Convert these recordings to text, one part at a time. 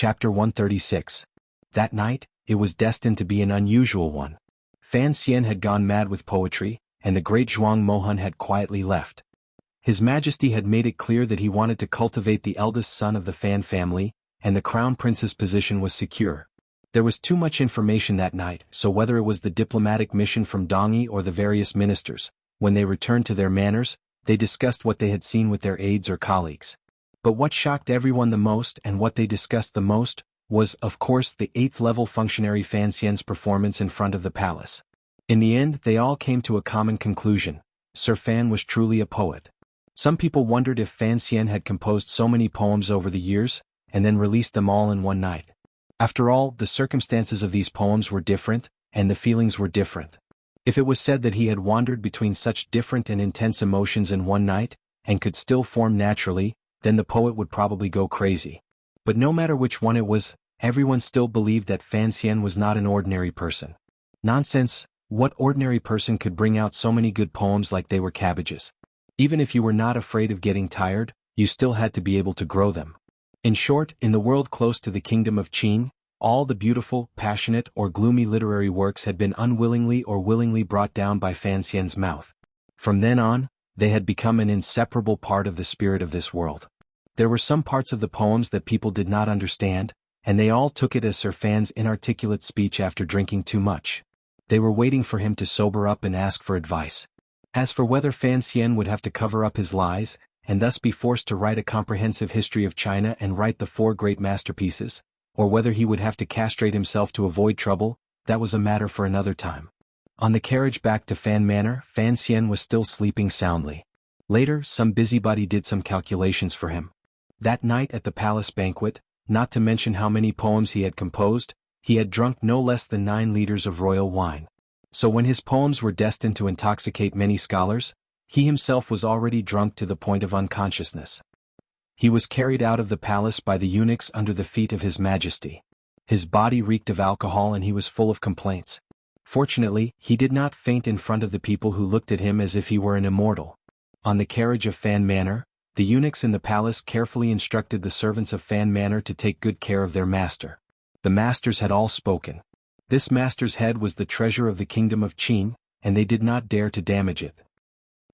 Chapter 136. That night, it was destined to be an unusual one. Fan Xian had gone mad with poetry, and the great Zhuang Mohan had quietly left. His Majesty had made it clear that he wanted to cultivate the eldest son of the Fan family, and the crown prince's position was secure. There was too much information that night, so whether it was the diplomatic mission from Dongyi or the various ministers, when they returned to their manors, they discussed what they had seen with their aides or colleagues. But what shocked everyone the most and what they discussed the most was, of course, the 8th-level functionary Fan Xian's performance in front of the palace. In the end, they all came to a common conclusion: Sir Fan was truly a poet. Some people wondered if Fan Xian had composed so many poems over the years, and then released them all in one night. After all, the circumstances of these poems were different, and the feelings were different. If it was said that he had wandered between such different and intense emotions in one night, and could still form naturally, then the poet would probably go crazy. But no matter which one it was, everyone still believed that Fan Xian was not an ordinary person. Nonsense, what ordinary person could bring out so many good poems like they were cabbages? Even if you were not afraid of getting tired, you still had to be able to grow them. In short, in the world close to the kingdom of Qin, all the beautiful, passionate, or gloomy literary works had been unwillingly or willingly brought down by Fan Xian's mouth. From then on, they had become an inseparable part of the spirit of this world. There were some parts of the poems that people did not understand, and they all took it as Sir Fan's inarticulate speech after drinking too much. They were waiting for him to sober up and ask for advice. As for whether Fan Xian would have to cover up his lies, and thus be forced to write a comprehensive history of China and write the 4 great masterpieces, or whether he would have to castrate himself to avoid trouble, that was a matter for another time. On the carriage back to Fan Manor, Fan Xian was still sleeping soundly. Later, some busybody did some calculations for him. That night at the palace banquet, not to mention how many poems he had composed, he had drunk no less than 9 liters of royal wine. So when his poems were destined to intoxicate many scholars, he himself was already drunk to the point of unconsciousness. He was carried out of the palace by the eunuchs under the feet of His Majesty. His body reeked of alcohol and he was full of complaints. Fortunately, he did not faint in front of the people who looked at him as if he were an immortal. On the carriage of Fan Manor, the eunuchs in the palace carefully instructed the servants of Fan Manor to take good care of their master. The masters had all spoken. This master's head was the treasure of the kingdom of Qin, and they did not dare to damage it.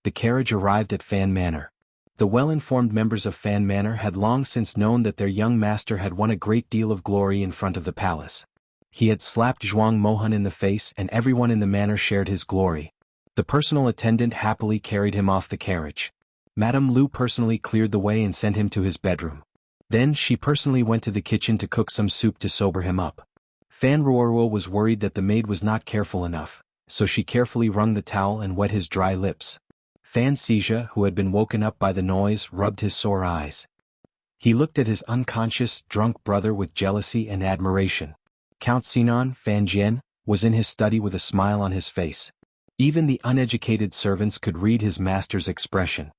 The carriage arrived at Fan Manor. The well-informed members of Fan Manor had long since known that their young master had won a great deal of glory in front of the palace. He had slapped Zhuang Mohan in the face and everyone in the manor shared his glory. The personal attendant happily carried him off the carriage. Madame Lu personally cleared the way and sent him to his bedroom. Then she personally went to the kitchen to cook some soup to sober him up. Fan Ruoruo was worried that the maid was not careful enough, so she carefully wrung the towel and wet his dry lips. Fan Xijia, who had been woken up by the noise, rubbed his sore eyes. He looked at his unconscious, drunk brother with jealousy and admiration. Count Sinan, Fan Jian, was in his study with a smile on his face. Even the uneducated servants could read his master's expression.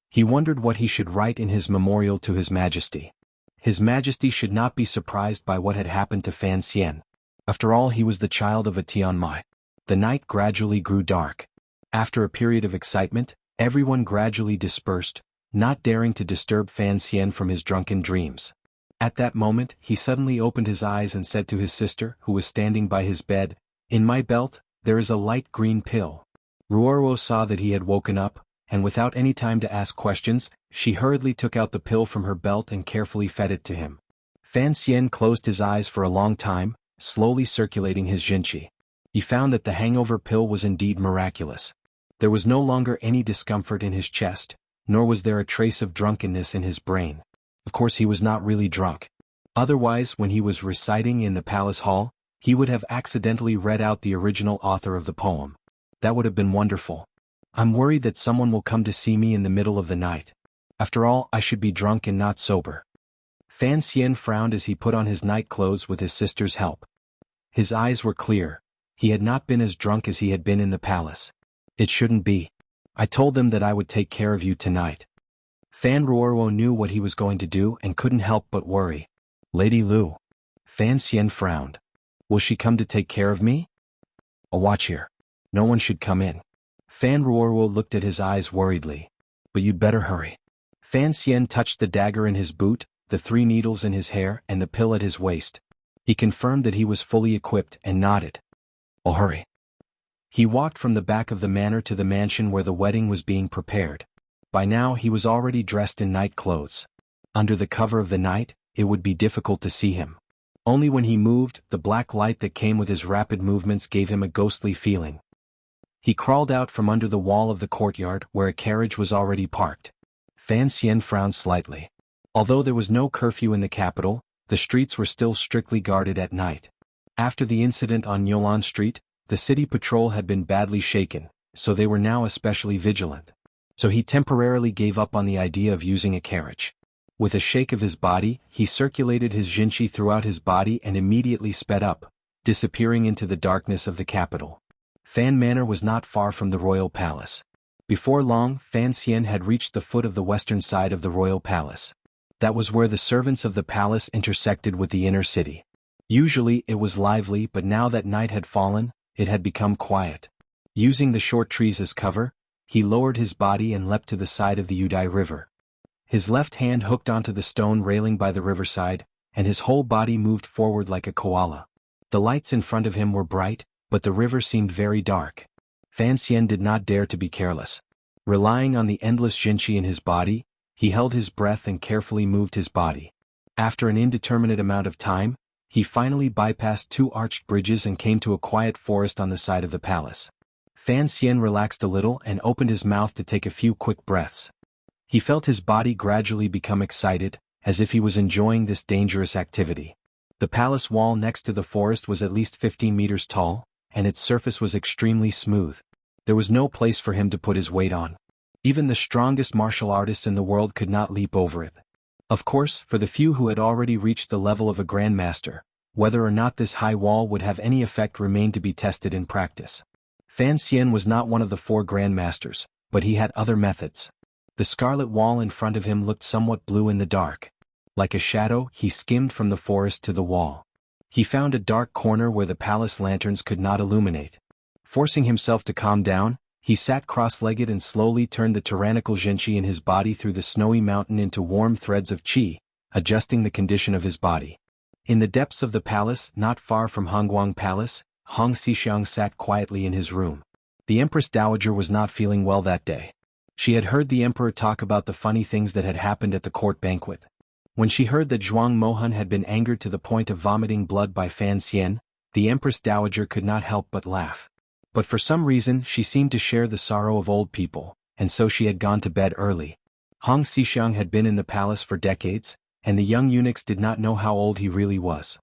He wondered what he should write in his memorial to His Majesty. His Majesty should not be surprised by what had happened to Fan Xian. After all, he was the child of a Tianmai. The night gradually grew dark. After a period of excitement, everyone gradually dispersed, not daring to disturb Fan Xian from his drunken dreams. At that moment, he suddenly opened his eyes and said to his sister, who was standing by his bed, "In my belt, there is a light green pill." Ruoruo saw that he had woken up, and without any time to ask questions, she hurriedly took out the pill from her belt and carefully fed it to him. Fan Xian closed his eyes for a long time, slowly circulating his jinqi. He found that the hangover pill was indeed miraculous. There was no longer any discomfort in his chest, nor was there a trace of drunkenness in his brain. Of course, he was not really drunk. Otherwise, when he was reciting in the palace hall, he would have accidentally read out the original author of the poem. That would have been wonderful. I'm worried that someone will come to see me in the middle of the night. After all, I should be drunk and not sober. Fan Xian frowned as he put on his night clothes with his sister's help. His eyes were clear. He had not been as drunk as he had been in the palace. It shouldn't be. I told them that I would take care of you tonight. Fan Ruoruo knew what he was going to do and couldn't help but worry. Lady Lu. Fan Xian frowned. Will she come to take care of me? I'll watch here. No one should come in. Fan Ruoruo looked at his eyes worriedly. But you'd better hurry. Fan Xian touched the dagger in his boot, the 3 needles in his hair and the pill at his waist. He confirmed that he was fully equipped and nodded. "Oh, hurry." He walked from the back of the manor to the mansion where the wedding was being prepared. By now he was already dressed in night clothes. Under the cover of the night, it would be difficult to see him. Only when he moved, the black light that came with his rapid movements gave him a ghostly feeling. He crawled out from under the wall of the courtyard where a carriage was already parked. Fan Xian frowned slightly. Although there was no curfew in the capital, the streets were still strictly guarded at night. After the incident on Yolan Street, the city patrol had been badly shaken, so they were now especially vigilant. So he temporarily gave up on the idea of using a carriage. With a shake of his body, he circulated his jinqi throughout his body and immediately sped up, disappearing into the darkness of the capital. Fan Manor was not far from the royal palace. Before long, Fan Xian had reached the foot of the western side of the royal palace. That was where the servants of the palace intersected with the inner city. Usually it was lively, but now that night had fallen, it had become quiet. Using the short trees as cover, he lowered his body and leapt to the side of the Yudai River. His left hand hooked onto the stone railing by the riverside, and his whole body moved forward like a koala. The lights in front of him were bright, but the river seemed very dark. Fan Xian did not dare to be careless. Relying on the endless jinqi in his body, he held his breath and carefully moved his body. After an indeterminate amount of time, he finally bypassed 2 arched bridges and came to a quiet forest on the side of the palace. Fan Xian relaxed a little and opened his mouth to take a few quick breaths. He felt his body gradually become excited, as if he was enjoying this dangerous activity. The palace wall next to the forest was at least 15 meters tall, and its surface was extremely smooth. There was no place for him to put his weight on. Even the strongest martial artists in the world could not leap over it. Of course, for the few who had already reached the level of a grandmaster, whether or not this high wall would have any effect remained to be tested in practice. Fan Xian was not one of the 4 grandmasters, but he had other methods. The scarlet wall in front of him looked somewhat blue in the dark. Like a shadow, he skimmed from the forest to the wall. He found a dark corner where the palace lanterns could not illuminate. Forcing himself to calm down, he sat cross-legged and slowly turned the tyrannical jinqi in his body through the snowy mountain into warm threads of qi, adjusting the condition of his body. In the depths of the palace, not far from Hongguang Palace, Hong Xixiang sat quietly in his room. The Empress Dowager was not feeling well that day. She had heard the emperor talk about the funny things that had happened at the court banquet. When she heard that Zhuang Mohan had been angered to the point of vomiting blood by Fan Xian, the Empress Dowager could not help but laugh. But for some reason she seemed to share the sorrow of old people, and so she had gone to bed early. Hong Xixiang had been in the palace for decades, and the young eunuchs did not know how old he really was.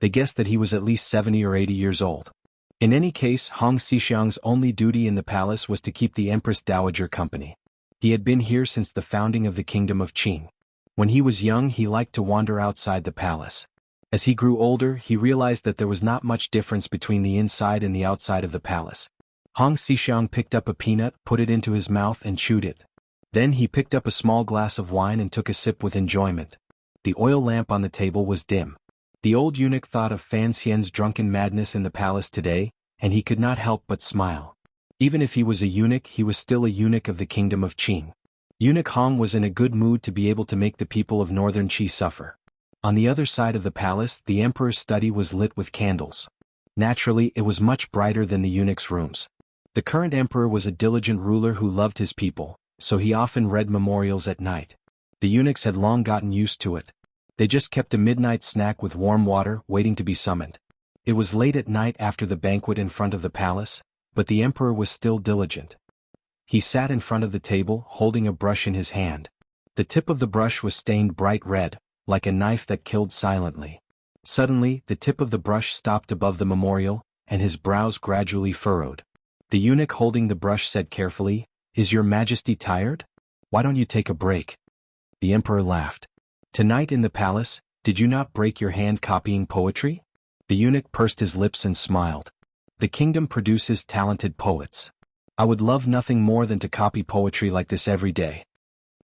They guessed that he was at least 70 or 80 years old. In any case, Hong Xixiang's only duty in the palace was to keep the Empress Dowager company. He had been here since the founding of the kingdom of Qing. When he was young he liked to wander outside the palace. As he grew older he realized that there was not much difference between the inside and the outside of the palace. Hong Xixiang picked up a peanut, put it into his mouth and chewed it. Then he picked up a small glass of wine and took a sip with enjoyment. The oil lamp on the table was dim. The old eunuch thought of Fan Xian's drunken madness in the palace today, and he could not help but smile. Even if he was a eunuch he was still a eunuch of the kingdom of Qing. Eunuch Hong was in a good mood to be able to make the people of northern Qi suffer. On the other side of the palace the emperor's study was lit with candles. Naturally it was much brighter than the eunuch's rooms. The current emperor was a diligent ruler who loved his people, so he often read memorials at night. The eunuchs had long gotten used to it. They just kept a midnight snack with warm water waiting to be summoned. It was late at night after the banquet in front of the palace, but the emperor was still diligent. He sat in front of the table holding a brush in his hand. The tip of the brush was stained bright red, like a knife that killed silently. Suddenly, the tip of the brush stopped above the memorial, and his brows gradually furrowed. The eunuch holding the brush said carefully, "Is your majesty tired? Why don't you take a break?" The emperor laughed. "Tonight in the palace, did you not break your hand copying poetry?" The eunuch pursed his lips and smiled. "The kingdom produces talented poets. I would love nothing more than to copy poetry like this every day."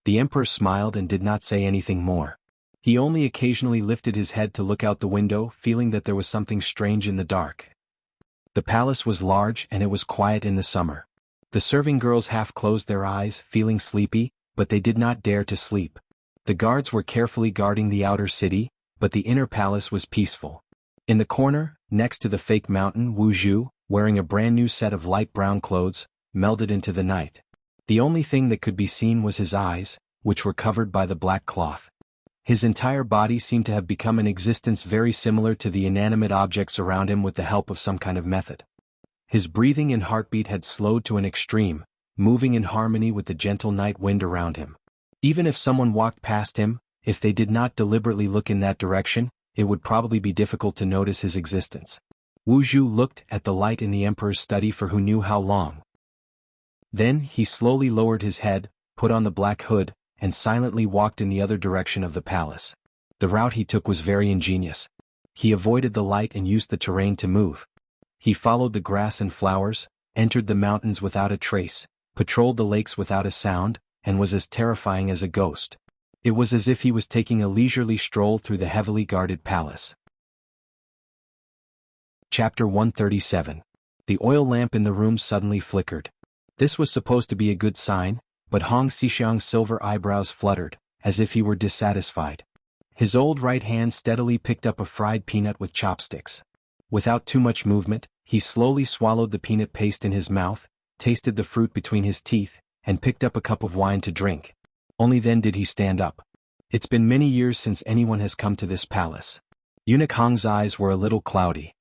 The emperor smiled and did not say anything more. He only occasionally lifted his head to look out the window, feeling that there was something strange in the dark. The palace was large and it was quiet in the summer. The serving girls half closed their eyes, feeling sleepy, but they did not dare to sleep. The guards were carefully guarding the outer city, but the inner palace was peaceful. In the corner, next to the fake mountain, Wu Zhu, wearing a brand new set of light brown clothes, melded into the night. The only thing that could be seen was his eyes, which were covered by the black cloth. His entire body seemed to have become an existence very similar to the inanimate objects around him with the help of some kind of method. His breathing and heartbeat had slowed to an extreme, moving in harmony with the gentle night wind around him. Even if someone walked past him, if they did not deliberately look in that direction, it would probably be difficult to notice his existence. Wu Zhu looked at the light in the emperor's study for who knew how long. Then he slowly lowered his head, put on the black hood, and silently walked in the other direction of the palace. The route he took was very ingenious. He avoided the light and used the terrain to move. He followed the grass and flowers, entered the mountains without a trace, patrolled the lakes without a sound, and was as terrifying as a ghost. It was as if he was taking a leisurely stroll through the heavily guarded palace. Chapter 137. The oil lamp in the room suddenly flickered. This was supposed to be a good sign, but Hong Xixiang's silver eyebrows fluttered, as if he were dissatisfied. His old right hand steadily picked up a fried peanut with chopsticks. Without too much movement, he slowly swallowed the peanut paste in his mouth, tasted the fruit between his teeth, and picked up a cup of wine to drink. Only then did he stand up. It's been many years since anyone has come to this palace. Eunuch Hong's eyes were a little cloudy.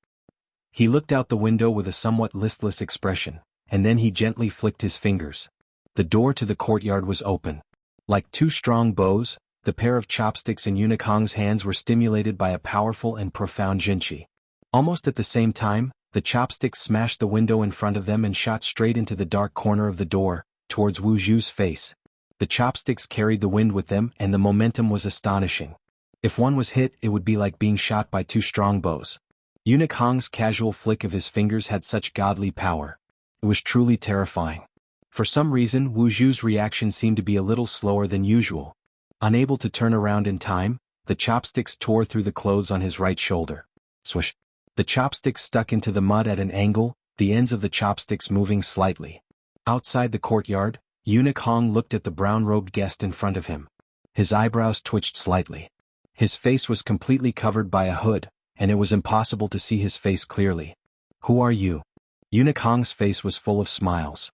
He looked out the window with a somewhat listless expression, and then he gently flicked his fingers. The door to the courtyard was open. Like two strong bows, the pair of chopsticks in Eunuch Hong's hands were stimulated by a powerful and profound jinqi. Almost at the same time, the chopsticks smashed the window in front of them and shot straight into the dark corner of the door, towards Wu Zhu's face. The chopsticks carried the wind with them and the momentum was astonishing. If one was hit, it would be like being shot by two strong bows. Eunuch Hong's casual flick of his fingers had such godly power. It was truly terrifying. For some reason, Wu Zhu's reaction seemed to be a little slower than usual. Unable to turn around in time, the chopsticks tore through the clothes on his right shoulder. Swish! The chopsticks stuck into the mud at an angle, the ends of the chopsticks moving slightly. Outside the courtyard, Eunuch Hong looked at the brown-robed guest in front of him. His eyebrows twitched slightly. His face was completely covered by a hood, and it was impossible to see his face clearly. "Who are you?" Eunuch Hong's face was full of smiles.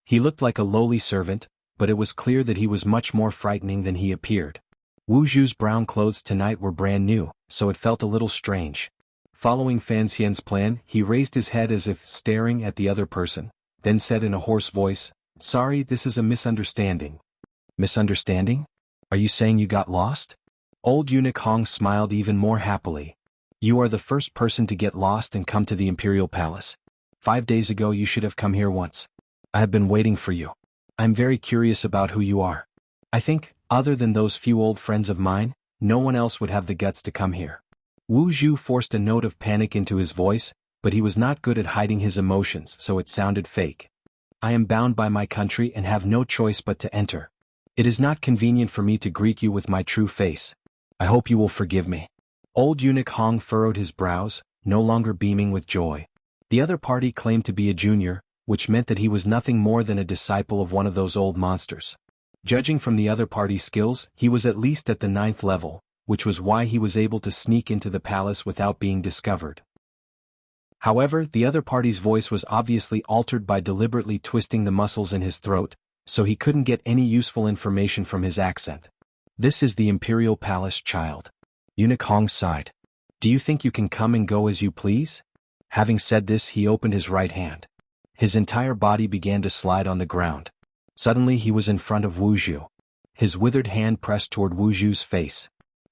He looked like a lowly servant, but it was clear that he was much more frightening than he appeared. Wu Zhu's brown clothes tonight were brand new, so it felt a little strange. Following Fan Xian's plan, he raised his head as if staring at the other person, then said in a hoarse voice, "Sorry, this is a misunderstanding." "Misunderstanding? Are you saying you got lost?" Old Eunuch Hong smiled even more happily. "You are the first person to get lost and come to the Imperial Palace. 5 days ago you should have come here once. I have been waiting for you. I'm very curious about who you are. I think, other than those few old friends of mine, no one else would have the guts to come here." Wu Zhu forced a note of panic into his voice, but he was not good at hiding his emotions, so it sounded fake. "I am bound by my country and have no choice but to enter. It is not convenient for me to greet you with my true face. I hope you will forgive me." Old Eunuch Hong furrowed his brows, no longer beaming with joy. The other party claimed to be a junior, which meant that he was nothing more than a disciple of one of those old monsters. Judging from the other party's skills, he was at least at the 9th level, which was why he was able to sneak into the palace without being discovered. However, the other party's voice was obviously altered by deliberately twisting the muscles in his throat, so he couldn't get any useful information from his accent. "This is the Imperial Palace, child." Eunuch Hong sighed. "Do you think you can come and go as you please?" Having said this, he opened his right hand. His entire body began to slide on the ground. Suddenly he was in front of Wu Zhu. His withered hand pressed toward Wu Zhu's face.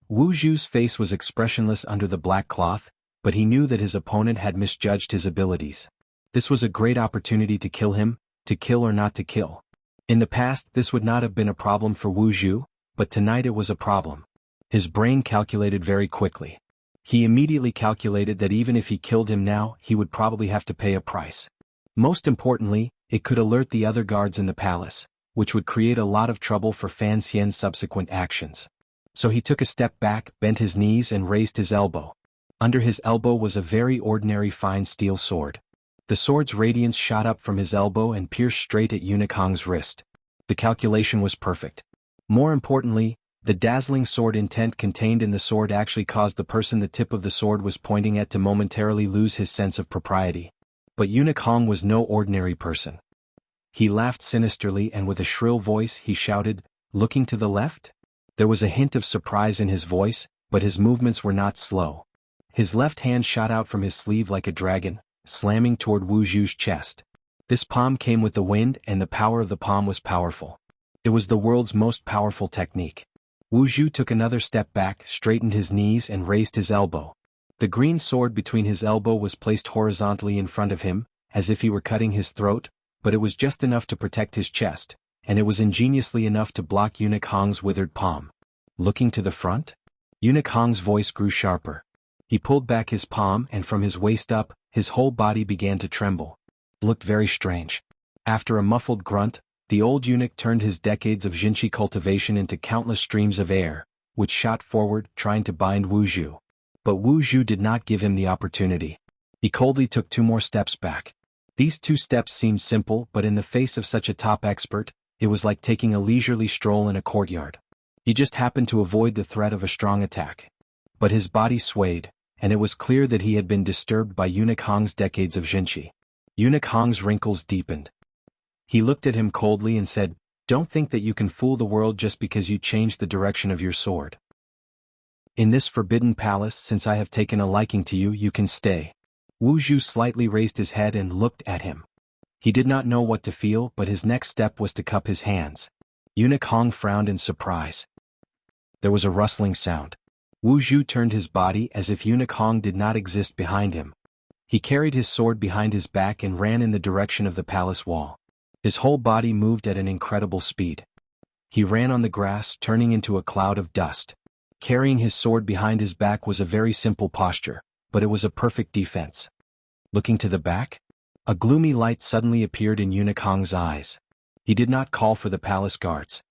Wu Zhu's face was expressionless under the black cloth, but he knew that his opponent had misjudged his abilities. This was a great opportunity to kill him, to kill or not to kill. In the past this would not have been a problem for Wu Zhu, but tonight it was a problem. His brain calculated very quickly. He immediately calculated that even if he killed him now, he would probably have to pay a price. Most importantly, it could alert the other guards in the palace, which would create a lot of trouble for Fan Xian's subsequent actions. So he took a step back, bent his knees and raised his elbow. Under his elbow was a very ordinary fine steel sword. The sword's radiance shot up from his elbow and pierced straight at Eunuch Hong's wrist. The calculation was perfect. More importantly, The dazzling sword intent contained in the sword actually caused the person the tip of the sword was pointing at to momentarily lose his sense of propriety. But Eunuch Hong was no ordinary person. He laughed sinisterly and with a shrill voice he shouted, "Looking to the left?" There was a hint of surprise in his voice, but his movements were not slow. His left hand shot out from his sleeve like a dragon, slamming toward Wu Zhu's chest. This palm came with the wind and the power of the palm was powerful. It was the world's most powerful technique. Wu Zhu took another step back, straightened his knees and raised his elbow. The green sword between his elbow was placed horizontally in front of him, as if he were cutting his throat, but it was just enough to protect his chest, and it was ingeniously enough to block Eunuch Hong's withered palm. Looking to the front? Eunuch Hong's voice grew sharper. He pulled back his palm and from his waist up, his whole body began to tremble. It looked very strange. After a muffled grunt, the old eunuch turned his decades of Jinchi cultivation into countless streams of air, which shot forward, trying to bind Wu Zhu. But Wu Zhu did not give him the opportunity. He coldly took 2 more steps back. These 2 steps seemed simple, but in the face of such a top expert, it was like taking a leisurely stroll in a courtyard. He just happened to avoid the threat of a strong attack. But his body swayed, and it was clear that he had been disturbed by Eunuch Hong's decades of Jinchi. Eunuch Hong's wrinkles deepened. He looked at him coldly and said, "Don't think that you can fool the world just because you changed the direction of your sword. In this forbidden palace, since I have taken a liking to you, you can stay." Wu Zhu slightly raised his head and looked at him. He did not know what to feel, but his next step was to cup his hands. Eunuch Hong frowned in surprise. There was a rustling sound. Wu Zhu turned his body as if Eunuch Hong did not exist behind him. He carried his sword behind his back and ran in the direction of the palace wall. His whole body moved at an incredible speed. He ran on the grass, turning into a cloud of dust. Carrying his sword behind his back was a very simple posture, but it was a perfect defense. Looking to the back? A gloomy light suddenly appeared in Eunuch Hong's eyes. He did not call for the palace guards.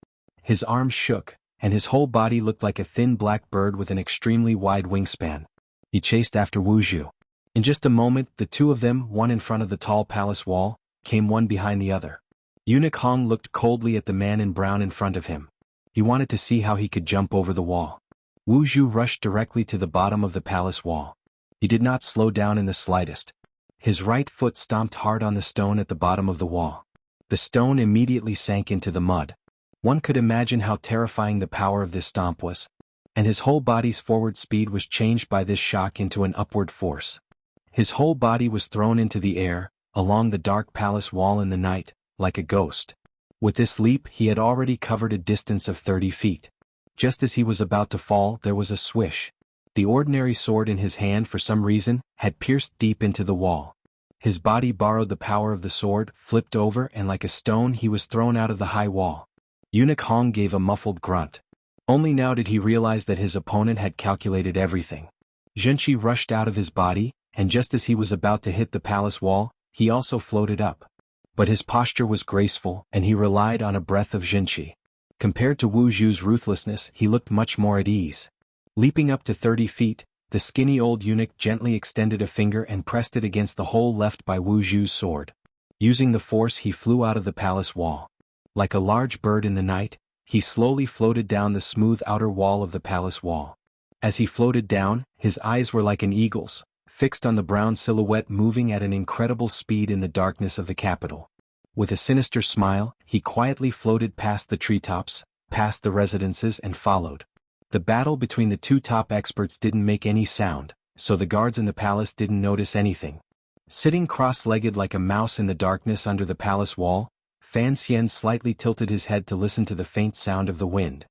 His arms shook, and his whole body looked like a thin black bird with an extremely wide wingspan. He chased after Wu Zhu. In just a moment, the 2 of them, one in front of the tall palace wall, came one behind the other. Eunuch Hong looked coldly at the man in brown in front of him. He wanted to see how he could jump over the wall. Wu Zhu rushed directly to the bottom of the palace wall. He did not slow down in the slightest. His right foot stomped hard on the stone at the bottom of the wall. The stone immediately sank into the mud. One could imagine how terrifying the power of this stomp was. And his whole body's forward speed was changed by this shock into an upward force. His whole body was thrown into the air, along the dark palace wall in the night, like a ghost. With this leap he had already covered a distance of 30 feet. Just as he was about to fall, there was a swish. The ordinary sword in his hand, for some reason, had pierced deep into the wall. His body borrowed the power of the sword, flipped over, and like a stone he was thrown out of the high wall. Eunuch Hong gave a muffled grunt. Only now did he realize that his opponent had calculated everything. Jinchi rushed out of his body, and just as he was about to hit the palace wall, he also floated up. But his posture was graceful, and he relied on a breath of Jinchi. Compared to Wu Zhu's ruthlessness, he looked much more at ease. Leaping up to 30 feet, the skinny old eunuch gently extended a finger and pressed it against the hole left by Wu Zhu's sword. Using the force, he flew out of the palace wall. Like a large bird in the night, he slowly floated down the smooth outer wall of the palace wall. As he floated down, his eyes were like an eagle's, fixed on the brown silhouette moving at an incredible speed in the darkness of the capital. With a sinister smile, he quietly floated past the treetops, past the residences and followed. The battle between the 2 top experts didn't make any sound, so the guards in the palace didn't notice anything. Sitting cross-legged like a mouse in the darkness under the palace wall, Fan Xian slightly tilted his head to listen to the faint sound of the wind.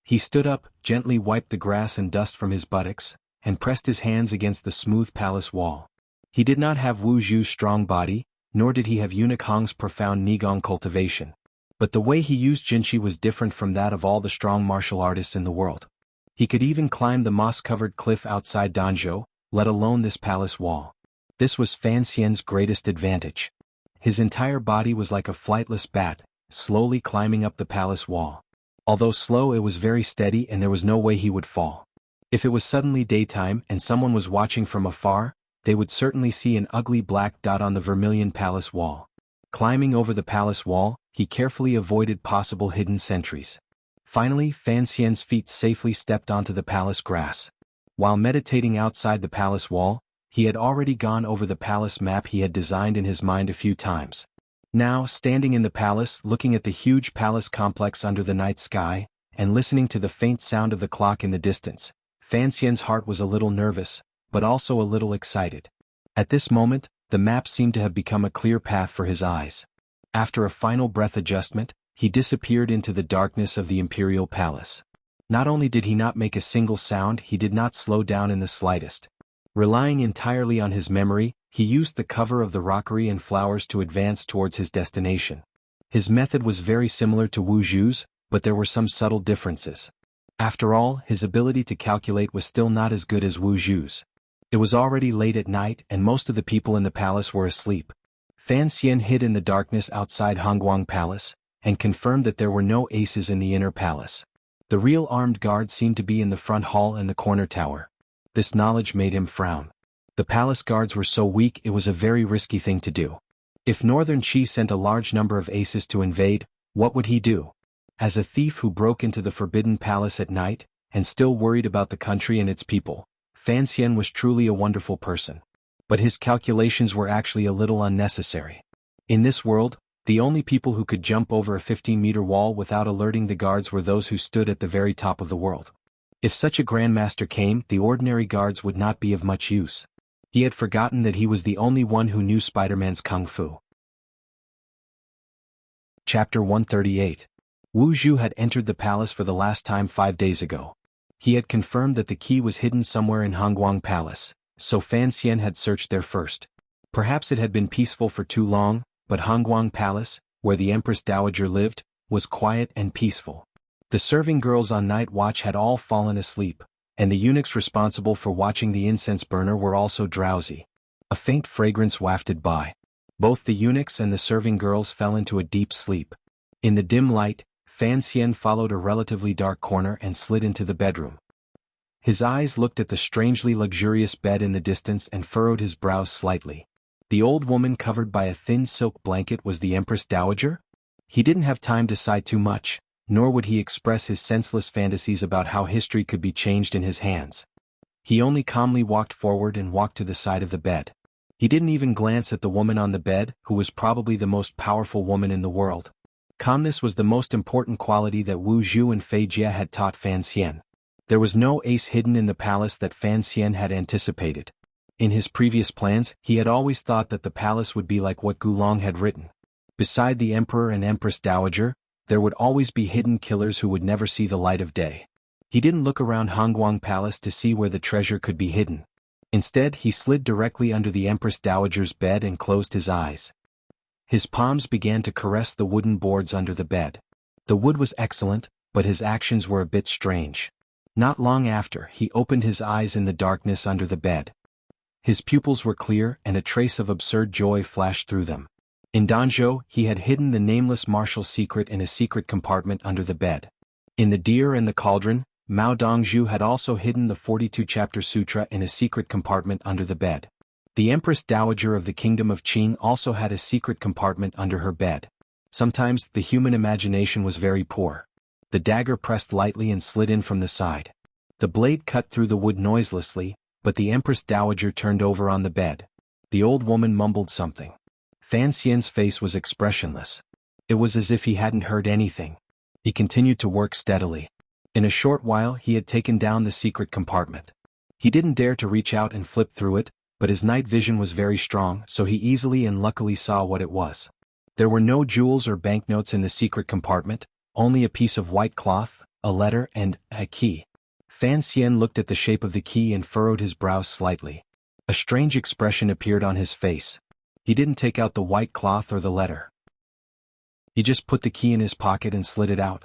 He stood up, gently wiped the grass and dust from his buttocks, and pressed his hands against the smooth palace wall. He did not have Wu Zhu's strong body, nor did he have Eunuch Hong's profound Nigong cultivation. But the way he used Jinchi was different from that of all the strong martial artists in the world. He could even climb the moss-covered cliff outside Danzhou, let alone this palace wall. This was Fan Xian's greatest advantage. His entire body was like a flightless bat, slowly climbing up the palace wall. Although slow, it was very steady and there was no way he would fall. If it was suddenly daytime and someone was watching from afar, they would certainly see an ugly black dot on the vermilion palace wall. Climbing over the palace wall, he carefully avoided possible hidden sentries. Finally, Fan Xian's feet safely stepped onto the palace grass. While meditating outside the palace wall, he had already gone over the palace map he had designed in his mind a few times. Now, standing in the palace, looking at the huge palace complex under the night sky, and listening to the faint sound of the clock in the distance, Fan Xian's heart was a little nervous, but also a little excited. At this moment, the map seemed to have become a clear path for his eyes. After a final breath adjustment, he disappeared into the darkness of the imperial palace. Not only did he not make a single sound, he did not slow down in the slightest. Relying entirely on his memory, he used the cover of the rockery and flowers to advance towards his destination. His method was very similar to Wu Zhu's, but there were some subtle differences. After all, his ability to calculate was still not as good as Wu Zhu's. It was already late at night and most of the people in the palace were asleep. Fan Xian hid in the darkness outside Hongguang Palace, and confirmed that there were no aces in the inner palace. The real armed guards seemed to be in the front hall and the corner tower. This knowledge made him frown. The palace guards were so weak it was a very risky thing to do. If Northern Qi sent a large number of aces to invade, what would he do? As a thief who broke into the Forbidden Palace at night, and still worried about the country and its people, Fan Xian was truly a wonderful person. But his calculations were actually a little unnecessary. In this world, the only people who could jump over a 15-meter wall without alerting the guards were those who stood at the very top of the world. If such a grandmaster came, the ordinary guards would not be of much use. He had forgotten that he was the only one who knew Spider-Man's kung fu. Chapter 138. Wu Zhu had entered the palace for the last time 5 days ago. He had confirmed that the key was hidden somewhere in Hongguang Palace, so Fan Xian had searched there first. Perhaps it had been peaceful for too long, but Hongguang Palace, where the Empress Dowager lived, was quiet and peaceful. The serving girls on night watch had all fallen asleep, and the eunuchs responsible for watching the incense burner were also drowsy. A faint fragrance wafted by. Both the eunuchs and the serving girls fell into a deep sleep. In the dim light, Fan Xian followed a relatively dark corner and slid into the bedroom. His eyes looked at the strangely luxurious bed in the distance and furrowed his brows slightly. The old woman covered by a thin silk blanket was the Empress Dowager? He didn't have time to sigh too much, nor would he express his senseless fantasies about how history could be changed in his hands. He only calmly walked forward and walked to the side of the bed. He didn't even glance at the woman on the bed, who was probably the most powerful woman in the world. Calmness was the most important quality that Wu Zhu and Fei Jie had taught Fan Xian. There was no ace hidden in the palace that Fan Xian had anticipated. In his previous plans, he had always thought that the palace would be like what Gulong had written. Beside the Emperor and Empress Dowager, there would always be hidden killers who would never see the light of day. He didn't look around Hongguang Palace to see where the treasure could be hidden. Instead, he slid directly under the Empress Dowager's bed and closed his eyes. His palms began to caress the wooden boards under the bed. The wood was excellent, but his actions were a bit strange. Not long after, he opened his eyes in the darkness under the bed. His pupils were clear and a trace of absurd joy flashed through them. In Danzhou, he had hidden the nameless martial secret in a secret compartment under the bed. In The Deer and the Cauldron, Mao Dongzhu had also hidden the 42-chapter sutra in a secret compartment under the bed. The Empress Dowager of the Kingdom of Qing also had a secret compartment under her bed. Sometimes, the human imagination was very poor. The dagger pressed lightly and slid in from the side. The blade cut through the wood noiselessly, but the Empress Dowager turned over on the bed. The old woman mumbled something. Fan Xian's face was expressionless. It was as if he hadn't heard anything. He continued to work steadily. In a short while he had taken down the secret compartment. He didn't dare to reach out and flip through it, but his night vision was very strong, so he easily and luckily saw what it was. There were no jewels or banknotes in the secret compartment, only a piece of white cloth, a letter and a key. Fan Xian looked at the shape of the key and furrowed his brows slightly. A strange expression appeared on his face. He didn't take out the white cloth or the letter. He just put the key in his pocket and slid it out.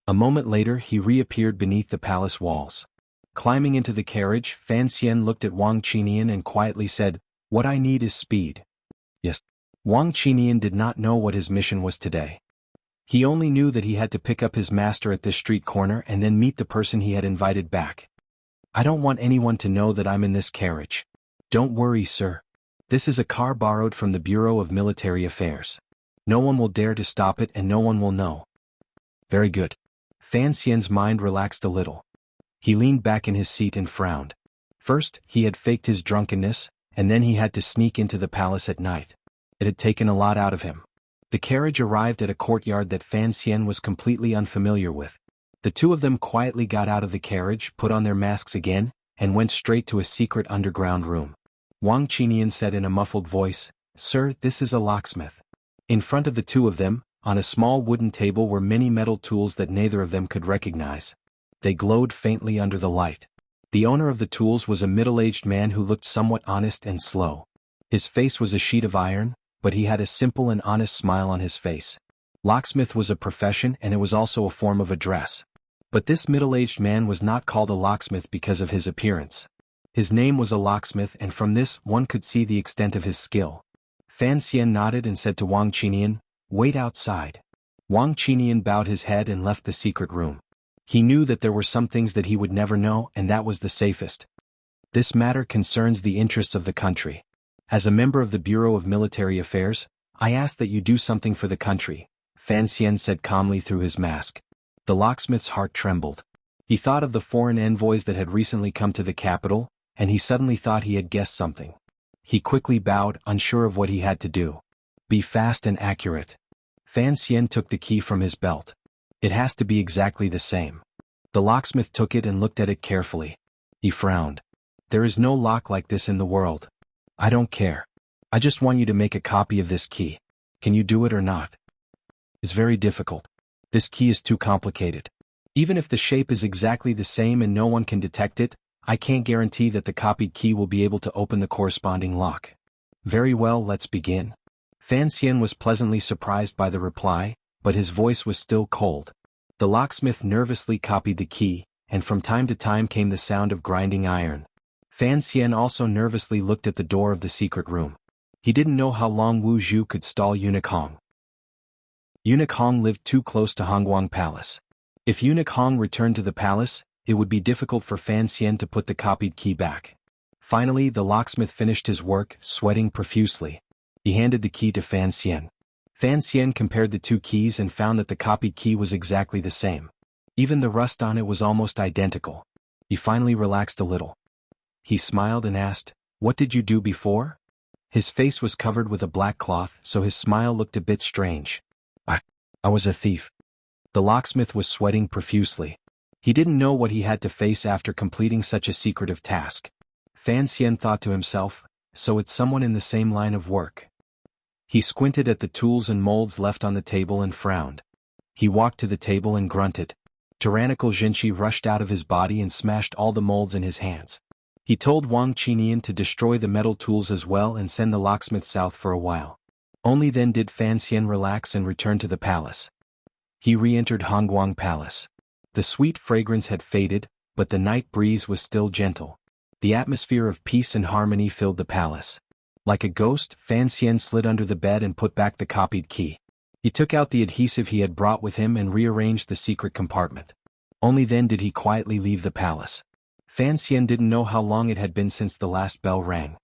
A moment later he reappeared beneath the palace walls. Climbing into the carriage, Fan Xian looked at Wang Qinian and quietly said, "What I need is speed." Yes. Wang Qinian did not know what his mission was today. He only knew that he had to pick up his master at this street corner and then meet the person he had invited back. "I don't want anyone to know that I'm in this carriage." "Don't worry, sir. This is a car borrowed from the Bureau of Military Affairs. No one will dare to stop it and no one will know." "Very good." Fan Xian's mind relaxed a little. He leaned back in his seat and frowned. First, he had faked his drunkenness, and then he had to sneak into the palace at night. It had taken a lot out of him. The carriage arrived at a courtyard that Fan Xian was completely unfamiliar with. The two of them quietly got out of the carriage, put on their masks again, and went straight to a secret underground room. Wang Qinian said in a muffled voice, "Sir, this is a locksmith." In front of the two of them, on a small wooden table were many metal tools that neither of them could recognize. They glowed faintly under the light. The owner of the tools was a middle-aged man who looked somewhat honest and slow. His face was a sheet of iron, but he had a simple and honest smile on his face. Locksmith was a profession and it was also a form of address. But this middle-aged man was not called a locksmith because of his appearance. His name was a locksmith, and from this one could see the extent of his skill. Fan Xian nodded and said to Wang Qinian, "Wait outside." Wang Qinian bowed his head and left the secret room. He knew that there were some things that he would never know, and that was the safest. This matter concerns the interests of the country. As a member of the Bureau of Military Affairs, I ask that you do something for the country, Fan Xian said calmly through his mask. The locksmith's heart trembled. He thought of the foreign envoys that had recently come to the capital, and he suddenly thought he had guessed something. He quickly bowed, unsure of what he had to do. Be fast and accurate. Fan Xian took the key from his belt. It has to be exactly the same. The locksmith took it and looked at it carefully. He frowned. There is no lock like this in the world. I don't care. I just want you to make a copy of this key. Can you do it or not? It's very difficult. This key is too complicated. Even if the shape is exactly the same and no one can detect it, I can't guarantee that the copied key will be able to open the corresponding lock. Very well, let's begin. Fan Xian was pleasantly surprised by the reply, but his voice was still cold. The locksmith nervously copied the key, and from time to time came the sound of grinding iron. Fan Xian also nervously looked at the door of the secret room. He didn't know how long Wu Zhu could stall Eunuch Hong. Eunuch Hong lived too close to Hongguang Palace. If Eunuch Hong returned to the palace, it would be difficult for Fan Xian to put the copied key back. Finally, the locksmith finished his work, sweating profusely. He handed the key to Fan Xian. Fan Xian compared the two keys and found that the copied key was exactly the same. Even the rust on it was almost identical. He finally relaxed a little. He smiled and asked, "What did you do before?" His face was covered with a black cloth, so his smile looked a bit strange. I was a thief. The locksmith was sweating profusely. He didn't know what he had to face after completing such a secretive task. Fan Xian thought to himself, so it's someone in the same line of work. He squinted at the tools and molds left on the table and frowned. He walked to the table and grunted. Tyrannical Jinchi rushed out of his body and smashed all the molds in his hands. He told Wang Qinian to destroy the metal tools as well and send the locksmith south for a while. Only then did Fan Xian relax and return to the palace. He re-entered Hongguang Palace. The sweet fragrance had faded, but the night breeze was still gentle. The atmosphere of peace and harmony filled the palace. Like a ghost, Fan Xian slid under the bed and put back the copied key. He took out the adhesive he had brought with him and rearranged the secret compartment. Only then did he quietly leave the palace. Fan Xian didn't know how long it had been since the last bell rang.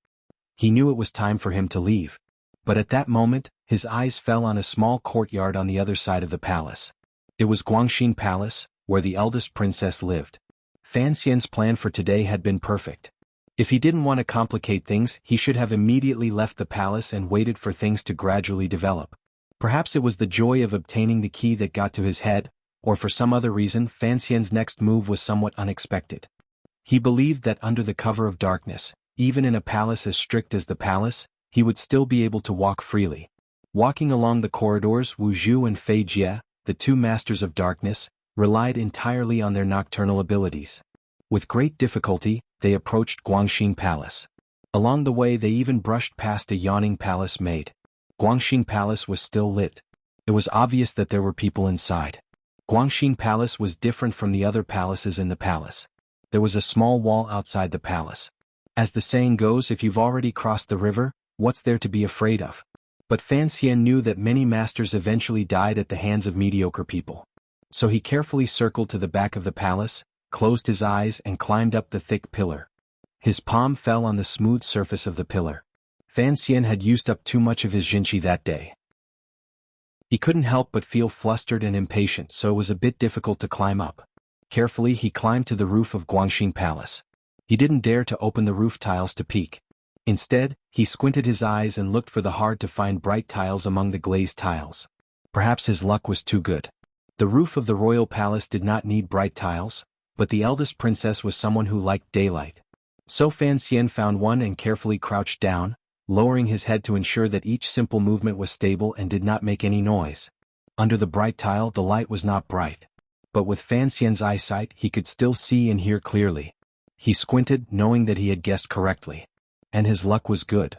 He knew it was time for him to leave. But at that moment, his eyes fell on a small courtyard on the other side of the palace. It was Guangxin Palace, where the eldest princess lived. Fan Xian's plan for today had been perfect. If he didn't want to complicate things, he should have immediately left the palace and waited for things to gradually develop. Perhaps it was the joy of obtaining the key that got to his head, or for some other reason Fan Xian's next move was somewhat unexpected. He believed that under the cover of darkness, even in a palace as strict as the palace, he would still be able to walk freely. Walking along the corridors, Wu Zhu and Fei Jie, the two masters of darkness, relied entirely on their nocturnal abilities. With great difficulty, they approached Guangxin Palace. Along the way they even brushed past a yawning palace maid. Guangxin Palace was still lit. It was obvious that there were people inside. Guangxin Palace was different from the other palaces in the palace. There was a small wall outside the palace. As the saying goes, if you've already crossed the river, what's there to be afraid of? But Fan Xian knew that many masters eventually died at the hands of mediocre people. So he carefully circled to the back of the palace, closed his eyes and climbed up the thick pillar. His palm fell on the smooth surface of the pillar. Fan Xian had used up too much of his Jinchi that day. He couldn't help but feel flustered and impatient, so it was a bit difficult to climb up. Carefully he climbed to the roof of Guangxin Palace. He didn't dare to open the roof tiles to peek. Instead, he squinted his eyes and looked for the hard-to-find bright tiles among the glazed tiles. Perhaps his luck was too good. The roof of the royal palace did not need bright tiles, but the eldest princess was someone who liked daylight. So Fan Xian found one and carefully crouched down, lowering his head to ensure that each simple movement was stable and did not make any noise. Under the bright tile the light was not bright. But with Fan Xian's eyesight he could still see and hear clearly. He squinted, knowing that he had guessed correctly. And his luck was good.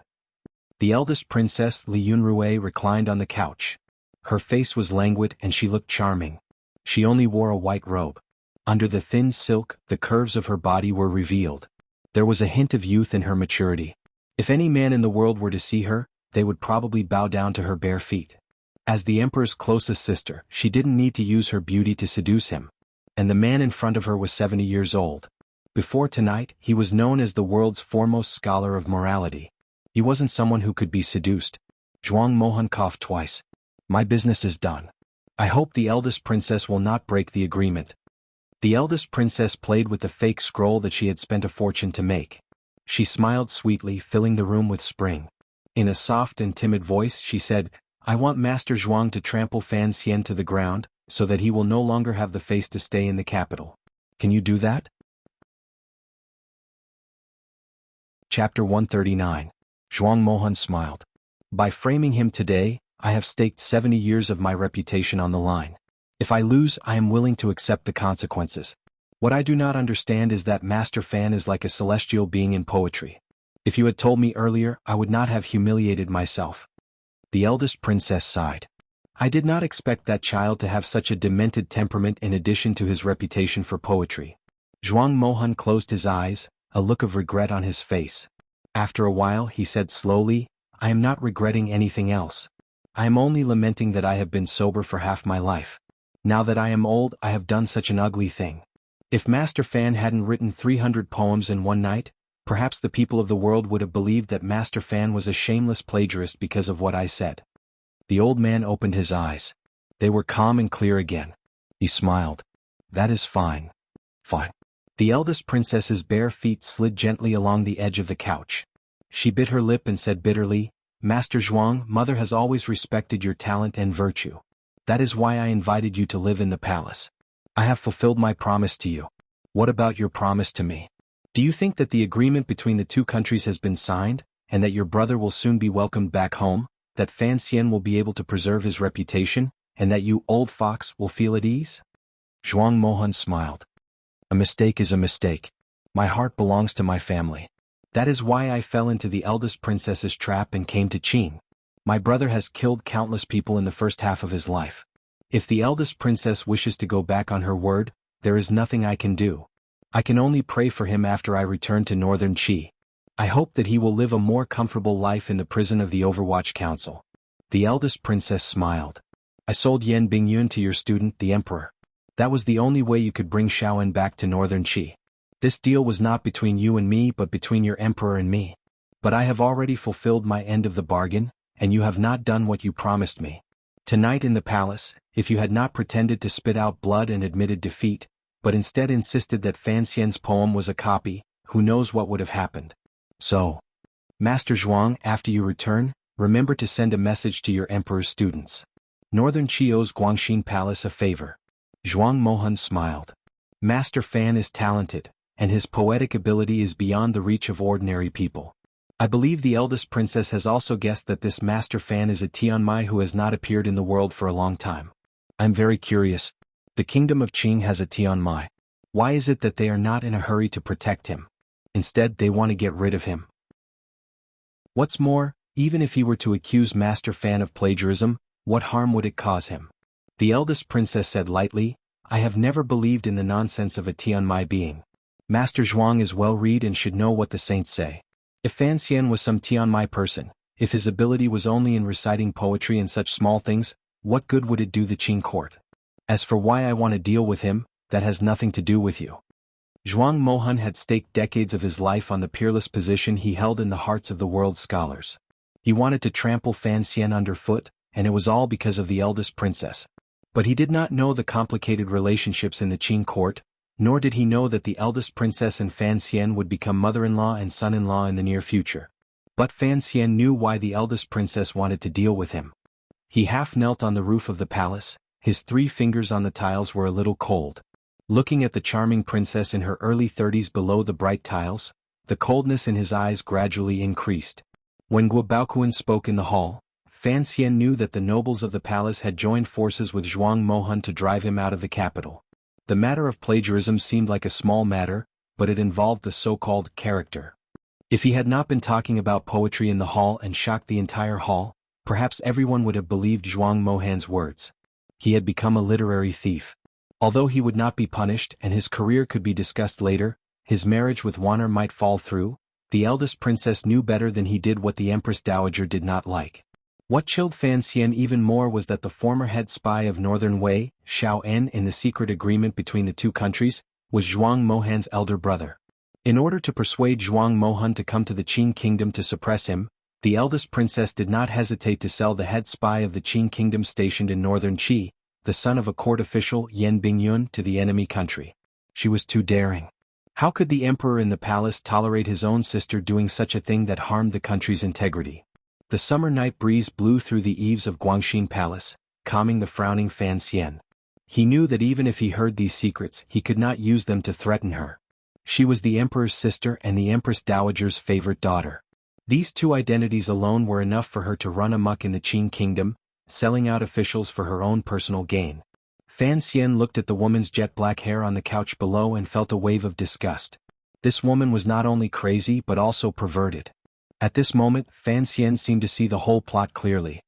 The eldest princess, Li Yunrui, reclined on the couch. Her face was languid and she looked charming. She only wore a white robe. Under the thin silk, the curves of her body were revealed. There was a hint of youth in her maturity. If any man in the world were to see her, they would probably bow down to her bare feet. As the emperor's closest sister, she didn't need to use her beauty to seduce him. And the man in front of her was 70 years old. Before tonight, he was known as the world's foremost scholar of morality. He wasn't someone who could be seduced. Zhuang Mohan coughed twice. My business is done. I hope the eldest princess will not break the agreement. The eldest princess played with the fake scroll that she had spent a fortune to make. She smiled sweetly, filling the room with spring. In a soft and timid voice she said, I want Master Zhuang to trample Fan Xian to the ground, so that he will no longer have the face to stay in the capital. Can you do that? Chapter 139. Zhuang Mohan smiled. By framing him today, I have staked 70 years of my reputation on the line. If I lose, I am willing to accept the consequences. What I do not understand is that Master Fan is like a celestial being in poetry. If you had told me earlier, I would not have humiliated myself. The eldest princess sighed. I did not expect that child to have such a demented temperament in addition to his reputation for poetry. Zhuang Mohan closed his eyes, a look of regret on his face. After a while he said slowly, I am not regretting anything else. I am only lamenting that I have been sober for half my life. Now that I am old, I have done such an ugly thing. If Master Fan hadn't written 300 poems in one night, perhaps the people of the world would have believed that Master Fan was a shameless plagiarist because of what I said. The old man opened his eyes. They were calm and clear again. He smiled. That is fine. Fine. The eldest princess's bare feet slid gently along the edge of the couch. She bit her lip and said bitterly, Master Zhuang, mother has always respected your talent and virtue. That is why I invited you to live in the palace. I have fulfilled my promise to you. What about your promise to me? Do you think that the agreement between the two countries has been signed, and that your brother will soon be welcomed back home, that Fan Xian will be able to preserve his reputation, and that you, old fox, will feel at ease? Zhuang Mohan smiled. A mistake is a mistake. My heart belongs to my family. That is why I fell into the eldest princess's trap and came to Qing. My brother has killed countless people in the first half of his life. If the eldest princess wishes to go back on her word, there is nothing I can do. I can only pray for him after I return to northern Qi. I hope that he will live a more comfortable life in the prison of the Overwatch Council. The eldest princess smiled. I sold Yan Bingyun to your student, the emperor. That was the only way you could bring Shaoan back to northern Qi. This deal was not between you and me but between your emperor and me. But I have already fulfilled my end of the bargain, and you have not done what you promised me. Tonight in the palace, if you had not pretended to spit out blood and admitted defeat, but instead insisted that Fan Xian's poem was a copy, who knows what would have happened. So, Master Zhuang, after you return, remember to send a message to your emperor's students. Northern Qi owes Guangxin Palace a favor. Zhuang Mohan smiled. Master Fan is talented, and his poetic ability is beyond the reach of ordinary people. I believe the eldest princess has also guessed that this Master Fan is a Tianmai who has not appeared in the world for a long time. I'm very curious. The kingdom of Qing has a Tianmai. Why is it that they are not in a hurry to protect him? Instead, they want to get rid of him. What's more, even if he were to accuse Master Fan of plagiarism, what harm would it cause him? The eldest princess said lightly, I have never believed in the nonsense of a Tianmai being. Master Zhuang is well-read and should know what the saints say. If Fan Xian was some Tianmai person, if his ability was only in reciting poetry and such small things, what good would it do the Qing court? As for why I want to deal with him, that has nothing to do with you. Zhuang Mohan had staked decades of his life on the peerless position he held in the hearts of the world's scholars. He wanted to trample Fan Xian underfoot, and it was all because of the eldest princess. But he did not know the complicated relationships in the Qing court, nor did he know that the eldest princess and Fan Xian would become mother-in-law and son-in-law in the near future. But Fan Xian knew why the eldest princess wanted to deal with him. He half knelt on the roof of the palace, his 3 fingers on the tiles were a little cold. Looking at the charming princess in her early 30s below the bright tiles, the coldness in his eyes gradually increased. When Guo Baoquan spoke in the hall, Fan Xian knew that the nobles of the palace had joined forces with Zhuang Mohan to drive him out of the capital. The matter of plagiarism seemed like a small matter, but it involved the so-called character. If he had not been talking about poetry in the hall and shocked the entire hall, perhaps everyone would have believed Zhuang Mohan's words. He had become a literary thief. Although he would not be punished and his career could be discussed later, his marriage with Wanner might fall through. The eldest princess knew better than he did what the Empress Dowager did not like. What chilled Fan Xian even more was that the former head spy of Northern Wei, Xiao En, in the secret agreement between the two countries, was Zhuang Mohan's elder brother. In order to persuade Zhuang Mohan to come to the Qing kingdom to suppress him, the eldest princess did not hesitate to sell the head spy of the Qing kingdom stationed in northern Qi, the son of a court official Yan Bingyun, to the enemy country. She was too daring. How could the emperor in the palace tolerate his own sister doing such a thing that harmed the country's integrity? The summer night breeze blew through the eaves of Guangxin Palace, calming the frowning Fan Xian. He knew that even if he heard these secrets, he could not use them to threaten her. She was the emperor's sister and the Empress Dowager's favorite daughter. These 2 identities alone were enough for her to run amok in the Qing kingdom, selling out officials for her own personal gain. Fan Xian looked at the woman's jet-black hair on the couch below and felt a wave of disgust. This woman was not only crazy but also perverted. At this moment, Fan Xian seemed to see the whole plot clearly.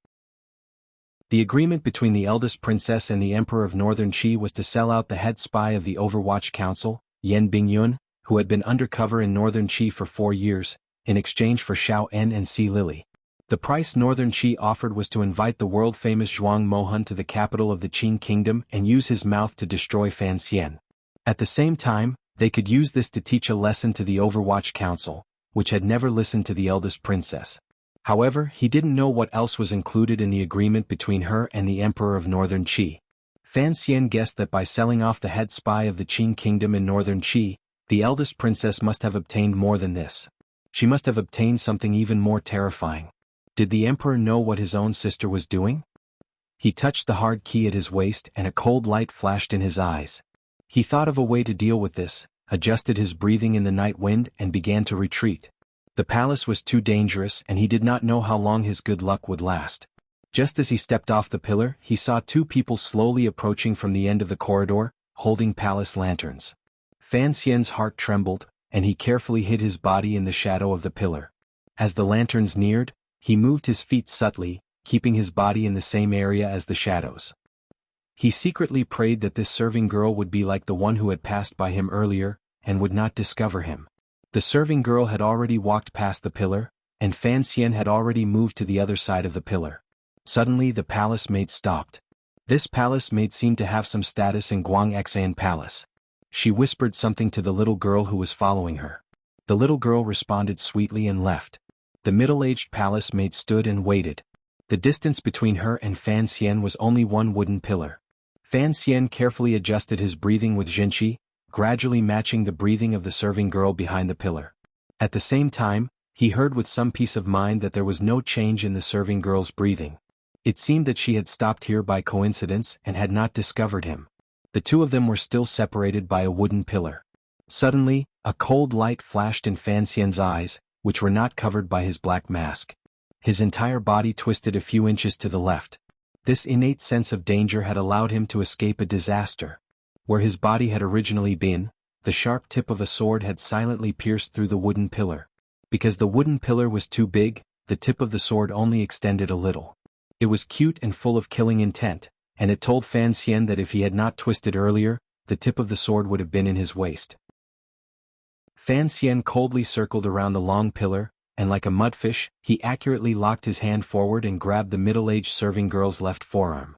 The agreement between the eldest princess and the emperor of northern Qi was to sell out the head spy of the Overwatch Council, Yan Bingyun, who had been undercover in northern Qi for 4 years, in exchange for Xiao En and Xi Lili. The price northern Qi offered was to invite the world-famous Zhuang Mohan to the capital of the Qing kingdom and use his mouth to destroy Fan Xian. At the same time, they could use this to teach a lesson to the Overwatch Council, which had never listened to the eldest princess. However, he didn't know what else was included in the agreement between her and the emperor of northern Qi. Fan Xian guessed that by selling off the head spy of the Qing kingdom in northern Qi, the eldest princess must have obtained more than this. She must have obtained something even more terrifying. Did the emperor know what his own sister was doing? He touched the hard key at his waist and a cold light flashed in his eyes. He thought of a way to deal with this, adjusted his breathing in the night wind and began to retreat. The palace was too dangerous and he did not know how long his good luck would last. Just as he stepped off the pillar, he saw 2 people slowly approaching from the end of the corridor, holding palace lanterns. Fan Xian's heart trembled, and he carefully hid his body in the shadow of the pillar. As the lanterns neared, he moved his feet subtly, keeping his body in the same area as the shadows. He secretly prayed that this serving girl would be like the one who had passed by him earlier, and would not discover him. The serving girl had already walked past the pillar, and Fan Xian had already moved to the other side of the pillar. Suddenly the palace maid stopped. This palace maid seemed to have some status in Guangxin Palace. She whispered something to the little girl who was following her. The little girl responded sweetly and left. The middle-aged palace maid stood and waited. The distance between her and Fan Xian was only 1 wooden pillar. Fan Xian carefully adjusted his breathing with Jinqi, gradually matching the breathing of the serving girl behind the pillar. At the same time, he heard with some peace of mind that there was no change in the serving girl's breathing. It seemed that she had stopped here by coincidence and had not discovered him. The 2 of them were still separated by a wooden pillar. Suddenly, a cold light flashed in Fan Xian's eyes, which were not covered by his black mask. His entire body twisted a few inches to the left. This innate sense of danger had allowed him to escape a disaster. Where his body had originally been, the sharp tip of a sword had silently pierced through the wooden pillar. Because the wooden pillar was too big, the tip of the sword only extended a little. It was cute and full of killing intent, and it told Fan Xian that if he had not twisted earlier, the tip of the sword would have been in his waist. Fan Xian coldly circled around the long pillar, and like a mudfish, he accurately locked his hand forward and grabbed the middle-aged serving girl's left forearm.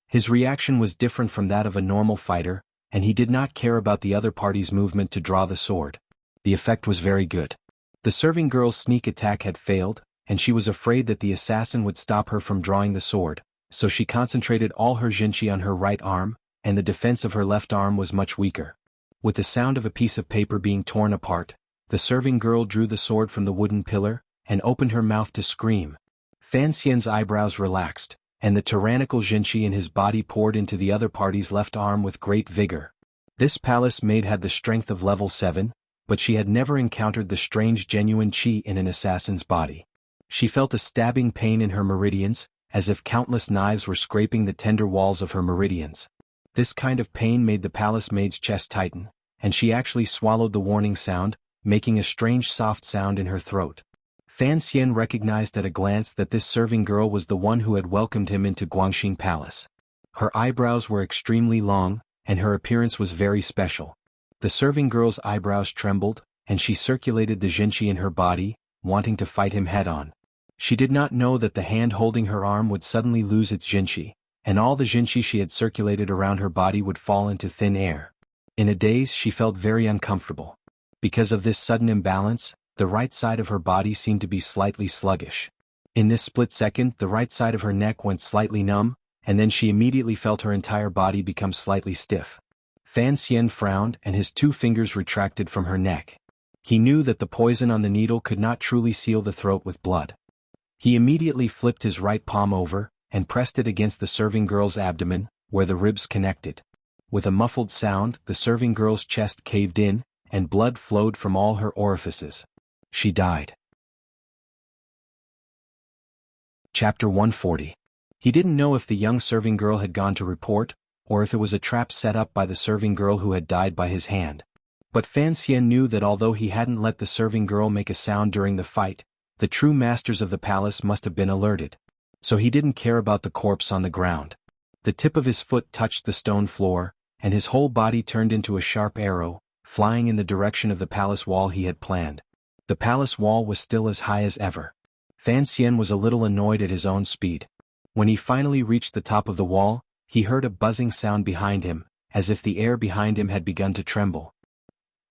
His reaction was different from that of a normal fighter, and he did not care about the other party's movement to draw the sword. The effect was very good. The serving girl's sneak attack had failed, and she was afraid that the assassin would stop her from drawing the sword, so she concentrated all her jinqi on her right arm, and the defense of her left arm was much weaker. With the sound of a piece of paper being torn apart, the serving girl drew the sword from the wooden pillar, and opened her mouth to scream. Fan Xian's eyebrows relaxed, and the tyrannical jinqi in his body poured into the other party's left arm with great vigor. This palace maid had the strength of level 7, but she had never encountered the strange genuine qi in an assassin's body. She felt a stabbing pain in her meridians, as if countless knives were scraping the tender walls of her meridians. This kind of pain made the palace maid's chest tighten, and she actually swallowed the warning sound, making a strange soft sound in her throat. Fan Xian recognized at a glance that this serving girl was the one who had welcomed him into Guangxing Palace. Her eyebrows were extremely long, and her appearance was very special. The serving girl's eyebrows trembled, and she circulated the jinqi in her body, wanting to fight him head-on. She did not know that the hand holding her arm would suddenly lose its jinqi, and all the jinqi she had circulated around her body would fall into thin air. In a daze she felt very uncomfortable. Because of this sudden imbalance, the right side of her body seemed to be slightly sluggish. In this split second the right side of her neck went slightly numb, and then she immediately felt her entire body become slightly stiff. Fan Xian frowned and his 2 fingers retracted from her neck. He knew that the poison on the needle could not truly seal the throat with blood. He immediately flipped his right palm over, and pressed it against the serving girl's abdomen, where the ribs connected. With a muffled sound, the serving girl's chest caved in, and blood flowed from all her orifices. She died. Chapter 140. He didn't know if the young serving girl had gone to report, or if it was a trap set up by the serving girl who had died by his hand. But Fan Xian knew that although he hadn't let the serving girl make a sound during the fight, the true masters of the palace must have been alerted. So he didn't care about the corpse on the ground. The tip of his foot touched the stone floor, and his whole body turned into a sharp arrow, flying in the direction of the palace wall he had planned. The palace wall was still as high as ever. Fan Xian was a little annoyed at his own speed. When he finally reached the top of the wall, he heard a buzzing sound behind him, as if the air behind him had begun to tremble.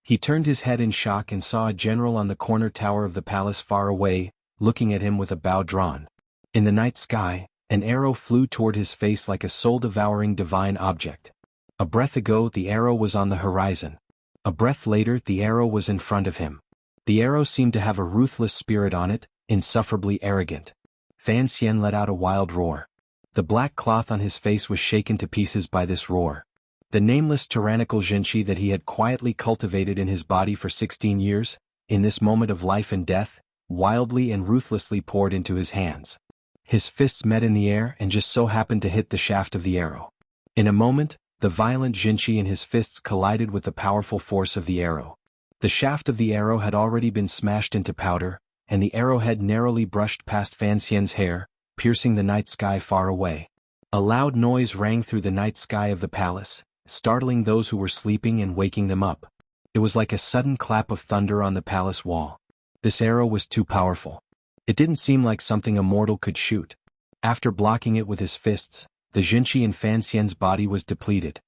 He turned his head in shock and saw a general on the corner tower of the palace far away, looking at him with a bow drawn. In the night sky, an arrow flew toward his face like a soul-devouring divine object. A breath ago the arrow was on the horizon. A breath later the arrow was in front of him. The arrow seemed to have a ruthless spirit on it, insufferably arrogant. Fan Xian let out a wild roar. The black cloth on his face was shaken to pieces by this roar. The nameless tyrannical jinqi that he had quietly cultivated in his body for 16 years, in this moment of life and death, wildly and ruthlessly poured into his hands. His fists met in the air and just so happened to hit the shaft of the arrow. In a moment, the violent jinqi in his fists collided with the powerful force of the arrow. The shaft of the arrow had already been smashed into powder, and the arrowhead narrowly brushed past Fan Xian's hair, piercing the night sky far away. A loud noise rang through the night sky of the palace, startling those who were sleeping and waking them up. It was like a sudden clap of thunder on the palace wall. This arrow was too powerful. It didn't seem like something a mortal could shoot. After blocking it with his fists, the jinqi in Fan Xian's body was depleted.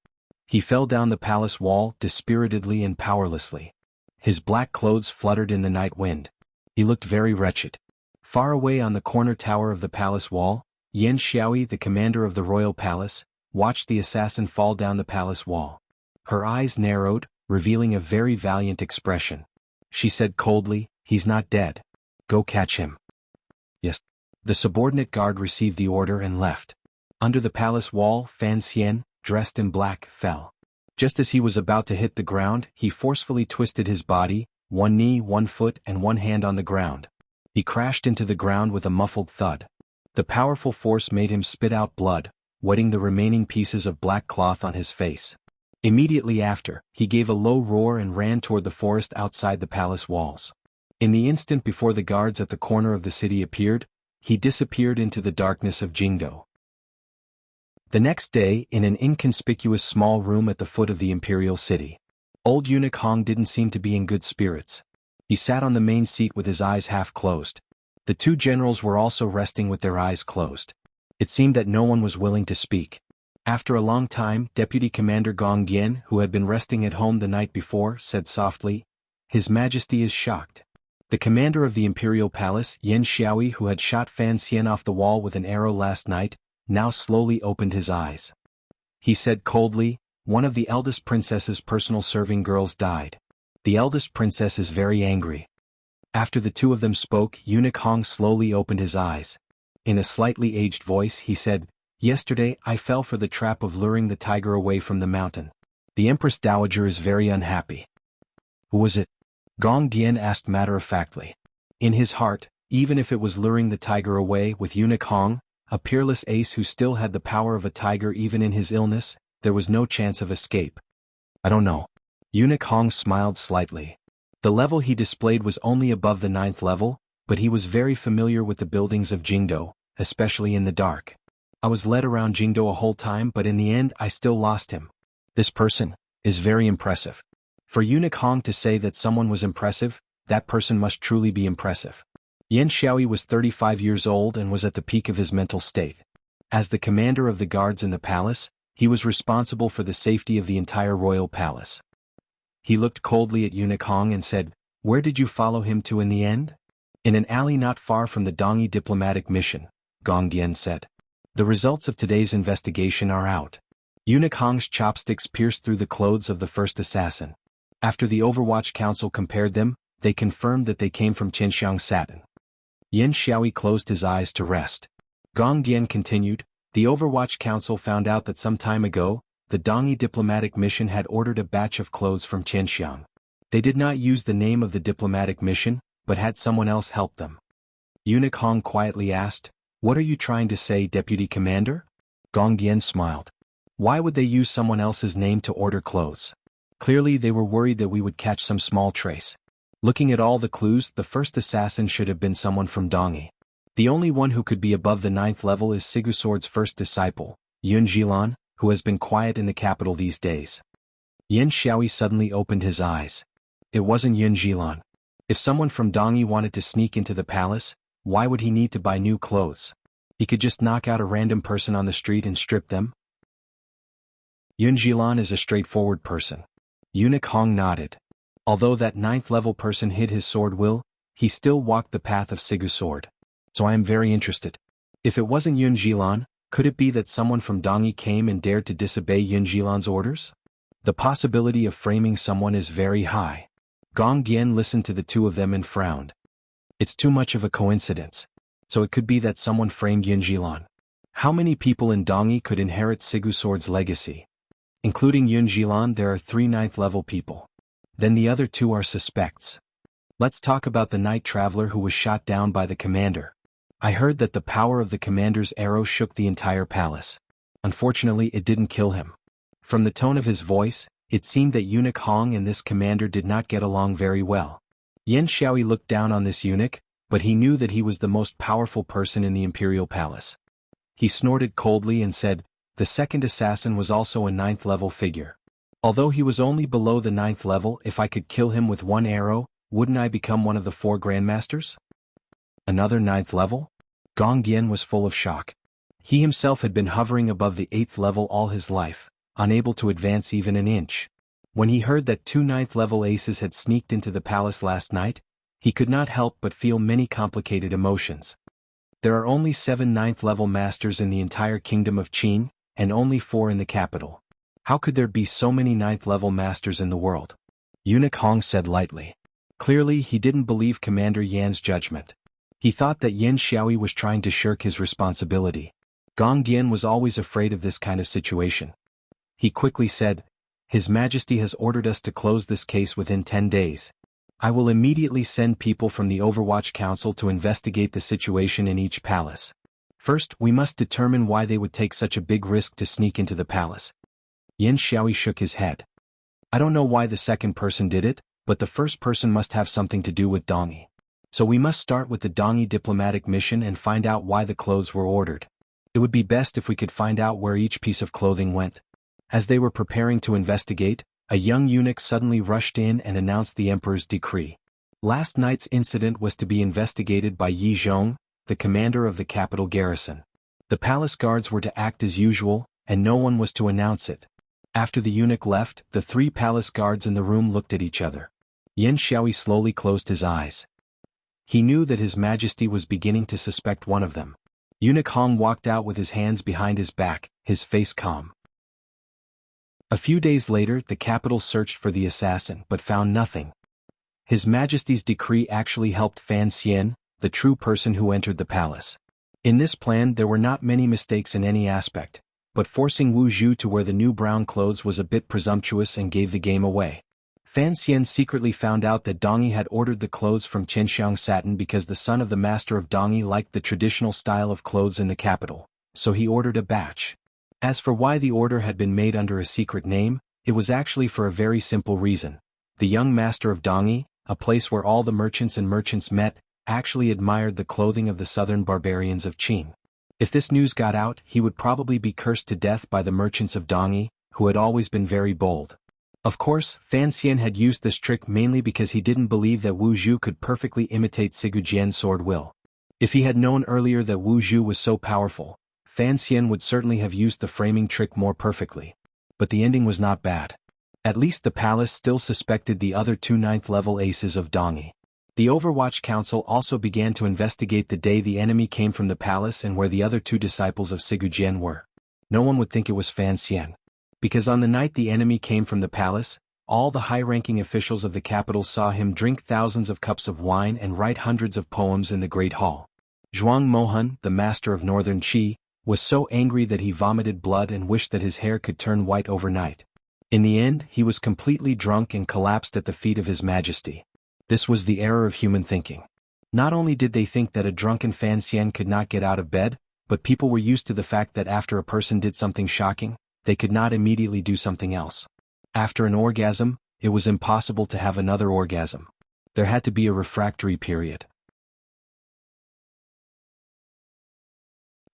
He fell down the palace wall dispiritedly and powerlessly. His black clothes fluttered in the night wind. He looked very wretched. Far away on the corner tower of the palace wall, Yan Xiaoyi, the commander of the royal palace, watched the assassin fall down the palace wall. Her eyes narrowed, revealing a very valiant expression. She said coldly, "He's not dead. Go catch him." Yes. The subordinate guard received the order and left. Under the palace wall, Fan Xian, dressed in black, fell. Just as he was about to hit the ground, he forcefully twisted his body, one knee, one foot, and one hand on the ground. He crashed into the ground with a muffled thud. The powerful force made him spit out blood, wetting the remaining pieces of black cloth on his face. Immediately after, he gave a low roar and ran toward the forest outside the palace walls. In the instant before the guards at the corner of the city appeared, he disappeared into the darkness of Jingdo. The next day, in an inconspicuous small room at the foot of the imperial city, old eunuch Hong didn't seem to be in good spirits. He sat on the main seat with his eyes half closed. The 2 generals were also resting with their eyes closed. It seemed that no one was willing to speak. After a long time, Deputy Commander Gong Dian, who had been resting at home the night before, said softly, "His Majesty is shocked." The commander of the imperial palace, Yan Xiaoyi, who had shot Fan Xian off the wall with an arrow last night, now slowly opened his eyes. He said coldly, "One of the eldest princess's personal serving girls died. The eldest princess is very angry." After the two of them spoke, Eunuch Hong slowly opened his eyes. In a slightly aged voice he said, "Yesterday I fell for the trap of luring the tiger away from the mountain. The Empress Dowager is very unhappy." "Who was it?" Gong Dian asked matter-of-factly. In his heart, even if it was luring the tiger away with Eunuch Hong, a peerless ace who still had the power of a tiger even in his illness, there was no chance of escape. "I don't know." Eunuch Hong smiled slightly. The level he displayed was only above the 9th level, but he was very familiar with the buildings of Jingdo, especially in the dark. "I was led around Jingdo a whole time, but in the end I still lost him. This person is very impressive." For Eunuch Hong to say that someone was impressive, that person must truly be impressive. Yan Xiaoyi was 35 years old and was at the peak of his mental state. As the commander of the guards in the palace, he was responsible for the safety of the entire royal palace. He looked coldly at Eunuch Hong and said, "Where did you follow him to in the end?" "In an alley not far from the Dongyi diplomatic mission," Gong Dian said. "The results of today's investigation are out." Eunuch Hong's chopsticks pierced through the clothes of the first assassin. After the Overwatch Council compared them, they confirmed that they came from Qianxiang satin. Yan Xiaoyi closed his eyes to rest. Gong Dian continued, "The Overwatch Council found out that some time ago, the Dongyi diplomatic mission had ordered a batch of clothes from Qianxiang. They did not use the name of the diplomatic mission, but had someone else help them." Eunuch Hong quietly asked, "What are you trying to say, Deputy Commander?" Gong Dian smiled. "Why would they use someone else's name to order clothes? Clearly they were worried that we would catch some small trace. Looking at all the clues, the first assassin should have been someone from Dongyi. The only one who could be above the 9th level is Sigusword's first disciple, Yun Jilan, who has been quiet in the capital these days." Yan Xiaoyi suddenly opened his eyes. It wasn't Yun Jilan. If someone from Dongyi wanted to sneak into the palace, why would he need to buy new clothes? He could just knock out a random person on the street and strip them. Yun Jilan is a straightforward person. Eunuch Hong nodded. Although that 9th level person hid his sword will, he still walked the path of Sigusword. So I am very interested. If it wasn't Yun Jilan, could it be that someone from Dongyi came and dared to disobey Yun Jilan's orders? The possibility of framing someone is very high. Gong Dian listened to the two of them and frowned. It's too much of a coincidence. So it could be that someone framed Yun Jilan. How many people in Dongyi could inherit Sigusword's legacy? Including Yun Jilan, there are 3 9th level people. Then the other 2 are suspects. Let's talk about the night traveler who was shot down by the commander. I heard that the power of the commander's arrow shook the entire palace. Unfortunately, it didn't kill him. From the tone of his voice, it seemed that Eunuch Hong and this commander did not get along very well. Yan Xiaoyi looked down on this eunuch, but he knew that he was the most powerful person in the imperial palace. He snorted coldly and said, "The second assassin was also a 9th level figure. Although he was only below the 9th level, if I could kill him with 1 arrow, wouldn't I become one of the 4 grandmasters?" Another 9th level? Gong Dian was full of shock. He himself had been hovering above the 8th level all his life, unable to advance even an inch. When he heard that 2 9th level aces had sneaked into the palace last night, he could not help but feel many complicated emotions. There are only 7 9th level masters in the entire kingdom of Qin, and only 4 in the capital. How could there be so many 9th level masters in the world? Eunuch Hong said lightly. Clearly he didn't believe Commander Yan's judgment. He thought that Yan Xiaoyi was trying to shirk his responsibility. Gong Dian was always afraid of this kind of situation. He quickly said, "His Majesty has ordered us to close this case within 10 days. I will immediately send people from the Overwatch Council to investigate the situation in each palace. First, we must determine why they would take such a big risk to sneak into the palace." Yan Xiaoyi shook his head. "I don't know why the second person did it, but the first person must have something to do with Dongyi. So we must start with the Dongyi diplomatic mission and find out why the clothes were ordered. It would be best if we could find out where each piece of clothing went." As they were preparing to investigate, a young eunuch suddenly rushed in and announced the emperor's decree. Last night's incident was to be investigated by Yi Zhong, the commander of the capital garrison. The palace guards were to act as usual, and no one was to announce it. After the eunuch left, the 3 palace guards in the room looked at each other. Yan Xiaoyi slowly closed his eyes. He knew that His Majesty was beginning to suspect one of them. Eunuch Hong walked out with his hands behind his back, his face calm. A few days later, the capital searched for the assassin but found nothing. His Majesty's decree actually helped Fan Xian, the true person who entered the palace. In this plan there were not many mistakes in any aspect, but forcing Wu Zhu to wear the new brown clothes was a bit presumptuous and gave the game away. Fan Xian secretly found out that Dong Yi had ordered the clothes from Qianxiang satin because the son of the master of Dong Yi liked the traditional style of clothes in the capital, so he ordered a batch. As for why the order had been made under a secret name, it was actually for a very simple reason. The young master of Dong Yi, a place where all the merchants met, actually admired the clothing of the southern barbarians of Qin. If this news got out, he would probably be cursed to death by the merchants of Dong Yi, who had always been very bold. Of course, Fan Xian had used this trick mainly because he didn't believe that Wu Zhu could perfectly imitate Sigu Jian's sword will. If he had known earlier that Wu Zhu was so powerful, Fan Xian would certainly have used the framing trick more perfectly. But the ending was not bad. At least the palace still suspected the other two 9th-level aces of Dong Yi. The Overwatch Council also began to investigate the day the enemy came from the palace and where the other two disciples of Sigu Jian were. No one would think it was Fan Xian. Because on the night the enemy came from the palace, all the high-ranking officials of the capital saw him drink thousands of cups of wine and write hundreds of poems in the Great Hall. Zhuang Mohan, the master of Northern Qi, was so angry that he vomited blood and wished that his hair could turn white overnight. In the end, he was completely drunk and collapsed at the feet of His Majesty. This was the error of human thinking. Not only did they think that a drunken Fan Xian could not get out of bed, but people were used to the fact that after a person did something shocking, they could not immediately do something else. After an orgasm, it was impossible to have another orgasm. There had to be a refractory period.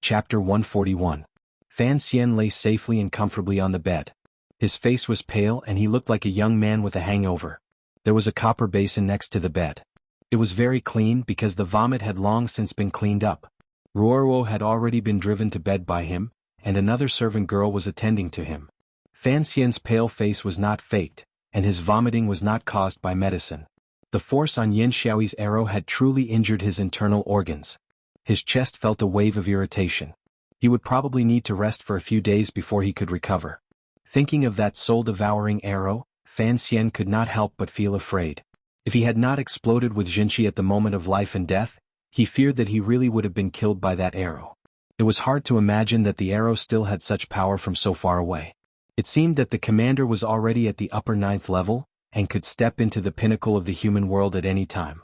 Chapter 141. Fan Xian lay safely and comfortably on the bed. His face was pale and he looked like a young man with a hangover. There was a copper basin next to the bed. It was very clean because the vomit had long since been cleaned up. Ruoruo had already been driven to bed by him, and another servant girl was attending to him. Fan Xian's pale face was not faked, and his vomiting was not caused by medicine. The force on Yin Xiaoyi's arrow had truly injured his internal organs. His chest felt a wave of irritation. He would probably need to rest for a few days before he could recover. Thinking of that soul-devouring arrow, Fan Xian could not help but feel afraid. If he had not exploded with Jinshi at the moment of life and death, he feared that he really would have been killed by that arrow. It was hard to imagine that the arrow still had such power from so far away. It seemed that the commander was already at the upper 9th level, and could step into the pinnacle of the human world at any time.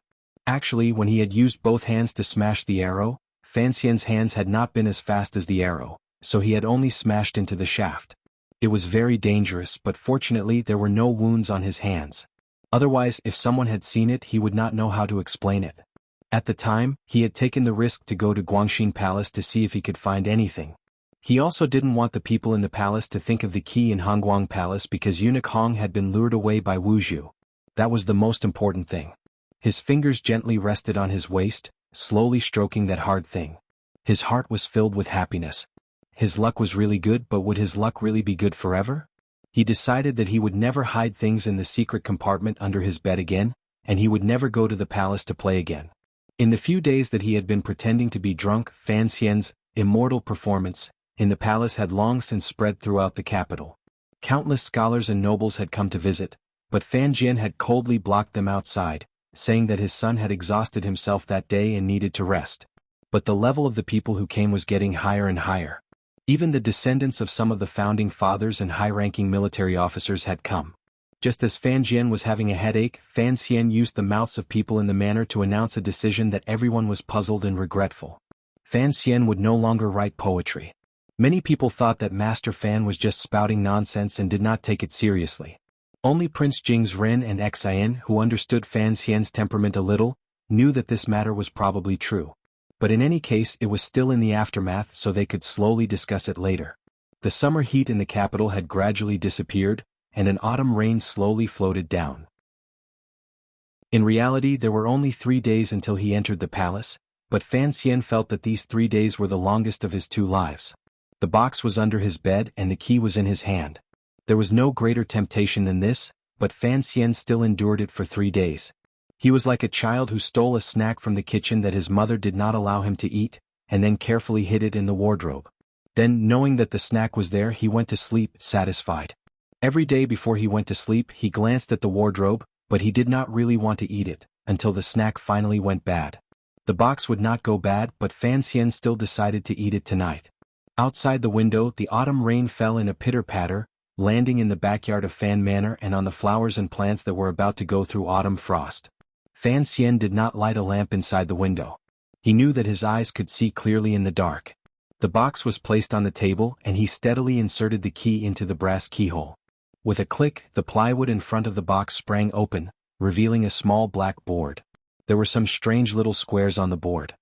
Actually, when he had used both hands to smash the arrow, Fan Xian's hands had not been as fast as the arrow, so he had only smashed into the shaft. It was very dangerous, but fortunately there were no wounds on his hands. Otherwise, if someone had seen it, he would not know how to explain it. At the time, he had taken the risk to go to Guangxin Palace to see if he could find anything. He also didn't want the people in the palace to think of the key in Hongguang Palace because Eunuch Hong had been lured away by Wu Zhu. That was the most important thing. His fingers gently rested on his waist, slowly stroking that hard thing. His heart was filled with happiness. His luck was really good, but would his luck really be good forever? He decided that he would never hide things in the secret compartment under his bed again, and he would never go to the palace to play again. In the few days that he had been pretending to be drunk, Fan Xian's immortal performance in the palace had long since spread throughout the capital. Countless scholars and nobles had come to visit, but Fan Jian had coldly blocked them outside, saying that his son had exhausted himself that day and needed to rest. But the level of the people who came was getting higher and higher. Even the descendants of some of the founding fathers and high-ranking military officers had come. Just as Fan Jian was having a headache, Fan Xian used the mouths of people in the manner to announce a decision that everyone was puzzled and regretful. Fan Xian would no longer write poetry. Many people thought that Master Fan was just spouting nonsense and did not take it seriously. Only Prince Jing's Ren and Xian, who understood Fan Xian's temperament a little, knew that this matter was probably true. But in any case, it was still in the aftermath, so they could slowly discuss it later. The summer heat in the capital had gradually disappeared, and an autumn rain slowly floated down. In reality, there were only 3 days until he entered the palace, but Fan Xian felt that these 3 days were the longest of his 2 lives. The box was under his bed and the key was in his hand. There was no greater temptation than this, but Fan Xian still endured it for 3 days. He was like a child who stole a snack from the kitchen that his mother did not allow him to eat, and then carefully hid it in the wardrobe. Then, knowing that the snack was there, he went to sleep, satisfied. Every day before he went to sleep, he glanced at the wardrobe, but he did not really want to eat it, until the snack finally went bad. The box would not go bad, but Fan Xian still decided to eat it tonight. Outside the window, the autumn rain fell in a pitter-patter, landing in the backyard of Fan Manor and on the flowers and plants that were about to go through autumn frost. Fan Xian did not light a lamp inside the window. He knew that his eyes could see clearly in the dark. The box was placed on the table and he steadily inserted the key into the brass keyhole. With a click, the plywood in front of the box sprang open, revealing a small black board. There were some strange little squares on the board.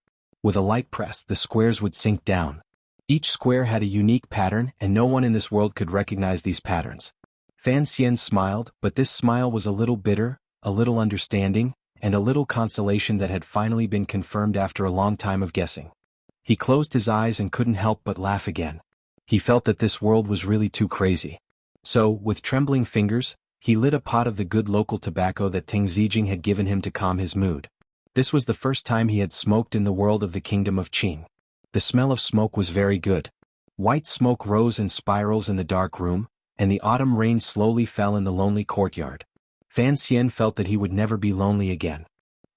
With a light press, the squares would sink down. Each square had a unique pattern and no one in this world could recognize these patterns. Fan Xian smiled, but this smile was a little bitter, a little understanding, and a little consolation that had finally been confirmed after a long time of guessing. He closed his eyes and couldn't help but laugh again. He felt that this world was really too crazy. So, with trembling fingers, he lit a pot of the good local tobacco that Ting Zijing had given him to calm his mood. This was the first time he had smoked in the world of the kingdom of Qing. The smell of smoke was very good. White smoke rose in spirals in the dark room, and the autumn rain slowly fell in the lonely courtyard. Fan Xian felt that he would never be lonely again.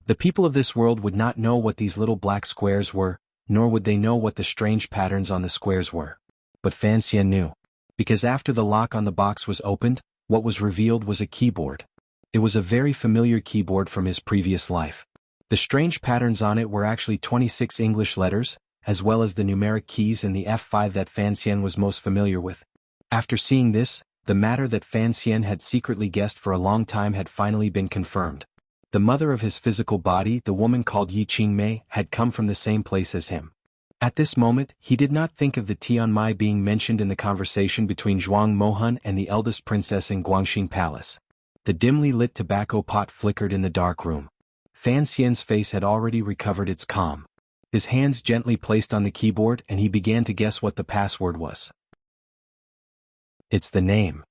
The people of this world would not know what these little black squares were, nor would they know what the strange patterns on the squares were. But Fan Xian knew. Because after the lock on the box was opened, what was revealed was a keyboard. It was a very familiar keyboard from his previous life. The strange patterns on it were actually 26 English letters, as well as the numeric keys and the F5 that Fan Xian was most familiar with. After seeing this, the matter that Fan Xian had secretly guessed for a long time had finally been confirmed. The mother of his physical body, the woman called Yi Qingmei, had come from the same place as him. At this moment, he did not think of the Tianmai being mentioned in the conversation between Zhuang Mohan and the eldest princess in Guangxing Palace. The dimly lit tobacco pot flickered in the dark room. Fan Xian's face had already recovered its calm. His hands gently placed on the keyboard and he began to guess what the password was. It's the name.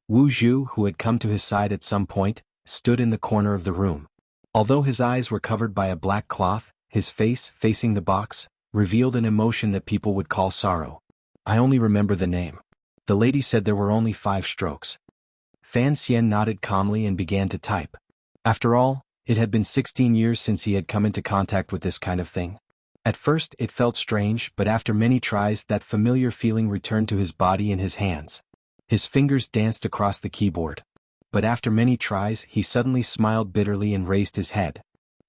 Wu Zhu, who had come to his side at some point, stood in the corner of the room. Although his eyes were covered by a black cloth, his face, facing the box, revealed an emotion that people would call sorrow. I only remember the name. The lady said there were only 5 strokes. Fan Xian nodded calmly and began to type. After all, it had been 16 years since he had come into contact with this kind of thing. At first it felt strange, but after many tries that familiar feeling returned to his body and his hands. His fingers danced across the keyboard. But after many tries he suddenly smiled bitterly and raised his head.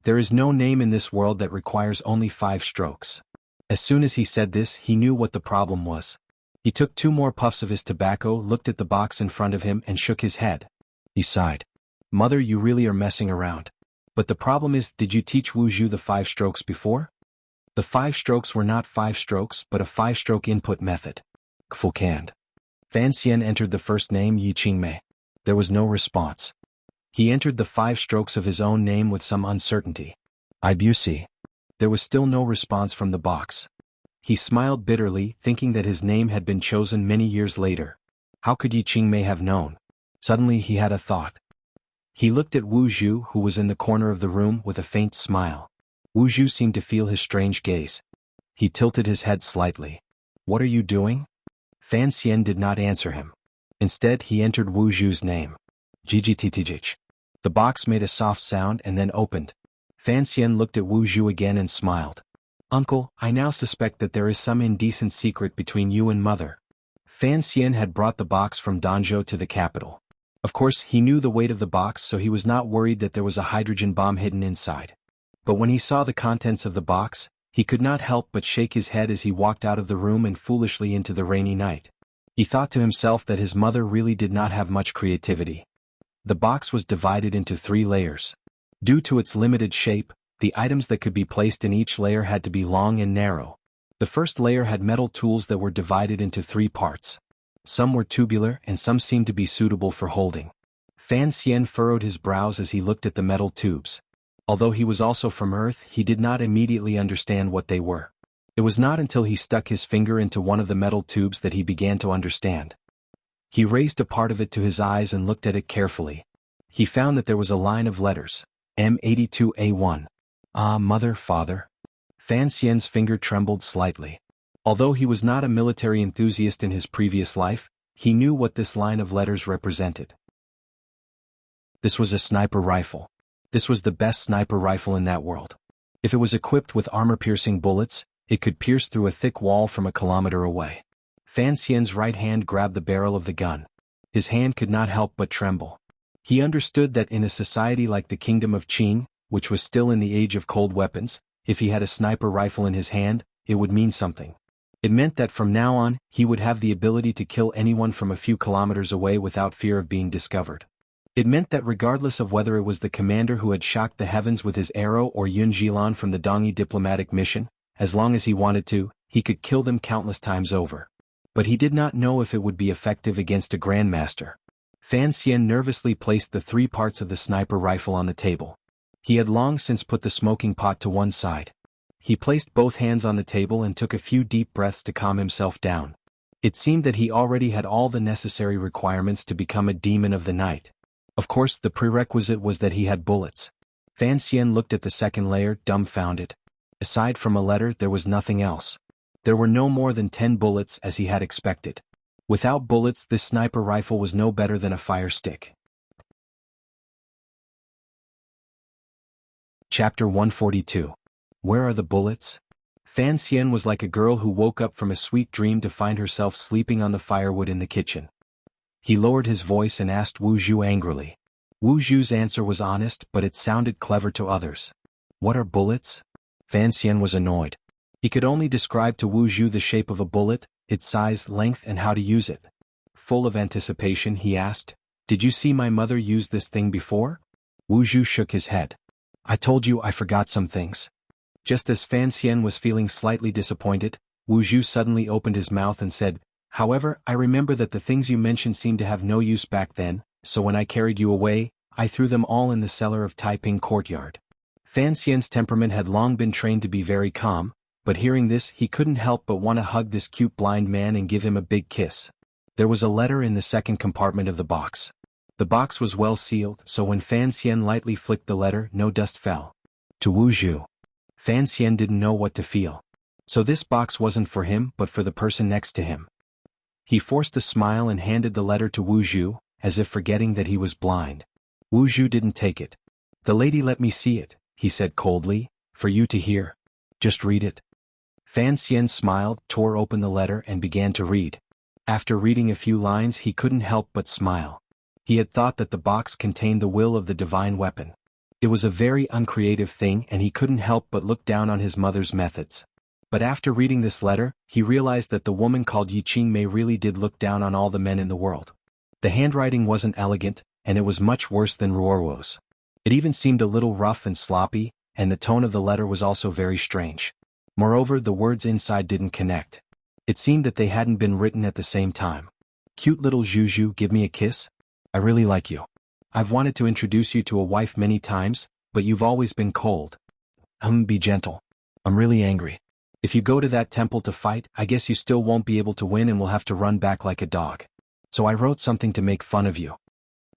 There is no name in this world that requires only 5 strokes. As soon as he said this, he knew what the problem was. He took 2 more puffs of his tobacco, looked at the box in front of him and shook his head. He sighed. Mother, you really are messing around. But the problem is, did you teach Wu Zhu the 5 strokes before? The 5 strokes were not 5 strokes but a 5-stroke input method. Kfulkand. Fan Xian entered the first name Yi Qingmei. There was no response. He entered the 5 strokes of his own name with some uncertainty. Ibusi. There was still no response from the box. He smiled bitterly, thinking that his name had been chosen many years later. How could Yi Qingmei have known? Suddenly he had a thought. He looked at Wu Zhu, who was in the corner of the room, with a faint smile. Wu Zhu seemed to feel his strange gaze. He tilted his head slightly. What are you doing? Fan Xian did not answer him. Instead he entered Wu Zhu's name. Gigititijich. The box made a soft sound and then opened. Fan Xian looked at Wu Zhu again and smiled. Uncle, I now suspect that there is some indecent secret between you and Mother. Fan Xian had brought the box from Danzhou to the capital. Of course, he knew the weight of the box, so he was not worried that there was a hydrogen bomb hidden inside. But when he saw the contents of the box, he could not help but shake his head as he walked out of the room and foolishly into the rainy night. He thought to himself that his mother really did not have much creativity. The box was divided into 3 layers. Due to its limited shape, the items that could be placed in each layer had to be long and narrow. The first layer had metal tools that were divided into 3 parts. Some were tubular and some seemed to be suitable for holding. Fan Xian furrowed his brows as he looked at the metal tubes. Although he was also from Earth, he did not immediately understand what they were. It was not until he stuck his finger into one of the metal tubes that he began to understand. He raised a part of it to his eyes and looked at it carefully. He found that there was a line of letters, M82A1. Ah, Mother, Father. Fan Xian's finger trembled slightly. Although he was not a military enthusiast in his previous life, he knew what this line of letters represented. This was a sniper rifle. This was the best sniper rifle in that world. If it was equipped with armor-piercing bullets, it could pierce through a thick wall from a kilometer away. Fan Xian's right hand grabbed the barrel of the gun. His hand could not help but tremble. He understood that in a society like the Kingdom of Qin, which was still in the age of cold weapons, if he had a sniper rifle in his hand, it would mean something. It meant that from now on, he would have the ability to kill anyone from a few kilometers away without fear of being discovered. It meant that regardless of whether it was the commander who had shocked the heavens with his arrow or Yun Jilan from the Dongyi diplomatic mission, as long as he wanted to, he could kill them countless times over. But he did not know if it would be effective against a grandmaster. Fan Xian nervously placed the 3 parts of the sniper rifle on the table. He had long since put the smoking pot to one side. He placed both hands on the table and took a few deep breaths to calm himself down. It seemed that he already had all the necessary requirements to become a demon of the night. Of course, the prerequisite was that he had bullets. Fan Xian looked at the second layer, dumbfounded. Aside from a letter, there was nothing else. There were no more than 10 bullets as he had expected. Without bullets, this sniper rifle was no better than a fire stick. Chapter 142. Where are the bullets? Fan Xian was like a girl who woke up from a sweet dream to find herself sleeping on the firewood in the kitchen. He lowered his voice and asked Wu Zhu angrily. Wu Zhu's answer was honest, but it sounded clever to others. What are bullets? Fan Xian was annoyed. He could only describe to Wu Zhu the shape of a bullet, its size, length, and how to use it. Full of anticipation, he asked, "Did you see my mother use this thing before?" Wu Zhu shook his head. "I told you I forgot some things." Just as Fan Xian was feeling slightly disappointed, Wu Zhu suddenly opened his mouth and said, "However, I remember that the things you mentioned seemed to have no use back then, so when I carried you away, I threw them all in the cellar of Taiping Courtyard." Fan Xian's temperament had long been trained to be very calm, but hearing this he couldn't help but want to hug this cute blind man and give him a big kiss. There was a letter in the second compartment of the box. The box was well sealed, so when Fan Xian lightly flicked the letter, no dust fell. To Wu Zhu. Fan Xian didn't know what to feel. So this box wasn't for him but for the person next to him. He forced a smile and handed the letter to Wu Zhu, as if forgetting that he was blind. Wu Zhu didn't take it. "The lady let me see it," he said coldly, "for you to hear. Just read it." Fan Xian smiled, tore open the letter and began to read. After reading a few lines he couldn't help but smile. He had thought that the box contained the will of the divine weapon. It was a very uncreative thing and he couldn't help but look down on his mother's methods. But after reading this letter, he realized that the woman called Yi Qingmei really did look down on all the men in the world. The handwriting wasn't elegant, and it was much worse than Ruorwo's. It even seemed a little rough and sloppy, and the tone of the letter was also very strange. Moreover, the words inside didn't connect. It seemed that they hadn't been written at the same time. "Cute little Zhu, give me a kiss. I really like you. I've wanted to introduce you to a wife many times, but you've always been cold. Be gentle. I'm really angry. If you go to that temple to fight, I guess you still won't be able to win and will have to run back like a dog. So I wrote something to make fun of you."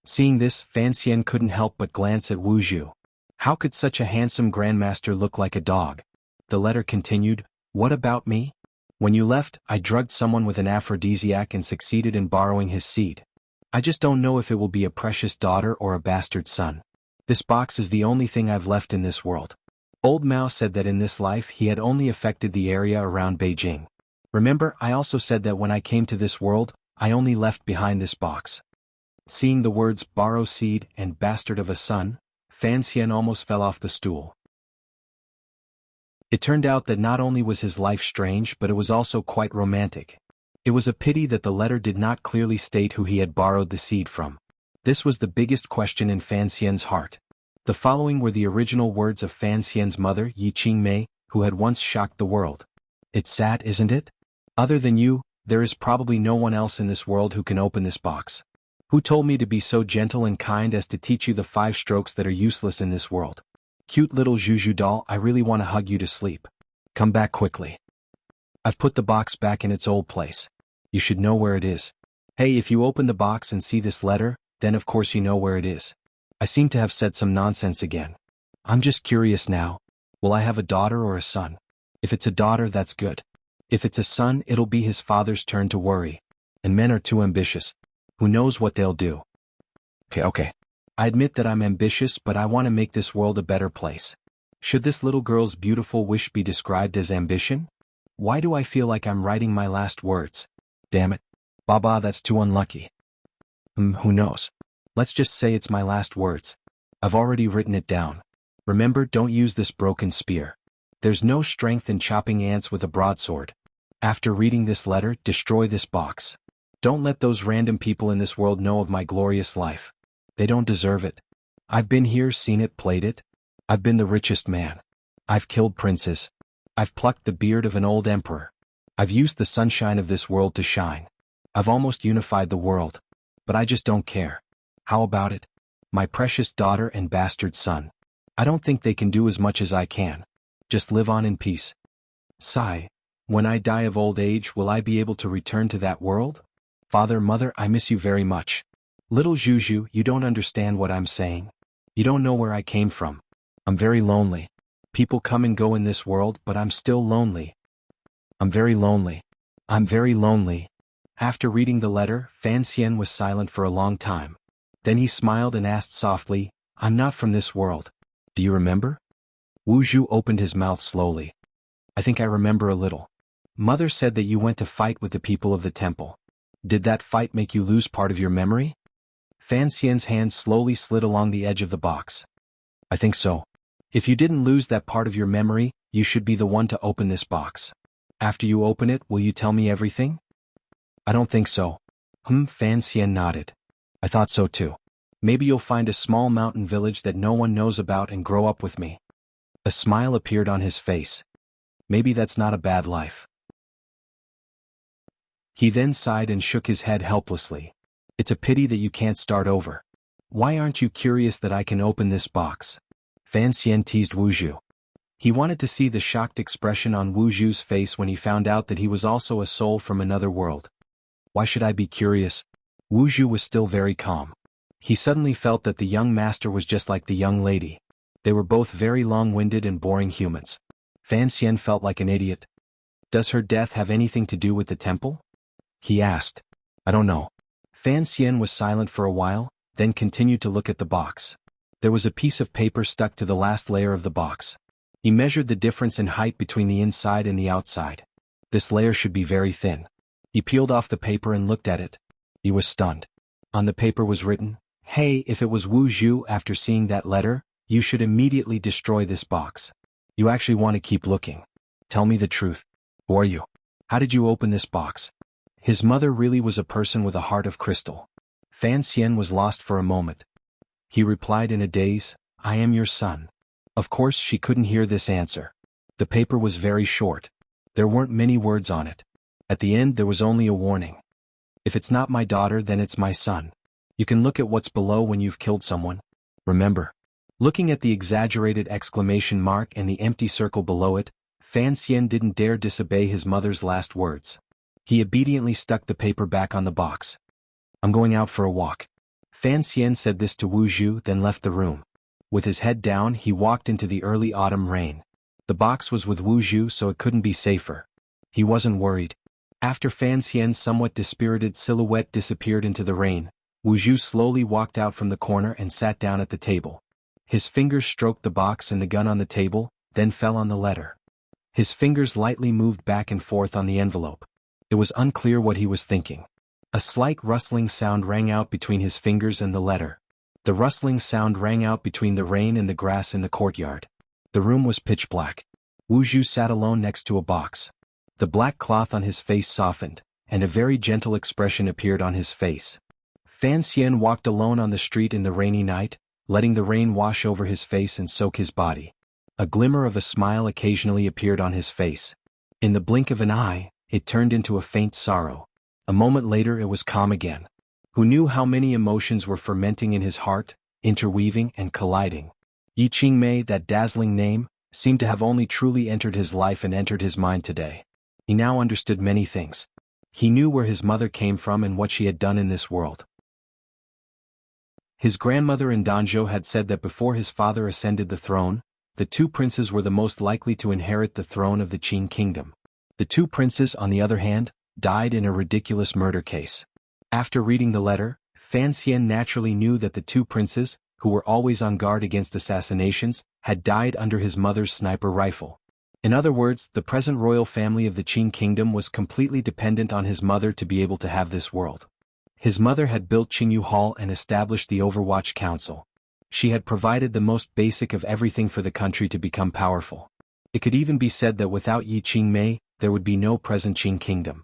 Seeing this, Fan Xian couldn't help but glance at Wu Zhu. How could such a handsome grandmaster look like a dog? The letter continued, "What about me? When you left, I drugged someone with an aphrodisiac and succeeded in borrowing his seed. I just don't know if it will be a precious daughter or a bastard son. This box is the only thing I've left in this world." Old Mao said that in this life he had only affected the area around Beijing. Remember, I also said that when I came to this world, I only left behind this box. Seeing the words borrow seed and bastard of a son, Fan Xian almost fell off the stool. It turned out that not only was his life strange but it was also quite romantic. It was a pity that the letter did not clearly state who he had borrowed the seed from. This was the biggest question in Fan Xian's heart. The following were the original words of Fan Xian's mother, Yi Qingmei, who had once shocked the world. "It's sad, isn't it? Other than you, there is probably no one else in this world who can open this box. Who told me to be so gentle and kind as to teach you the 5 strokes that are useless in this world? Cute little Zhu doll, I really want to hug you to sleep. Come back quickly. I've put the box back in its old place. You should know where it is. Hey, if you open the box and see this letter, then of course you know where it is. I seem to have said some nonsense again. I'm just curious now. Will I have a daughter or a son? If it's a daughter, that's good. If it's a son, it'll be his father's turn to worry. And men are too ambitious. Who knows what they'll do? Okay. I admit that I'm ambitious, but I want to make this world a better place. Should this little girl's beautiful wish be described as ambition? Why do I feel like I'm writing my last words? Damn it. Baba, that's too unlucky. Who knows? Let's just say it's my last words. I've already written it down. Remember, don't use this broken spear. There's no strength in chopping ants with a broadsword. After reading this letter, destroy this box. Don't let those random people in this world know of my glorious life. They don't deserve it. I've been here, seen it, played it. I've been the richest man. I've killed princes. I've plucked the beard of an old emperor. I've used the sunshine of this world to shine. I've almost unified the world. But I just don't care. How about it? My precious daughter and bastard son. I don't think they can do as much as I can. Just live on in peace. Sigh. When I die of old age, will I be able to return to that world? Father, mother, I miss you very much. Little Juju, you don't understand what I'm saying. You don't know where I came from. I'm very lonely. People come and go in this world, but I'm still lonely. I'm very lonely. I'm very lonely. After reading the letter, Fan Xian was silent for a long time. Then he smiled and asked softly, I'm not from this world. Do you remember? Wu Zhu opened his mouth slowly. I think I remember a little. Mother said that you went to fight with the people of the temple. Did that fight make you lose part of your memory? Fan Xian's hand slowly slid along the edge of the box. I think so. If you didn't lose that part of your memory, you should be the one to open this box. After you open it, will you tell me everything? I don't think so. Fan Xian nodded. I thought so too. Maybe you'll find a small mountain village that no one knows about and grow up with me. A smile appeared on his face. Maybe that's not a bad life. He then sighed and shook his head helplessly. It's a pity that you can't start over. Why aren't you curious that I can open this box? Fan Xian teased Wu Zhu. He wanted to see the shocked expression on Wu Zhu's face when he found out that he was also a soul from another world. Why should I be curious? Wu Zhu was still very calm. He suddenly felt that the young master was just like the young lady. They were both very long-winded and boring humans. Fan Xian felt like an idiot. Does her death have anything to do with the temple? He asked. I don't know. Fan Xian was silent for a while, then continued to look at the box. There was a piece of paper stuck to the last layer of the box. He measured the difference in height between the inside and the outside. This layer should be very thin. He peeled off the paper and looked at it. He was stunned. On the paper was written, Hey, if it was Wu Zhu after seeing that letter, you should immediately destroy this box. You actually want to keep looking. Tell me the truth. Who are you? How did you open this box? His mother really was a person with a heart of crystal. Fan Xian was lost for a moment. He replied in a daze, I am your son. Of course she couldn't hear this answer. The paper was very short. There weren't many words on it. At the end there was only a warning. If it's not my daughter, then it's my son. You can look at what's below when you've killed someone. Remember. Looking at the exaggerated exclamation mark and the empty circle below it, Fan Xian didn't dare disobey his mother's last words. He obediently stuck the paper back on the box. I'm going out for a walk. Fan Xian said this to Wu Zhu, then left the room. With his head down, he walked into the early autumn rain. The box was with Wu Zhu, so it couldn't be safer. He wasn't worried. After Fan Xian's somewhat dispirited silhouette disappeared into the rain, Wu Zhu slowly walked out from the corner and sat down at the table. His fingers stroked the box and the gun on the table, then fell on the letter. His fingers lightly moved back and forth on the envelope. It was unclear what he was thinking. A slight rustling sound rang out between his fingers and the letter. The rustling sound rang out between the rain and the grass in the courtyard. The room was pitch black. Wu Zhu sat alone next to a box. The black cloth on his face softened, and a very gentle expression appeared on his face. Fan Xian walked alone on the street in the rainy night, letting the rain wash over his face and soak his body. A glimmer of a smile occasionally appeared on his face. In the blink of an eye, it turned into a faint sorrow. A moment later it was calm again. Who knew how many emotions were fermenting in his heart, interweaving and colliding? Yi Qingmei, that dazzling name, seemed to have only truly entered his life and entered his mind today. He now understood many things. He knew where his mother came from and what she had done in this world. His grandmother in Danzhou had said that before his father ascended the throne, the two princes were the most likely to inherit the throne of the Qing kingdom. The two princes, on the other hand, died in a ridiculous murder case. After reading the letter, Fan Xian naturally knew that the two princes, who were always on guard against assassinations, had died under his mother's sniper rifle. In other words, the present royal family of the Qing kingdom was completely dependent on his mother to be able to have this world. His mother had built Qingyu Hall and established the Overwatch Council. She had provided the most basic of everything for the country to become powerful. It could even be said that without Yi Qingmei, there would be no present Qing kingdom.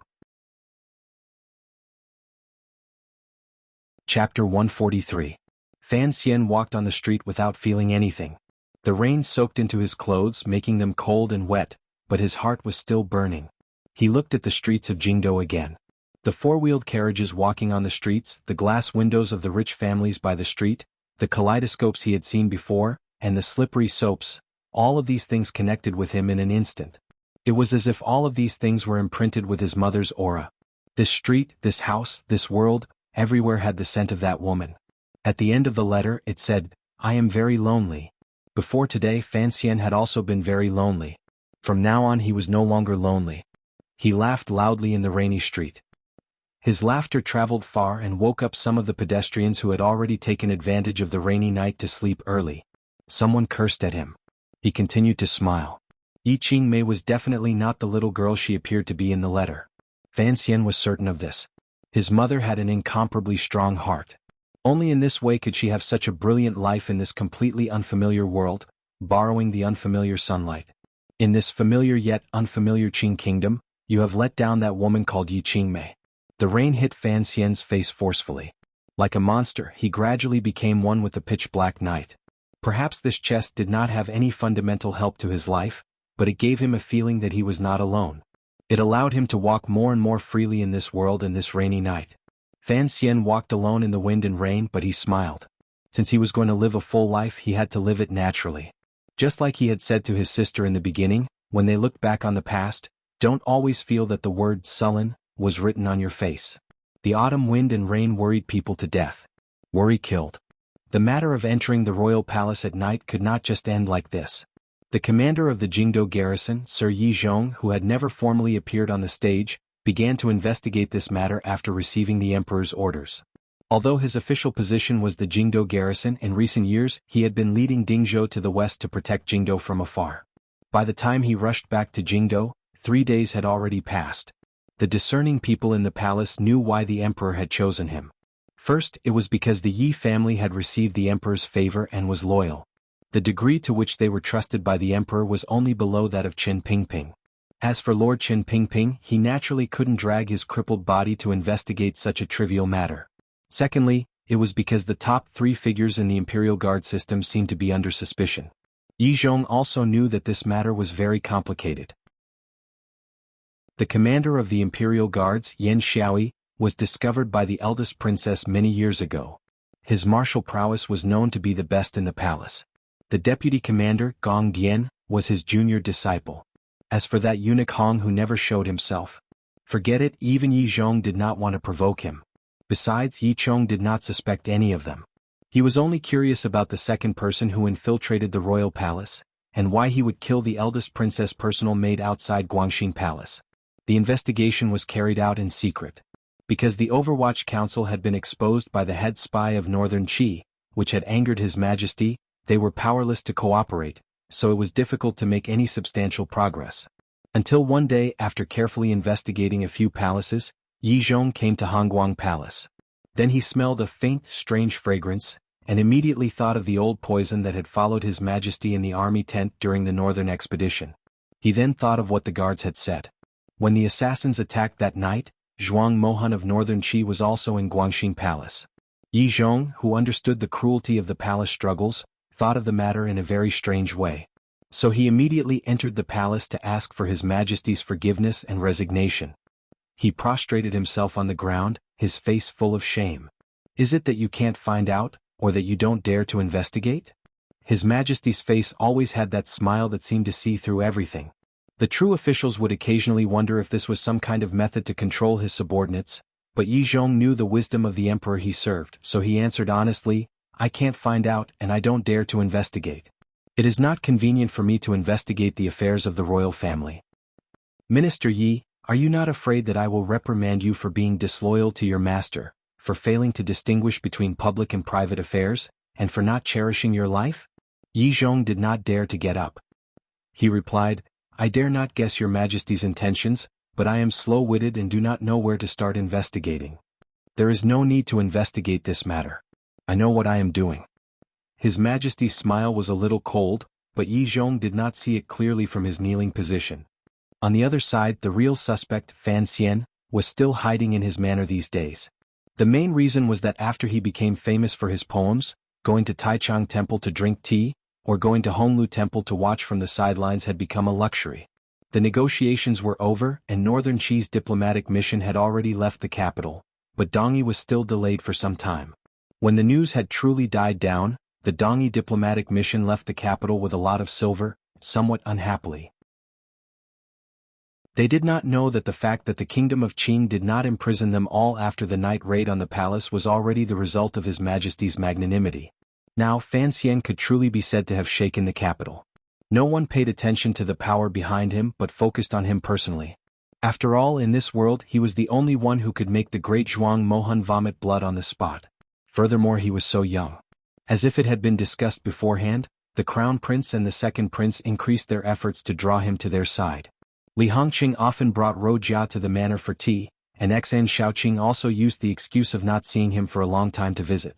Chapter 143. Fan Xian walked on the street without feeling anything. The rain soaked into his clothes, making them cold and wet, but his heart was still burning. He looked at the streets of Jingdou again. The four-wheeled carriages walking on the streets, the glass windows of the rich families by the street, the kaleidoscopes he had seen before, and the slippery soaps, all of these things connected with him in an instant. It was as if all of these things were imprinted with his mother's aura. This street, this house, this world, everywhere had the scent of that woman. At the end of the letter, it said, "I am very lonely." Before today, Fan Xian had also been very lonely. From now on he was no longer lonely. He laughed loudly in the rainy street. His laughter traveled far and woke up some of the pedestrians who had already taken advantage of the rainy night to sleep early. Someone cursed at him. He continued to smile. Yi Qingmei was definitely not the little girl she appeared to be in the letter. Fan Xian was certain of this. His mother had an incomparably strong heart. Only in this way could she have such a brilliant life in this completely unfamiliar world, borrowing the unfamiliar sunlight. In this familiar yet unfamiliar Qing kingdom, you have let down that woman called Yi Qingmei. The rain hit Fan Xian's face forcefully. Like a monster, he gradually became one with the pitch-black night. Perhaps this chest did not have any fundamental help to his life, but it gave him a feeling that he was not alone. It allowed him to walk more and more freely in this world and this rainy night. Fan Xian walked alone in the wind and rain, but he smiled. Since he was going to live a full life, he had to live it naturally. Just like he had said to his sister in the beginning, when they looked back on the past, don't always feel that the word sullen was written on your face. The autumn wind and rain worried people to death. Worry killed. The matter of entering the royal palace at night could not just end like this. The commander of the Jingdou garrison, Sir Yi Zhong, who had never formally appeared on the stage, began to investigate this matter after receiving the emperor's orders. Although his official position was the Jingdou garrison, in recent years he had been leading Dingzhou to the west to protect Jingdou from afar. By the time he rushed back to Jingdou, 3 days had already passed. The discerning people in the palace knew why the emperor had chosen him. First, it was because the Yi family had received the emperor's favor and was loyal. The degree to which they were trusted by the emperor was only below that of Qin Pingping. As for Lord Qin Pingping, he naturally couldn't drag his crippled body to investigate such a trivial matter. Secondly, it was because the top 3 figures in the Imperial Guard system seemed to be under suspicion. Yi Zhong also knew that this matter was very complicated. The commander of the Imperial Guards, Yan Xiaoyi, was discovered by the eldest princess many years ago. His martial prowess was known to be the best in the palace. The deputy commander, Gong Dian, was his junior disciple. As for that eunuch Hong who never showed himself, forget it, even Yi Zhong did not want to provoke him. Besides, Yi Chong did not suspect any of them. He was only curious about the second person who infiltrated the royal palace, and why he would kill the eldest princess personal maid outside Guangxin Palace. The investigation was carried out in secret. Because the Overwatch Council had been exposed by the head spy of Northern Qi, which had angered His Majesty, they were powerless to cooperate, so it was difficult to make any substantial progress. Until one day, after carefully investigating a few palaces, Yi Zhong came to Hongguang Palace. Then he smelled a faint, strange fragrance, and immediately thought of the old poison that had followed His Majesty in the army tent during the northern expedition. He then thought of what the guards had said. When the assassins attacked that night, Zhuang Mohan of Northern Qi was also in Guangxin Palace. Yi Zhong, who understood the cruelty of the palace struggles, thought of the matter in a very strange way. So he immediately entered the palace to ask for His Majesty's forgiveness and resignation. He prostrated himself on the ground, his face full of shame. Is it that you can't find out, or that you don't dare to investigate? His Majesty's face always had that smile that seemed to see through everything. The true officials would occasionally wonder if this was some kind of method to control his subordinates, but Yi Zhong knew the wisdom of the emperor he served, so he answered honestly, I can't find out and I don't dare to investigate. It is not convenient for me to investigate the affairs of the royal family. Minister Yi, are you not afraid that I will reprimand you for being disloyal to your master, for failing to distinguish between public and private affairs, and for not cherishing your life? Yi Zhong did not dare to get up. He replied, I dare not guess your majesty's intentions, but I am slow-witted and do not know where to start investigating. There is no need to investigate this matter. I know what I am doing. His majesty's smile was a little cold, but Yi Zhong did not see it clearly from his kneeling position. On the other side, the real suspect, Fan Xian, was still hiding in his manner these days. The main reason was that after he became famous for his poems, going to Taichung Temple to drink tea, or going to Honglu Temple to watch from the sidelines had become a luxury. The negotiations were over and Northern Qi's diplomatic mission had already left the capital, but Dongyi was still delayed for some time. When the news had truly died down, the Dongyi diplomatic mission left the capital with a lot of silver, somewhat unhappily. They did not know that the fact that the kingdom of Qing did not imprison them all after the night raid on the palace was already the result of His Majesty's magnanimity. Now Fan Xian could truly be said to have shaken the capital. No one paid attention to the power behind him but focused on him personally. After all, in this world he was the only one who could make the great Zhuang Mohan vomit blood on the spot. Furthermore, he was so young. As if it had been discussed beforehand, the crown prince and the second prince increased their efforts to draw him to their side. Li Hongqing often brought Ro Jia to the manor for tea, and Xan Shaoqing also used the excuse of not seeing him for a long time to visit.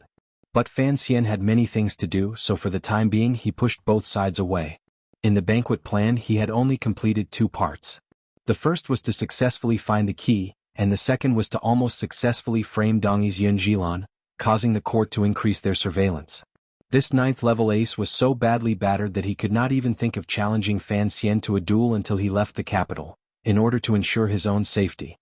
But Fan Xian had many things to do, so for the time being he pushed both sides away. In the banquet plan he had only completed 2 parts. The first was to successfully find the key, and the second was to almost successfully frame Dongyi's Yun Jilan, causing the court to increase their surveillance. This 9th-level ace was so badly battered that he could not even think of challenging Fan Xian to a duel until he left the capital, in order to ensure his own safety.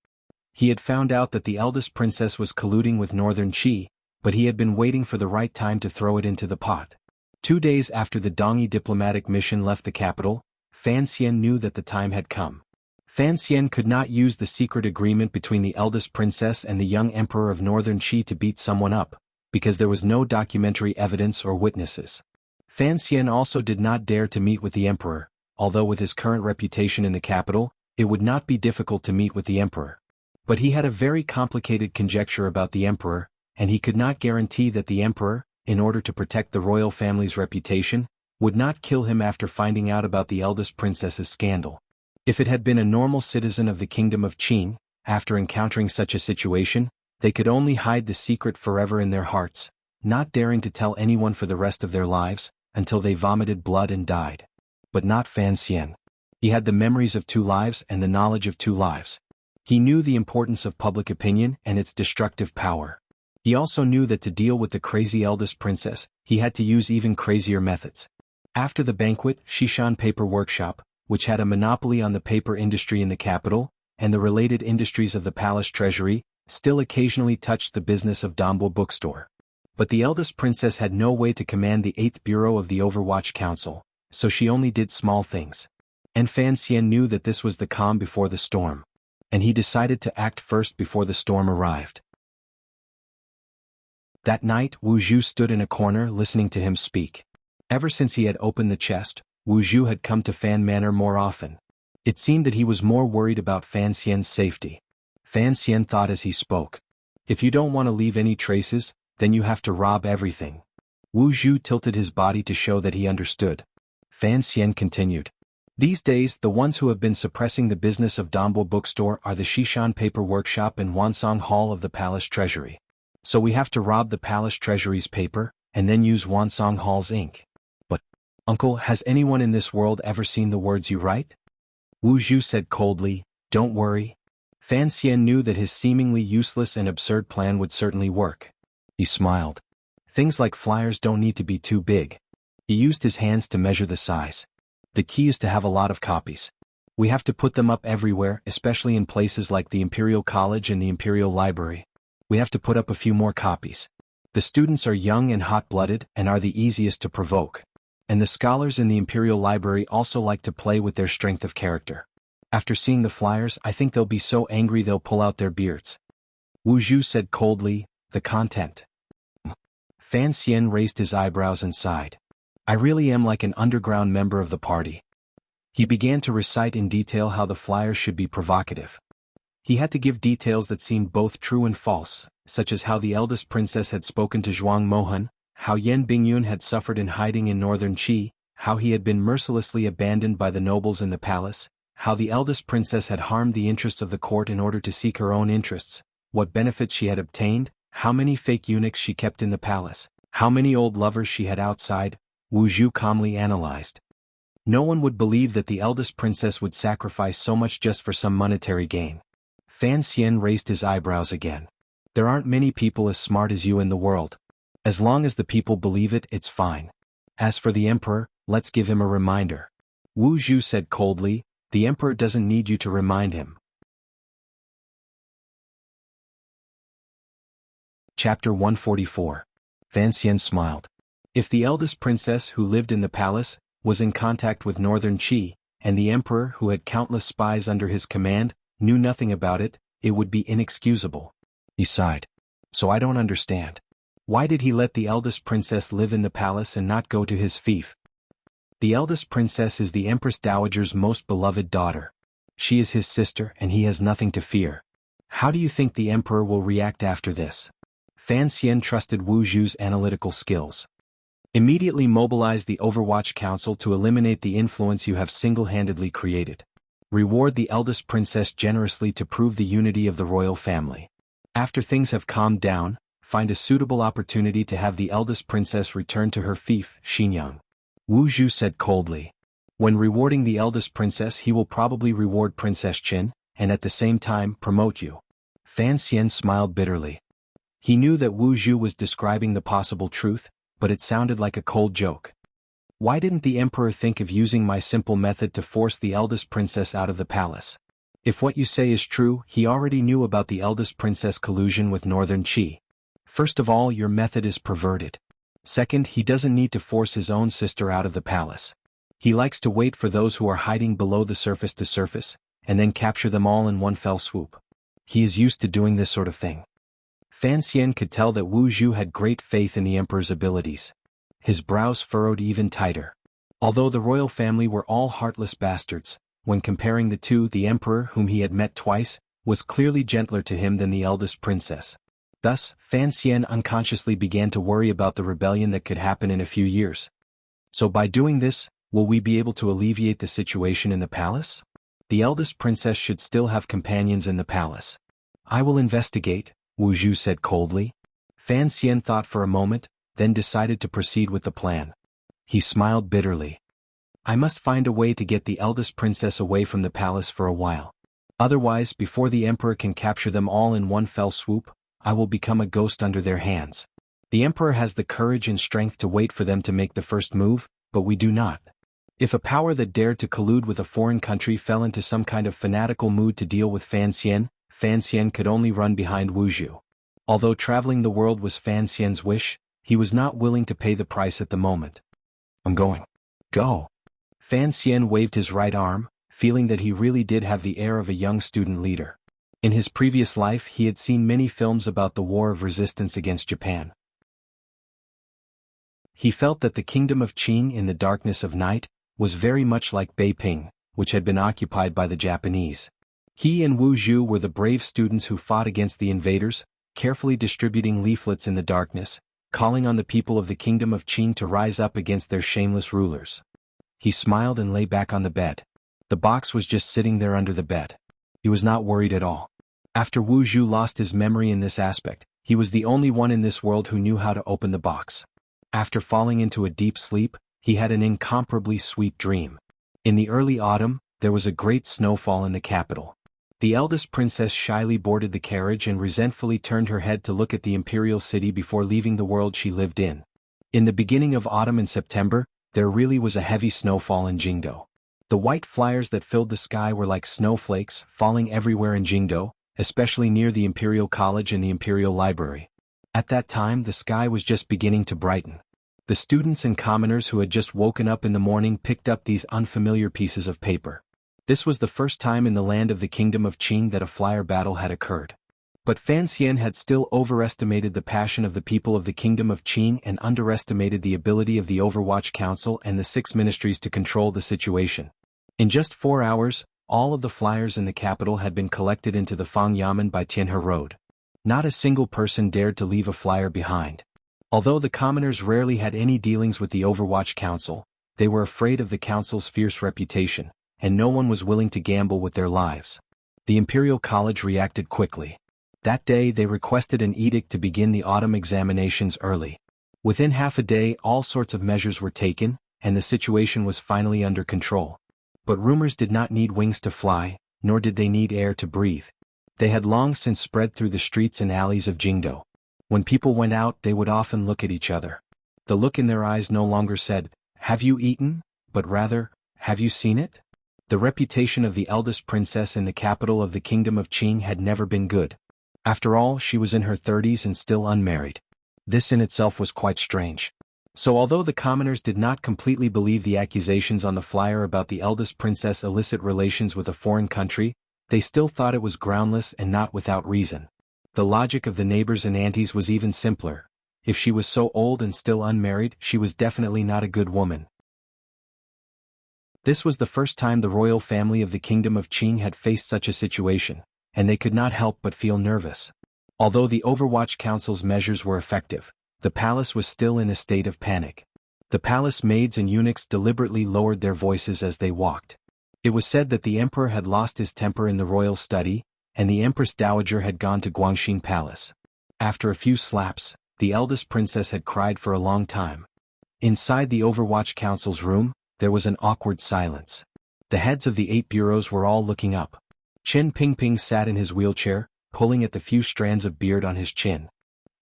He had found out that the eldest princess was colluding with Northern Qi, but he had been waiting for the right time to throw it into the pot. 2 days after the Dongyi diplomatic mission left the capital, Fan Xian knew that the time had come. Fan Xian could not use the secret agreement between the eldest princess and the young emperor of Northern Qi to beat someone up, because there was no documentary evidence or witnesses. Fan Xian also did not dare to meet with the emperor, although with his current reputation in the capital, it would not be difficult to meet with the emperor. But he had a very complicated conjecture about the emperor, and he could not guarantee that the emperor, in order to protect the royal family's reputation, would not kill him after finding out about the eldest princess's scandal. If it had been a normal citizen of the kingdom of Qing, after encountering such a situation, they could only hide the secret forever in their hearts, not daring to tell anyone for the rest of their lives, until they vomited blood and died. But not Fan Xian. He had the memories of 2 lives and the knowledge of 2 lives. He knew the importance of public opinion and its destructive power. He also knew that to deal with the crazy eldest princess, he had to use even crazier methods. After the banquet, Shishan Paper Workshop, which had a monopoly on the paper industry in the capital, and the related industries of the palace treasury, still occasionally touched the business of Dambo bookstore. But the eldest princess had no way to command the 8th Bureau of the Overwatch Council, so she only did small things. And Fan Xian knew that this was the calm before the storm. And he decided to act first before the storm arrived. That night Wu Zhu stood in a corner listening to him speak. Ever since he had opened the chest, Wu Zhu had come to Fan Manor more often. It seemed that he was more worried about Fan Xian's safety. Fan Xian thought as he spoke. If you don't want to leave any traces, then you have to rob everything. Wu Zhu tilted his body to show that he understood. Fan Xian continued. These days the ones who have been suppressing the business of Dambo bookstore are the Shishan Paper Workshop and Wansong Hall of the Palace Treasury. So we have to rob the Palace Treasury's paper, and then use Wansong Hall's ink. But, uncle, has anyone in this world ever seen the words you write? Wu Zhu said coldly, don't worry. Fan Xian knew that his seemingly useless and absurd plan would certainly work. He smiled. Things like flyers don't need to be too big. He used his hands to measure the size. The key is to have a lot of copies. We have to put them up everywhere, especially in places like the Imperial College and the Imperial Library. We have to put up a few more copies. The students are young and hot-blooded and are the easiest to provoke. And the scholars in the Imperial Library also like to play with their strength of character. After seeing the flyers, I think they'll be so angry they'll pull out their beards. Wu Zhu said coldly, the content. Fan Xian raised his eyebrows and sighed. I really am like an underground member of the party. He began to recite in detail how the flyers should be provocative. He had to give details that seemed both true and false, such as how the eldest princess had spoken to Zhuang Mohan, how Yan Bingyun had suffered in hiding in northern Qi, how he had been mercilessly abandoned by the nobles in the palace, how the eldest princess had harmed the interests of the court in order to seek her own interests, what benefits she had obtained, how many fake eunuchs she kept in the palace, how many old lovers she had outside. Wu Zhu calmly analyzed. No one would believe that the eldest princess would sacrifice so much just for some monetary gain. Fan Xian raised his eyebrows again. There aren't many people as smart as you in the world. As long as the people believe it, it's fine. As for the emperor, let's give him a reminder. Wu Zhu said coldly, the emperor doesn't need you to remind him. Chapter 144. Fan Xian smiled. If the eldest princess who lived in the palace was in contact with northern Qi, and the emperor who had countless spies under his command knew nothing about it, it would be inexcusable. He sighed. So I don't understand. Why did he let the eldest princess live in the palace and not go to his fief? The eldest princess is the Empress Dowager's most beloved daughter. She is his sister and he has nothing to fear. How do you think the emperor will react after this? Fan Xian trusted Wu Zhu's analytical skills. Immediately mobilize the Overwatch Council to eliminate the influence you have single-handedly created. Reward the eldest princess generously to prove the unity of the royal family. After things have calmed down, find a suitable opportunity to have the eldest princess return to her fief, Xinyang. Wu Zhu said coldly. When rewarding the eldest princess he will probably reward Princess Qin, and at the same time promote you. Fan Xian smiled bitterly. He knew that Wu Zhu was describing the possible truth, but it sounded like a cold joke. Why didn't the emperor think of using my simple method to force the eldest princess out of the palace? If what you say is true, he already knew about the eldest princess collusion with northern Qi. First of all, your method is perverted. Second, he doesn't need to force his own sister out of the palace. He likes to wait for those who are hiding below the surface to surface, and then capture them all in one fell swoop. He is used to doing this sort of thing. Fan Xian could tell that Wu Zhu had great faith in the emperor's abilities. His brows furrowed even tighter. Although the royal family were all heartless bastards, when comparing the two, the emperor, whom he had met twice, was clearly gentler to him than the eldest princess. Thus, Fan Xian unconsciously began to worry about the rebellion that could happen in a few years. So by doing this, will we be able to alleviate the situation in the palace? The eldest princess should still have companions in the palace. I will investigate, Wu Zhu said coldly. Fan Xian thought for a moment, then decided to proceed with the plan. He smiled bitterly. I must find a way to get the eldest princess away from the palace for a while. Otherwise, before the emperor can capture them all in one fell swoop, I will become a ghost under their hands. The emperor has the courage and strength to wait for them to make the first move, but we do not. If a power that dared to collude with a foreign country fell into some kind of fanatical mood to deal with Fan Xian could only run behind Wu Zhu. Although traveling the world was Fan Xian's wish, he was not willing to pay the price at the moment. I'm going. Go. Fan Xian waved his right arm, feeling that he really did have the air of a young student leader. In his previous life he had seen many films about the war of resistance against Japan. He felt that the kingdom of Qing in the darkness of night was very much like Beiping, which had been occupied by the Japanese. He and Wu Zhu were the brave students who fought against the invaders, carefully distributing leaflets in the darkness, calling on the people of the kingdom of Qing to rise up against their shameless rulers. He smiled and lay back on the bed. The box was just sitting there under the bed. He was not worried at all. After Wu Zhu lost his memory in this aspect, he was the only one in this world who knew how to open the box. After falling into a deep sleep, he had an incomparably sweet dream. In the early autumn, there was a great snowfall in the capital. The eldest princess shyly boarded the carriage and resentfully turned her head to look at the imperial city before leaving the world she lived in. In the beginning of autumn in September, there really was a heavy snowfall in Jingdo. The white flyers that filled the sky were like snowflakes, falling everywhere in Jingdo, especially near the Imperial College and the Imperial Library. At that time the sky was just beginning to brighten. The students and commoners who had just woken up in the morning picked up these unfamiliar pieces of paper. This was the first time in the land of the kingdom of Qing that a flyer battle had occurred. But Fan Xian had still overestimated the passion of the people of the Kingdom of Qing and underestimated the ability of the Overwatch Council and the 6 ministries to control the situation. In just 4 hours, all of the flyers in the capital had been collected into the Fangyamen by Tianhe Road. Not a single person dared to leave a flyer behind. Although the commoners rarely had any dealings with the Overwatch Council, they were afraid of the council's fierce reputation, and no one was willing to gamble with their lives. The Imperial College reacted quickly. That day they requested an edict to begin the autumn examinations early. Within half a day all sorts of measures were taken, and the situation was finally under control. But rumors did not need wings to fly, nor did they need air to breathe. They had long since spread through the streets and alleys of Jingdo. When people went out they would often look at each other. The look in their eyes no longer said, "Have you eaten?" but rather, "Have you seen it?" The reputation of the eldest princess in the capital of the Kingdom of Qing had never been good. After all, she was in her 30s and still unmarried. This in itself was quite strange. So although the commoners did not completely believe the accusations on the flyer about the eldest princess illicit relations with a foreign country, they still thought it was groundless and not without reason. The logic of the neighbors and aunties was even simpler. If she was so old and still unmarried, she was definitely not a good woman. This was the first time the royal family of the Kingdom of Qing had faced such a situation, and they could not help but feel nervous. Although the Overwatch Council's measures were effective, the palace was still in a state of panic. The palace maids and eunuchs deliberately lowered their voices as they walked. It was said that the emperor had lost his temper in the royal study, and the empress dowager had gone to Guangxin Palace. After a few slaps, the eldest princess had cried for a long time. Inside the Overwatch Council's room, there was an awkward silence. The heads of the 8 bureaus were all looking up. Chen Pingping sat in his wheelchair, pulling at the few strands of beard on his chin.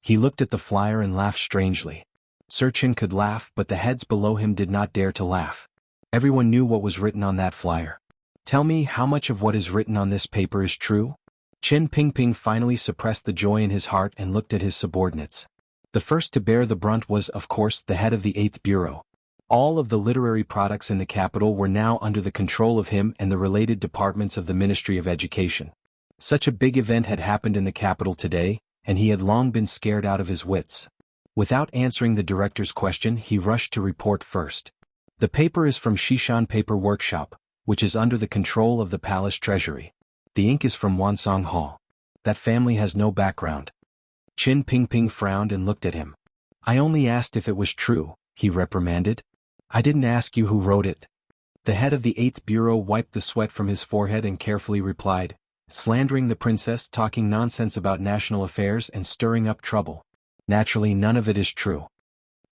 He looked at the flyer and laughed strangely. Sir Chen could laugh, but the heads below him did not dare to laugh. Everyone knew what was written on that flyer. "Tell me how much of what is written on this paper is true?" Chen Pingping finally suppressed the joy in his heart and looked at his subordinates. The first to bear the brunt was, of course, the head of the 8th Bureau. All of the literary products in the capital were now under the control of him and the related departments of the Ministry of Education. Such a big event had happened in the capital today, and he had long been scared out of his wits. Without answering the director's question, he rushed to report first. The paper is from Shishan Paper Workshop, which is under the control of the palace treasury. The ink is from Wansong Hall. That family has no background. Chen Pingping frowned and looked at him. "I only asked if it was true," he reprimanded. "I didn't ask you who wrote it." The head of the 8th Bureau wiped the sweat from his forehead and carefully replied, "Slandering the princess, talking nonsense about national affairs and stirring up trouble. Naturally none of it is true."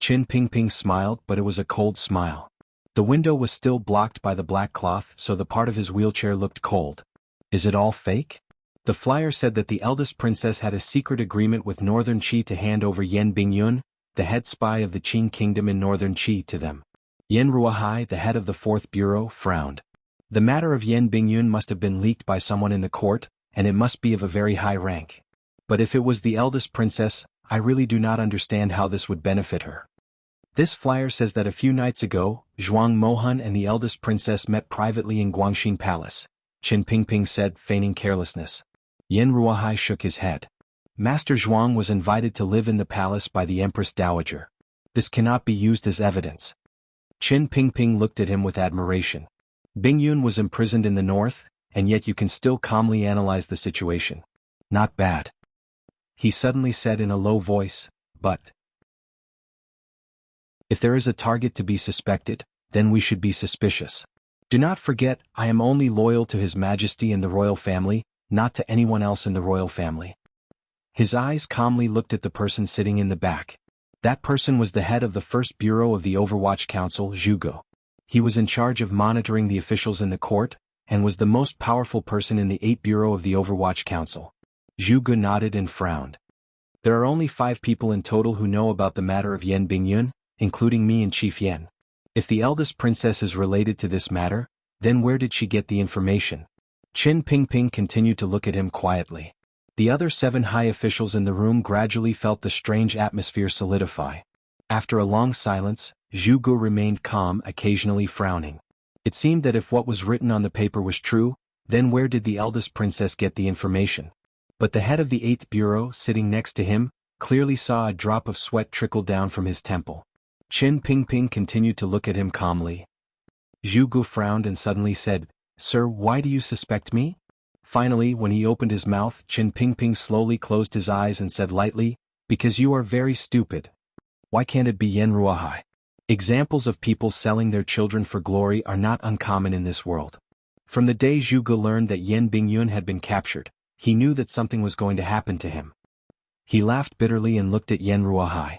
Chen Pingping smiled, but it was a cold smile. The window was still blocked by the black cloth, so the part of his wheelchair looked cold. "Is it all fake?" The flyer said that the eldest princess had a secret agreement with Northern Qi to hand over Yan Bingyun, the head spy of the Qing kingdom in Northern Qi, to them. Yan Ruohai, the head of the 4th Bureau, frowned. The matter of Yan Bingyun must have been leaked by someone in the court, and it must be of a very high rank. But if it was the eldest princess, I really do not understand how this would benefit her. This flyer says that a few nights ago, Zhuang Mohan and the eldest princess met privately in Guangxin Palace, Chen Pingping said, feigning carelessness. Yan Ruohai shook his head. Master Zhuang was invited to live in the palace by the Empress Dowager. This cannot be used as evidence. Chen Pingping looked at him with admiration. Bingyun was imprisoned in the north, and yet you can still calmly analyze the situation. Not bad. He suddenly said in a low voice, "But if there is a target to be suspected, then we should be suspicious. Do not forget, I am only loyal to His Majesty and the royal family, not to anyone else in the royal family." His eyes calmly looked at the person sitting in the back. That person was the head of the 1st Bureau of the Overwatch Council, Zhuge. He was in charge of monitoring the officials in the court, and was the most powerful person in the 8th Bureau of the Overwatch Council. Zhuge nodded and frowned. "There are only 5 people in total who know about the matter of Yan Bingyun, including me and Chief Yan. If the eldest princess is related to this matter, then where did she get the information?" Chen Pingping continued to look at him quietly. The other 7 high officials in the room gradually felt the strange atmosphere solidify. After a long silence, Zhuge remained calm, occasionally frowning. It seemed that if what was written on the paper was true, then where did the eldest princess get the information? But the head of the 8th Bureau, sitting next to him, clearly saw a drop of sweat trickle down from his temple. Qin Pingping continued to look at him calmly. Zhu Gu frowned and suddenly said, "Sir, why do you suspect me?" Finally, when he opened his mouth, Qin Pingping slowly closed his eyes and said lightly, "Because you are very stupid." Why can't it be Yen Ruahai? Examples of people selling their children for glory are not uncommon in this world. From the day Zhu Gu learned that Yen Bingyun had been captured, he knew that something was going to happen to him. He laughed bitterly and looked at Yen Ruahai.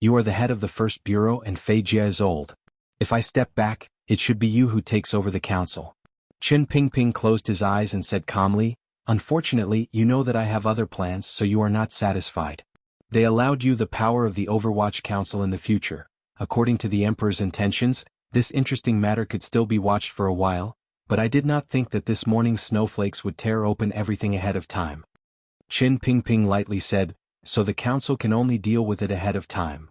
"You are the head of the 1st Bureau and Fei Jia is old. If I step back, it should be you who takes over the council." Qin Pingping closed his eyes and said calmly, "Unfortunately, you know that I have other plans, so you are not satisfied. They allowed you the power of the Overwatch Council in the future. According to the Emperor's intentions, this interesting matter could still be watched for a while, but I did not think that this morning's snowflakes would tear open everything ahead of time." Qin Pingping lightly said, "So the council can only deal with it ahead of time.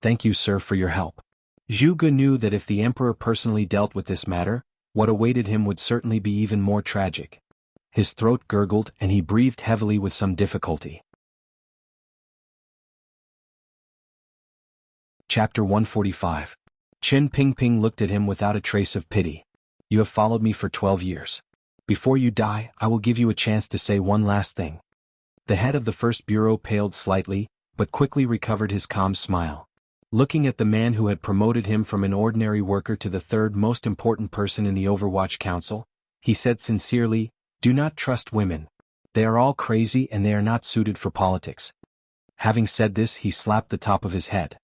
Thank you, sir, for your help." Zhu Gu knew that if the Emperor personally dealt with this matter, what awaited him would certainly be even more tragic. His throat gurgled and he breathed heavily with some difficulty. Chapter 145. Qin Pingping looked at him without a trace of pity. "You have followed me for 12 years. Before you die, I will give you a chance to say one last thing." The head of the 1st Bureau paled slightly, but quickly recovered his calm smile. Looking at the man who had promoted him from an ordinary worker to the 3rd most important person in the Overwatch Council, he said sincerely, "Do not trust women. They are all crazy and they are not suited for politics." Having said this, he slapped the top of his head.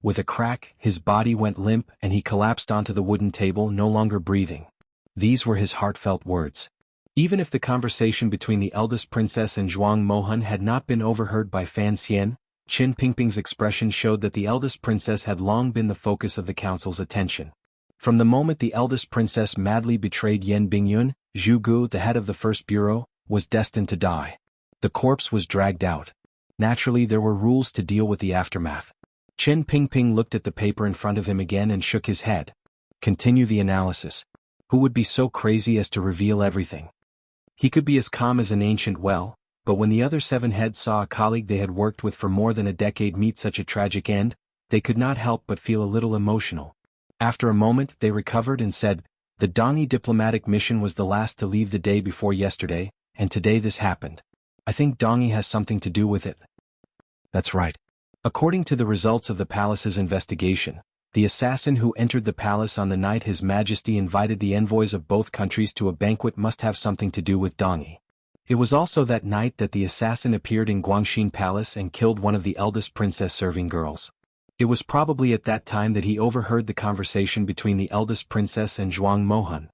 With a crack, his body went limp and he collapsed onto the wooden table, no longer breathing. These were his heartfelt words. Even if the conversation between the eldest princess and Zhuang Mohan had not been overheard by Fan Xian, Qin Pingping's expression showed that the eldest princess had long been the focus of the council's attention. From the moment the eldest princess madly betrayed Yen Bingyun, Zhu Gu, the head of the 1st Bureau, was destined to die. The corpse was dragged out. Naturally, there were rules to deal with the aftermath. Qin Pingping looked at the paper in front of him again and shook his head. Continue the analysis. Who would be so crazy as to reveal everything? He could be as calm as an ancient well, but when the other 7 heads saw a colleague they had worked with for more than a decade meet such a tragic end, they could not help but feel a little emotional. After a moment, they recovered and said, "The Dongi diplomatic mission was the last to leave the day before yesterday, and today this happened. I think Dongi has something to do with it." "That's right. According to the results of the palace's investigation, the assassin who entered the palace on the night His Majesty invited the envoys of both countries to a banquet must have something to do with Dongi. It was also that night that the assassin appeared in Guangxin Palace and killed one of the eldest princess serving girls. It was probably at that time that he overheard the conversation between the eldest princess and Zhuang Mohan.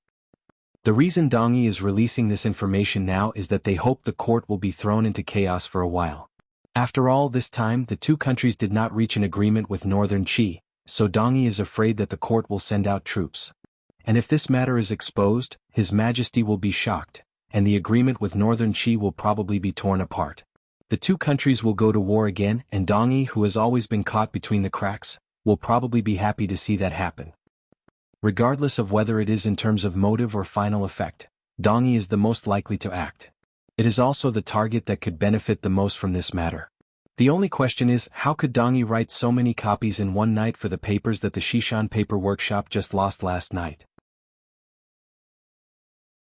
The reason Dongi is releasing this information now is that they hope the court will be thrown into chaos for a while. After all this time, the 2 countries did not reach an agreement with Northern Qi, so Dongi is afraid that the court will send out troops. And if this matter is exposed, His Majesty will be shocked, and the agreement with Northern Qi will probably be torn apart. The 2 countries will go to war again, and Dongi, who has always been caught between the cracks, will probably be happy to see that happen. Regardless of whether it is in terms of motive or final effect, Dongi is the most likely to act. It is also the target that could benefit the most from this matter. The only question is, how could Dongi write so many copies in one night for the papers that the Shishan Paper Workshop just lost last night?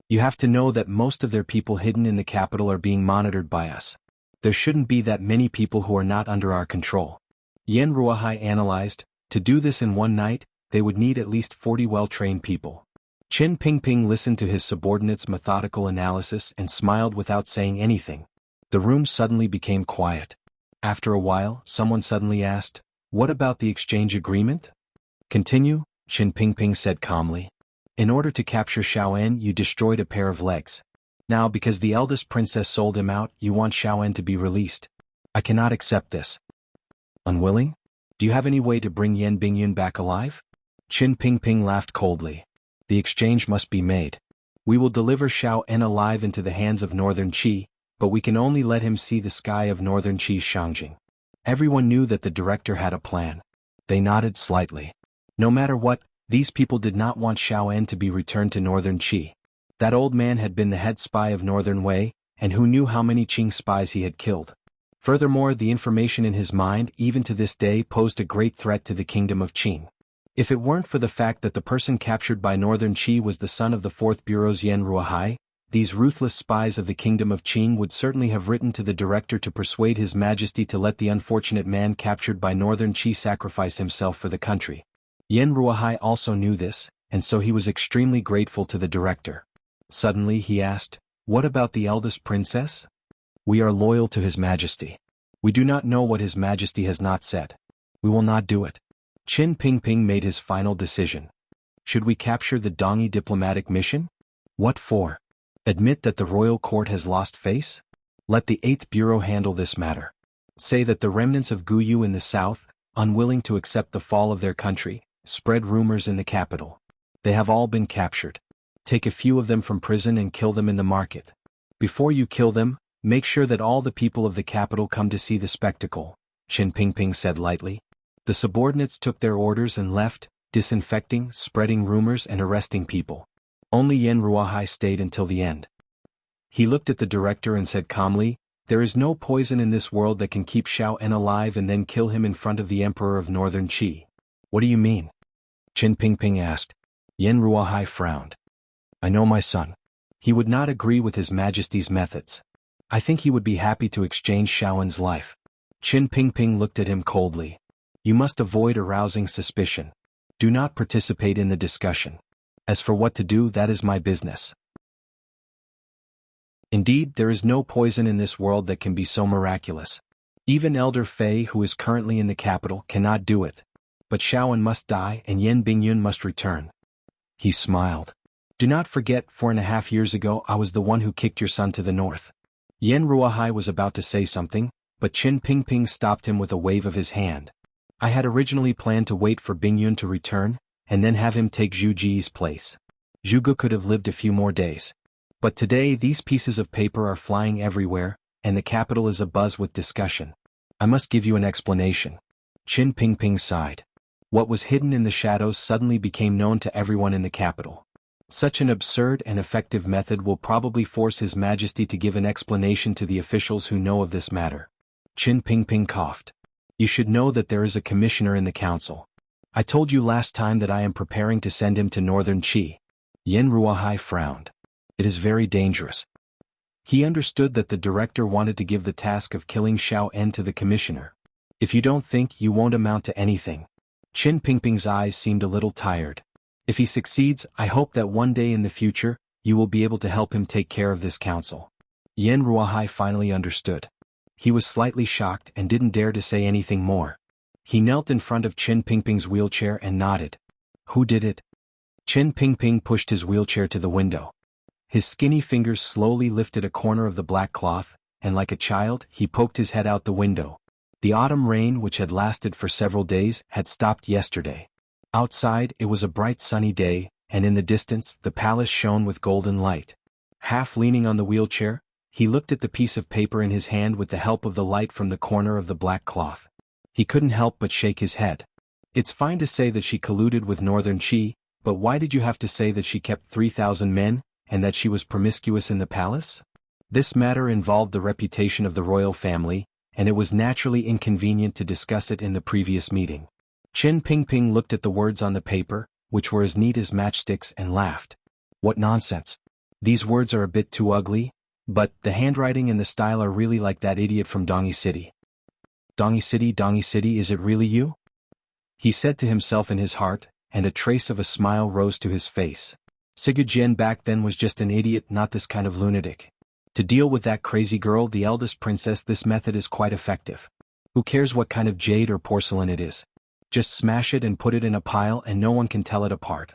You have to know that most of their people hidden in the capital are being monitored by us. There shouldn't be that many people who are not under our control. Yen Ruahai analyzed, to do this in one night, they would need at least 40 well-trained people. Qin Pingping listened to his subordinate's methodical analysis and smiled without saying anything. The room suddenly became quiet. After a while, someone suddenly asked, "What about the exchange agreement?" "Continue," Qin Pingping said calmly. "In order to capture Xiaoen, you destroyed a pair of legs. Now, because the eldest princess sold him out, you want Xiaoen to be released. I cannot accept this." "Unwilling? Do you have any way to bring Yen Bingyun back alive?" Qin Pingping laughed coldly. "The exchange must be made. We will deliver Xiaoen alive into the hands of Northern Qi, but we can only let him see the sky of Northern Qi's Shangjing." Everyone knew that the director had a plan. They nodded slightly. No matter what, these people did not want Xiaoen to be returned to Northern Qi. That old man had been the head spy of Northern Wei, and who knew how many Qing spies he had killed. Furthermore, the information in his mind even to this day posed a great threat to the kingdom of Qing. If it weren't for the fact that the person captured by Northern Qi was the son of the 4th Bureau's Yan Ruohai, these ruthless spies of the kingdom of Qing would certainly have written to the director to persuade His Majesty to let the unfortunate man captured by Northern Qi sacrifice himself for the country. Yan Ruohai also knew this, and so he was extremely grateful to the director. Suddenly he asked, "What about the eldest princess?" "We are loyal to His Majesty. We do not know what His Majesty has not said. We will not do it." Qin Pingping made his final decision. "Should we capture the Dongyi diplomatic mission?" "What for? Admit that the royal court has lost face? Let the 8th Bureau handle this matter. Say that the remnants of Guyu in the south, unwilling to accept the fall of their country, spread rumors in the capital. They have all been captured. Take a few of them from prison and kill them in the market. Before you kill them, make sure that all the people of the capital come to see the spectacle," Qin Pingping said lightly. The subordinates took their orders and left, disinfecting, spreading rumors and arresting people. Only Yan Ruohai stayed until the end. He looked at the director and said calmly, "There is no poison in this world that can keep Xiao En alive and then kill him in front of the Emperor of Northern Qi." "What do you mean?" Qin Pingping asked. Yan Ruohai frowned. "I know my son. He would not agree with His Majesty's methods. I think he would be happy to exchange Xiao En's life." Qin Pingping looked at him coldly. "You must avoid arousing suspicion. Do not participate in the discussion. As for what to do, that is my business." Indeed, there is no poison in this world that can be so miraculous. Even Elder Fei, who is currently in the capital, cannot do it. But Xiao En must die and Yan Bingyun must return. He smiled. "Do not forget, 4.5 years ago I was the one who kicked your son to the north." Yan Ruohai was about to say something, but Qin Pingping stopped him with a wave of his hand. "I had originally planned to wait for Bingyun to return, and then have him take Zhu Ji's place. Zhuge could have lived a few more days. But today these pieces of paper are flying everywhere, and the capital is abuzz with discussion. I must give you an explanation." Qin Pingping sighed. What was hidden in the shadows suddenly became known to everyone in the capital. Such an absurd and effective method will probably force His Majesty to give an explanation to the officials who know of this matter. Qin Pingping coughed. "You should know that there is a commissioner in the council. I told you last time that I am preparing to send him to Northern Qi." Yan Ruohai frowned. "It is very dangerous." He understood that the director wanted to give the task of killing Xiao En to the commissioner. "If you don't think, you won't amount to anything." Qin Pingping's eyes seemed a little tired. "If he succeeds, I hope that one day in the future, you will be able to help him take care of this council." Yan Ruohai finally understood. He was slightly shocked and didn't dare to say anything more. He knelt in front of Qin Pingping's wheelchair and nodded. "Who did it?" Qin Pingping pushed his wheelchair to the window. His skinny fingers slowly lifted a corner of the black cloth, and like a child, he poked his head out the window. The autumn rain, which had lasted for several days, had stopped yesterday. Outside, it was a bright sunny day, and in the distance, the palace shone with golden light. Half leaning on the wheelchair, he looked at the piece of paper in his hand with the help of the light from the corner of the black cloth. He couldn't help but shake his head. "It's fine to say that she colluded with Northern Qi, but why did you have to say that she kept 3,000 men, and that she was promiscuous in the palace?" This matter involved the reputation of the royal family, and it was naturally inconvenient to discuss it in the previous meeting. Qin Pingping looked at the words on the paper, which were as neat as matchsticks, and laughed. "What nonsense. These words are a bit too ugly, but the handwriting and the style are really like that idiot from Dongyi City." Dongyi City, is it really you?" he said to himself in his heart, and a trace of a smile rose to his face. Sigu Jian back then was just an idiot, not this kind of lunatic. To deal with that crazy girl, the eldest princess, this method is quite effective. Who cares what kind of jade or porcelain it is? Just smash it and put it in a pile and no one can tell it apart.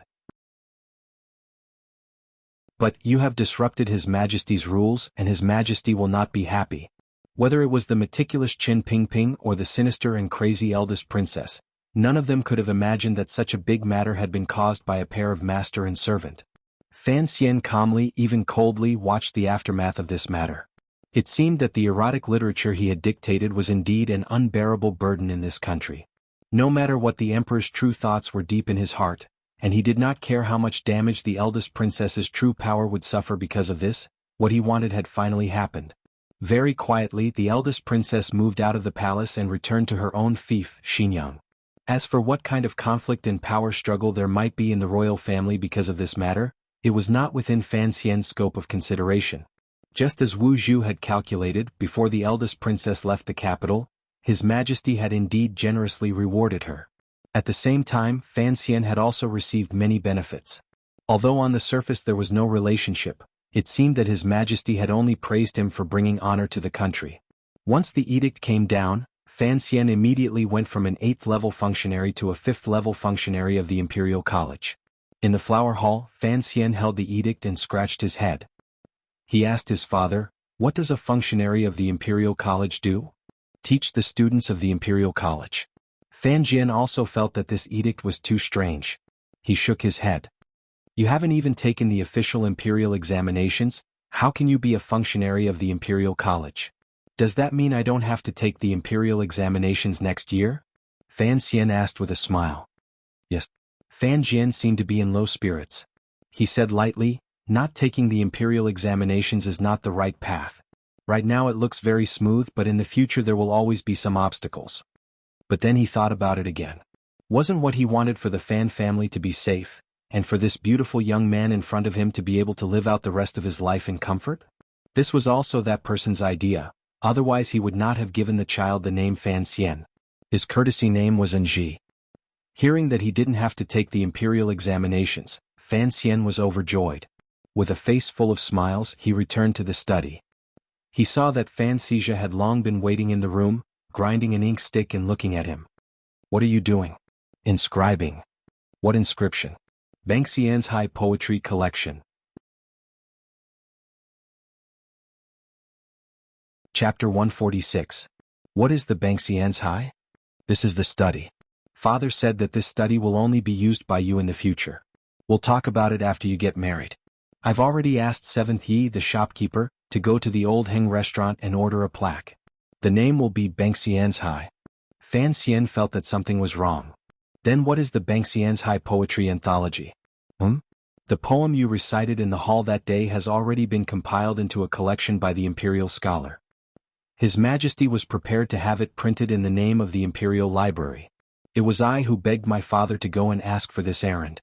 But you have disrupted His Majesty's rules and His Majesty will not be happy. Whether it was the meticulous Qin Pingping or the sinister and crazy eldest princess, none of them could have imagined that such a big matter had been caused by a pair of master and servant. Fan Xian calmly, even coldly, watched the aftermath of this matter. It seemed that the erotic literature he had dictated was indeed an unbearable burden in this country. No matter what, the emperor's true thoughts were deep in his heart, and he did not care how much damage the eldest princess's true power would suffer because of this. What he wanted had finally happened. Very quietly, the eldest princess moved out of the palace and returned to her own fief, Xinyang. As for what kind of conflict and power struggle there might be in the royal family because of this matter, it was not within Fan Xian's scope of consideration. Just as Wu Zhu had calculated, before the eldest princess left the capital, His Majesty had indeed generously rewarded her. At the same time, Fan Xian had also received many benefits. Although on the surface there was no relationship, it seemed that His Majesty had only praised him for bringing honor to the country. Once the edict came down, Fan Xian immediately went from an 8th-level functionary to a 5th-level functionary of the Imperial College. In the Flower Hall, Fan Xian held the edict and scratched his head. He asked his father, "What does a functionary of the Imperial College do?" "Teach the students of the Imperial College." Fan Jian also felt that this edict was too strange. He shook his head. "You haven't even taken the official imperial examinations, how can you be a functionary of the Imperial College? Does that mean I don't have to take the imperial examinations next year?" Fan Xian asked with a smile. "Yes." Fan Jian seemed to be in low spirits. He said lightly, "Not taking the imperial examinations is not the right path. Right now it looks very smooth, but in the future there will always be some obstacles." But then he thought about it again. Wasn't what he wanted for the Fan family to be safe, and for this beautiful young man in front of him to be able to live out the rest of his life in comfort? This was also that person's idea, otherwise he would not have given the child the name Fan Xian. His courtesy name was Enji. Hearing that he didn't have to take the imperial examinations, Fan Xian was overjoyed. With a face full of smiles, he returned to the study. He saw that Fan Xizha had long been waiting in the room, grinding an ink stick and looking at him. "What are you doing?" "Inscribing." "What inscription?" "Bang Xian's High Poetry Collection." Chapter 146. What is the Bang Xian's High? This is the study. Father said that this study will only be used by you in the future. We'll talk about it after you get married. I've already asked 7th Yi, the shopkeeper, to go to the Old Heng restaurant and order a plaque. The name will be Bang Xian's High. Fan Xian felt that something was wrong. Then what is the Bang Xian's High Poetry Anthology? The poem you recited in the hall that day has already been compiled into a collection by the imperial scholar. His Majesty was prepared to have it printed in the name of the Imperial Library. It was I who begged my father to go and ask for this errand.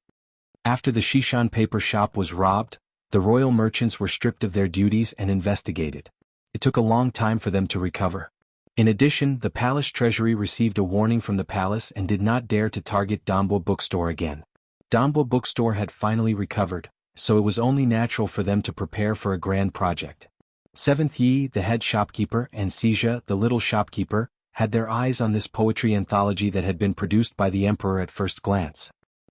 After the Shishan paper shop was robbed, the royal merchants were stripped of their duties and investigated. It took a long time for them to recover. In addition, the palace treasury received a warning from the palace and did not dare to target Dambo Bookstore again. Dambo Bookstore had finally recovered, so it was only natural for them to prepare for a grand project. 7th Yi, the head shopkeeper, and Xizha, the little shopkeeper, had their eyes on this poetry anthology that had been produced by the emperor at first glance.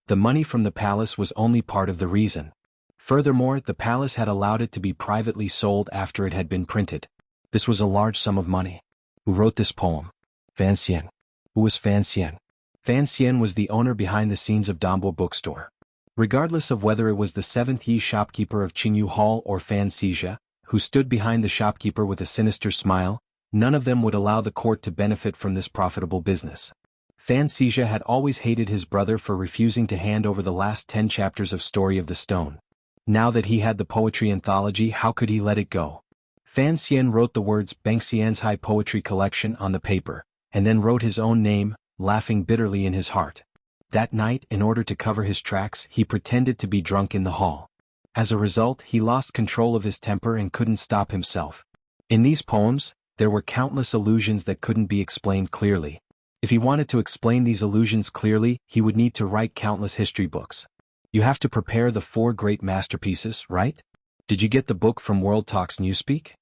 The money from the palace was only part of the reason. Furthermore, the palace had allowed it to be privately sold after it had been printed. This was a large sum of money. Who wrote this poem? Fan Xian. Who was Fan Xian? Fan Xian was the owner behind the scenes of Dambo Bookstore. Regardless of whether it was the 7th Yi shopkeeper of Qingyu Hall or Fan Xizha, who stood behind the shopkeeper with a sinister smile, none of them would allow the court to benefit from this profitable business. Fan Xizha had always hated his brother for refusing to hand over the last 10 chapters of Story of the Stone. Now that he had the poetry anthology, how could he let it go? Fan Xian wrote the words Bang Xian's High Poetry Collection on the paper, and then wrote his own name, laughing bitterly in his heart. That night, in order to cover his tracks, he pretended to be drunk in the hall. As a result, he lost control of his temper and couldn't stop himself. In these poems, there were countless allusions that couldn't be explained clearly. If he wanted to explain these allusions clearly, he would need to write countless history books. You have to prepare the 4 great masterpieces, right? Did you get the book from World Talks Newspeak?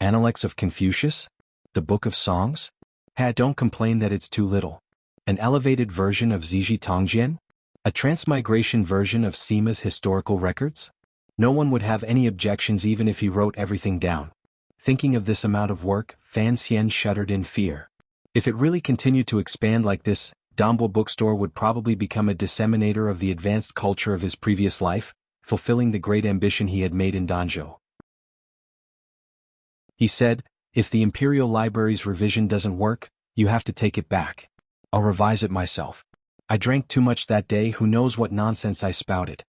Analects of Confucius? The Book of Songs? Don't complain that it's too little. An elevated version of Ziji Tongjian? A transmigration version of Sima's historical records? No one would have any objections even if he wrote everything down. Thinking of this amount of work, Fan Xian shuddered in fear. If it really continued to expand like this, Dambo Bookstore would probably become a disseminator of the advanced culture of his previous life, fulfilling the great ambition he had made in Danzhou. He said, "If the Imperial Library's revision doesn't work, you have to take it back. I'll revise it myself. I drank too much that day, who knows what nonsense I spouted."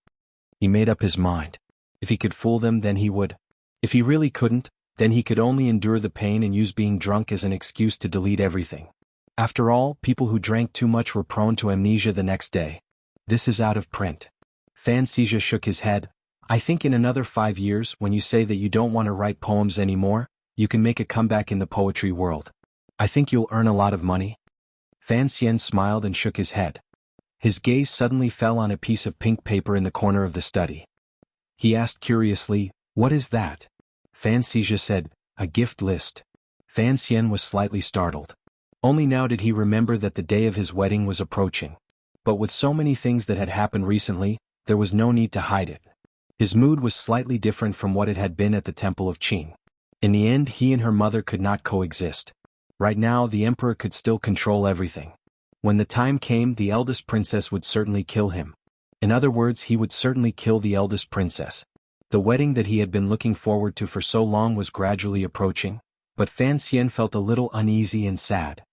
He made up his mind. If he could fool them, then he would. If he really couldn't, then he could only endure the pain and use being drunk as an excuse to delete everything. After all, people who drank too much were prone to amnesia the next day. This is out of print. Fan Xizha shook his head. I think in another 5 years, when you say that you don't want to write poems anymore, you can make a comeback in the poetry world. I think you'll earn a lot of money. Fan Xian smiled and shook his head. His gaze suddenly fell on a piece of pink paper in the corner of the study. He asked curiously, "What is that?" Fan Xizha said, "A gift list." Fan Xian was slightly startled. Only now did he remember that the day of his wedding was approaching. But with so many things that had happened recently, there was no need to hide it. His mood was slightly different from what it had been at the Temple of Qin. In the end, he and her mother could not coexist. Right now, the emperor could still control everything. When the time came, the eldest princess would certainly kill him. In other words, he would certainly kill the eldest princess. The wedding that he had been looking forward to for so long was gradually approaching, but Fan Xian felt a little uneasy and sad.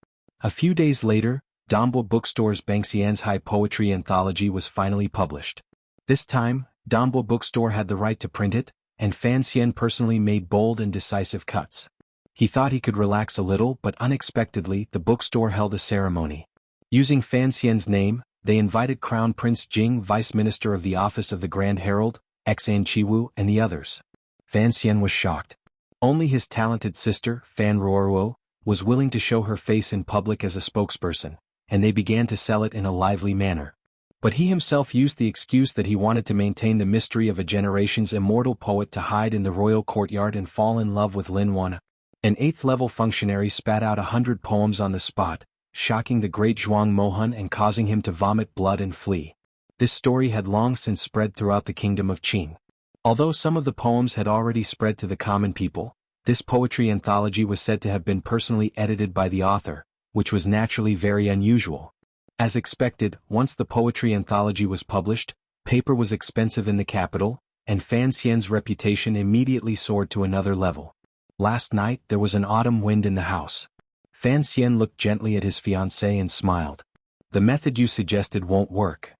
A few days later, Dombo Bookstore's Bangxian's High Poetry Anthology was finally published. This time, Dombo Bookstore had the right to print it, and Fan Xian personally made bold and decisive cuts. He thought he could relax a little, but unexpectedly, the bookstore held a ceremony. Using Fan Xian's name, they invited Crown Prince Jing, Vice Minister of the Office of the Grand Herald, Xan Qiwu, and the others. Fan Xian was shocked. Only his talented sister, Fan Ruoruo, was willing to show her face in public as a spokesperson, and they began to sell it in a lively manner. But he himself used the excuse that he wanted to maintain the mystery of a generation's immortal poet to hide in the royal courtyard and fall in love with Lin Wan. An 8th-level functionary spat out 100 poems on the spot, shocking the great Zhuang Mohan and causing him to vomit blood and flee. This story had long since spread throughout the kingdom of Qin. Although some of the poems had already spread to the common people, this poetry anthology was said to have been personally edited by the author, which was naturally very unusual. As expected, once the poetry anthology was published, paper was expensive in the capital, and Fan Xian's reputation immediately soared to another level. Last night there was an autumn wind in the house. Fan Xian looked gently at his fiancée and smiled. The method you suggested won't work.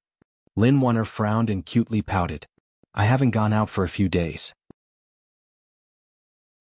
Lin Wanner frowned and cutely pouted. I haven't gone out for a few days.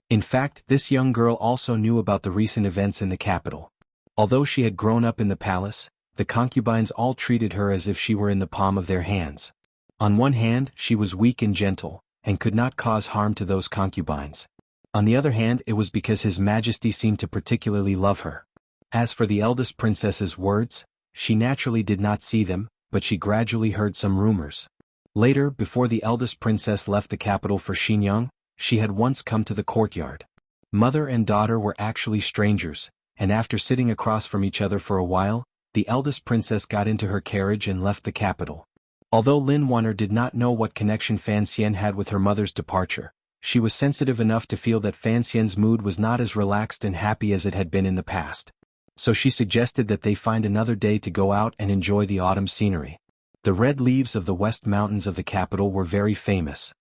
In fact, this young girl also knew about the recent events in the capital. Although she had grown up in the palace, the concubines all treated her as if she were in the palm of their hands. On one hand, she was weak and gentle, and could not cause harm to those concubines. On the other hand, it was because His Majesty seemed to particularly love her. As for the eldest princess's words, she naturally did not see them, but she gradually heard some rumors. Later, before the eldest princess left the capital for Xinyang, she had once come to the courtyard. Mother and daughter were actually strangers, and after sitting across from each other for a while, the eldest princess got into her carriage and left the capital. Although Lin Wanner did not know what connection Fan Xian had with her mother's departure, she was sensitive enough to feel that Fan Xian's mood was not as relaxed and happy as it had been in the past. So she suggested that they find another day to go out and enjoy the autumn scenery. The red leaves of the West Mountains of the capital were very famous.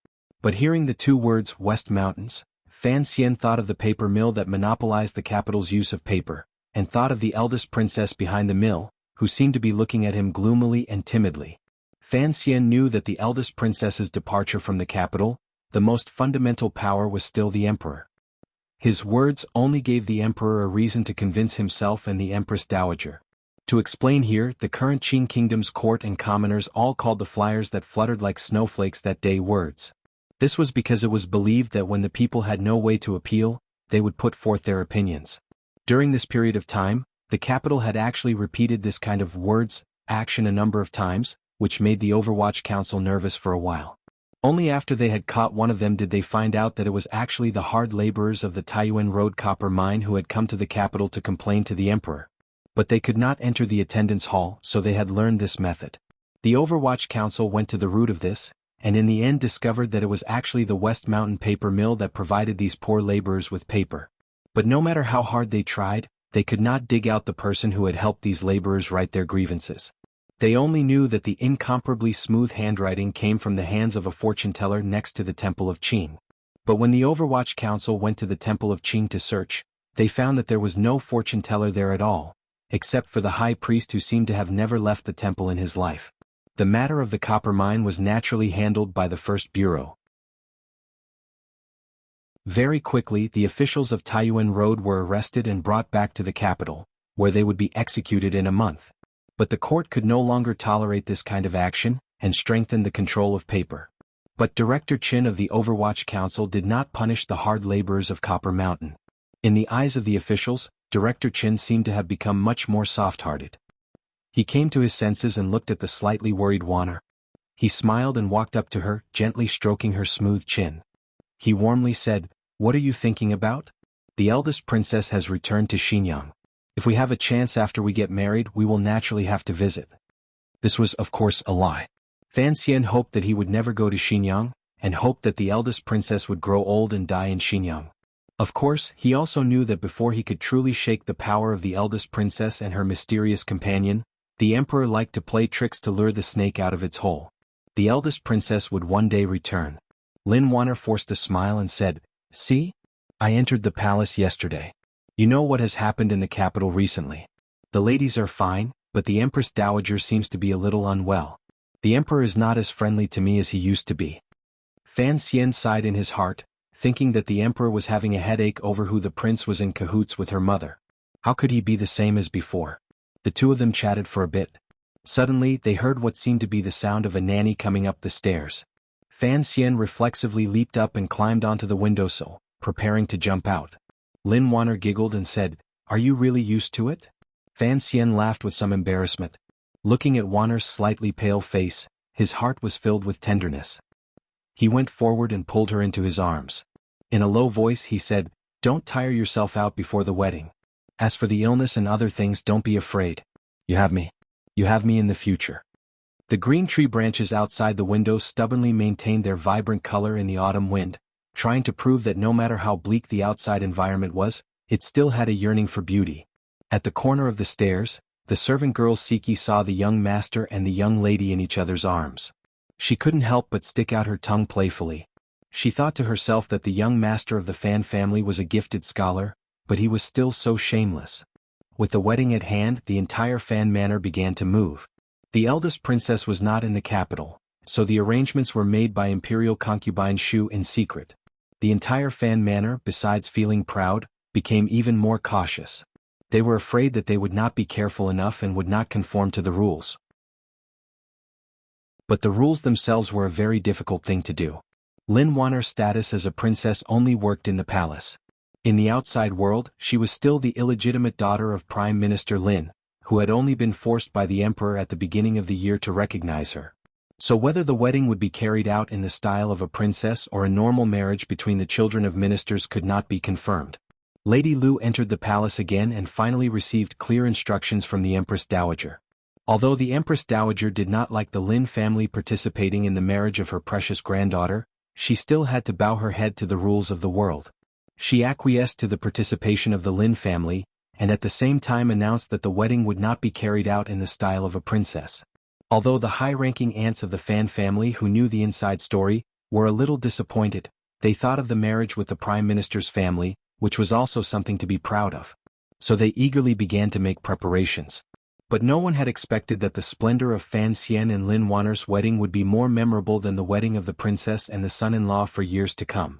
But hearing the two words West Mountains, Fan Xian thought of the paper mill that monopolized the capital's use of paper, and thought of the eldest princess behind the mill, who seemed to be looking at him gloomily and timidly. Fan Xian knew that the eldest princess's departure from the capital, the most fundamental power was still the emperor. His words only gave the emperor a reason to convince himself and the empress dowager. To explain here, the current Qin kingdom's court and commoners all called the flyers that fluttered like snowflakes that day words. This was because it was believed that when the people had no way to appeal, they would put forth their opinions. During this period of time, the capital had actually repeated this kind of words, action a number of times, which made the Overwatch Council nervous for a while. Only after they had caught one of them did they find out that it was actually the hard laborers of the Taiyuan Road copper mine who had come to the capital to complain to the emperor. But they could not enter the attendance hall, so they had learned this method. The Overwatch Council went to the root of this, and in the end discovered that it was actually the West Mountain paper mill that provided these poor laborers with paper. But no matter how hard they tried, they could not dig out the person who had helped these laborers write their grievances. They only knew that the incomparably smooth handwriting came from the hands of a fortune-teller next to the Temple of Qin. But when the Overwatch Council went to the Temple of Qin to search, they found that there was no fortune-teller there at all, except for the high priest who seemed to have never left the temple in his life. The matter of the copper mine was naturally handled by the First Bureau. Very quickly the officials of Taiyuan Road were arrested and brought back to the capital, where they would be executed in a month. But the court could no longer tolerate this kind of action, and strengthened the control of paper. But Director Chin of the Overwatch Council did not punish the hard laborers of Copper Mountain. In the eyes of the officials, Director Chin seemed to have become much more soft-hearted. He came to his senses and looked at the slightly worried Wanner. He smiled and walked up to her, gently stroking her smooth chin. He warmly said, "What are you thinking about? The eldest princess has returned to Xinjiang. If we have a chance after we get married, we will naturally have to visit." This was, of course, a lie. Fan Xian hoped that he would never go to Xinjiang, and hoped that the eldest princess would grow old and die in Xinjiang. Of course, he also knew that before he could truly shake the power of the eldest princess and her mysterious companion, the emperor liked to play tricks to lure the snake out of its hole. The eldest princess would one day return. Lin Wanner forced a smile and said, "See? I entered the palace yesterday. You know what has happened in the capital recently. The ladies are fine, but the Empress Dowager seems to be a little unwell. The emperor is not as friendly to me as he used to be." Fan Xian sighed in his heart, thinking that the emperor was having a headache over who the prince was in cahoots with her mother. How could he be the same as before? The two of them chatted for a bit. Suddenly they heard what seemed to be the sound of a nanny coming up the stairs. Fan Xian reflexively leaped up and climbed onto the windowsill, preparing to jump out. Lin Wanner giggled and said, "Are you really used to it?" Fan Xian laughed with some embarrassment. Looking at Wanner's slightly pale face, his heart was filled with tenderness. He went forward and pulled her into his arms. In a low voice he said, "Don't tire yourself out before the wedding. As for the illness and other things, don't be afraid. You have me. You have me in the future." The green tree branches outside the window stubbornly maintained their vibrant color in the autumn wind, trying to prove that no matter how bleak the outside environment was, it still had a yearning for beauty. At the corner of the stairs, the servant girl Siki saw the young master and the young lady in each other's arms. She couldn't help but stick out her tongue playfully. She thought to herself that the young master of the Fan family was a gifted scholar, but he was still so shameless. With the wedding at hand, the entire Fan manor began to move. The eldest princess was not in the capital, so the arrangements were made by imperial concubine Shu in secret. The entire Fan manor, besides feeling proud, became even more cautious. They were afraid that they would not be careful enough and would not conform to the rules. But the rules themselves were a very difficult thing to do. Lin Wanner's status as a princess only worked in the palace. In the outside world, she was still the illegitimate daughter of Prime Minister Lin, who had only been forced by the emperor at the beginning of the year to recognize her. So whether the wedding would be carried out in the style of a princess or a normal marriage between the children of ministers could not be confirmed. Lady Lu entered the palace again and finally received clear instructions from the Empress Dowager. Although the Empress Dowager did not like the Lin family participating in the marriage of her precious granddaughter, she still had to bow her head to the rules of the world. She acquiesced to the participation of the Lin family, and at the same time announced that the wedding would not be carried out in the style of a princess. Although the high-ranking aunts of the Fan family who knew the inside story were a little disappointed, they thought of the marriage with the Prime Minister's family, which was also something to be proud of. So they eagerly began to make preparations. But no one had expected that the splendor of Fan Xian and Lin Wanner's wedding would be more memorable than the wedding of the princess and the son-in-law for years to come.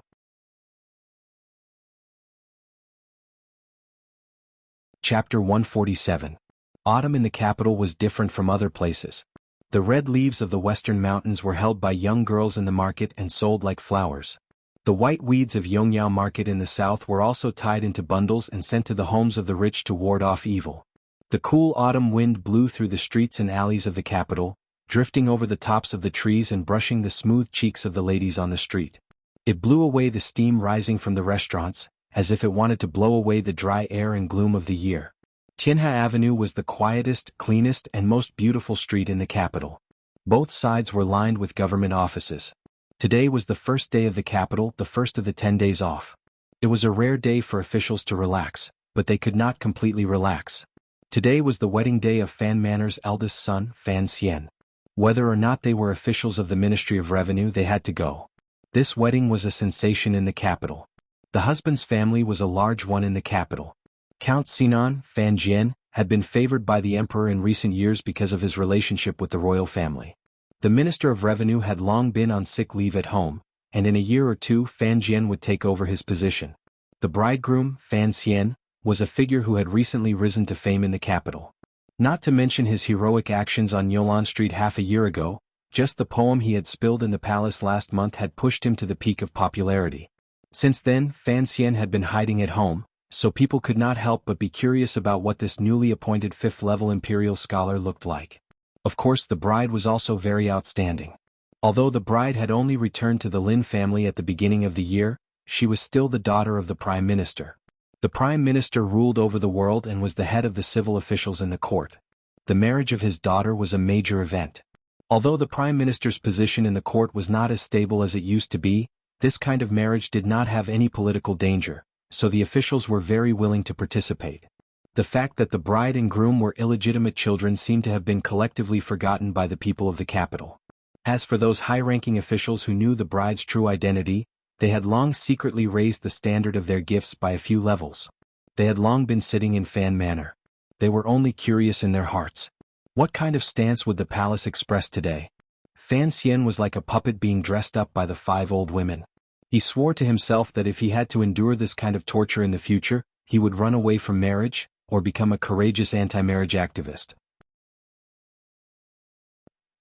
Chapter 147. Autumn in the capital was different from other places. The red leaves of the western mountains were held by young girls in the market and sold like flowers. The white weeds of Yongyao market in the south were also tied into bundles and sent to the homes of the rich to ward off evil. The cool autumn wind blew through the streets and alleys of the capital, drifting over the tops of the trees and brushing the smooth cheeks of the ladies on the street. It blew away the steam rising from the restaurants, as if it wanted to blow away the dry air and gloom of the year. Tianhe Avenue was the quietest, cleanest, and most beautiful street in the capital. Both sides were lined with government offices. Today was the first day of the capital, the first of the 10 days off. It was a rare day for officials to relax, but they could not completely relax. Today was the wedding day of Fan Manor's eldest son, Fan Xian. Whether or not they were officials of the Ministry of Revenue, they had to go. This wedding was a sensation in the capital. The husband's family was a large one in the capital. Count Sinan, Fan Jian, had been favored by the emperor in recent years because of his relationship with the royal family. The Minister of Revenue had long been on sick leave at home, and in a year or two Fan Jian would take over his position. The bridegroom, Fan Xian, was a figure who had recently risen to fame in the capital. Not to mention his heroic actions on Yolan Street half a year ago, just the poem he had spilled in the palace last month had pushed him to the peak of popularity. Since then, Fan Xian had been hiding at home, so people could not help but be curious about what this newly appointed 5th-level imperial scholar looked like. Of course, the bride was also very outstanding. Although the bride had only returned to the Lin family at the beginning of the year, she was still the daughter of the prime minister. The prime minister ruled over the world and was the head of the civil officials in the court. The marriage of his daughter was a major event. Although the prime minister's position in the court was not as stable as it used to be, this kind of marriage did not have any political danger, so the officials were very willing to participate. The fact that the bride and groom were illegitimate children seemed to have been collectively forgotten by the people of the capital. As for those high-ranking officials who knew the bride's true identity, they had long secretly raised the standard of their gifts by a few levels. They had long been sitting in Fan Manor. They were only curious in their hearts. What kind of stance would the palace express today? Fan Xian was like a puppet being dressed up by the 5 old women. He swore to himself that if he had to endure this kind of torture in the future, he would run away from marriage, or become a courageous anti-marriage activist.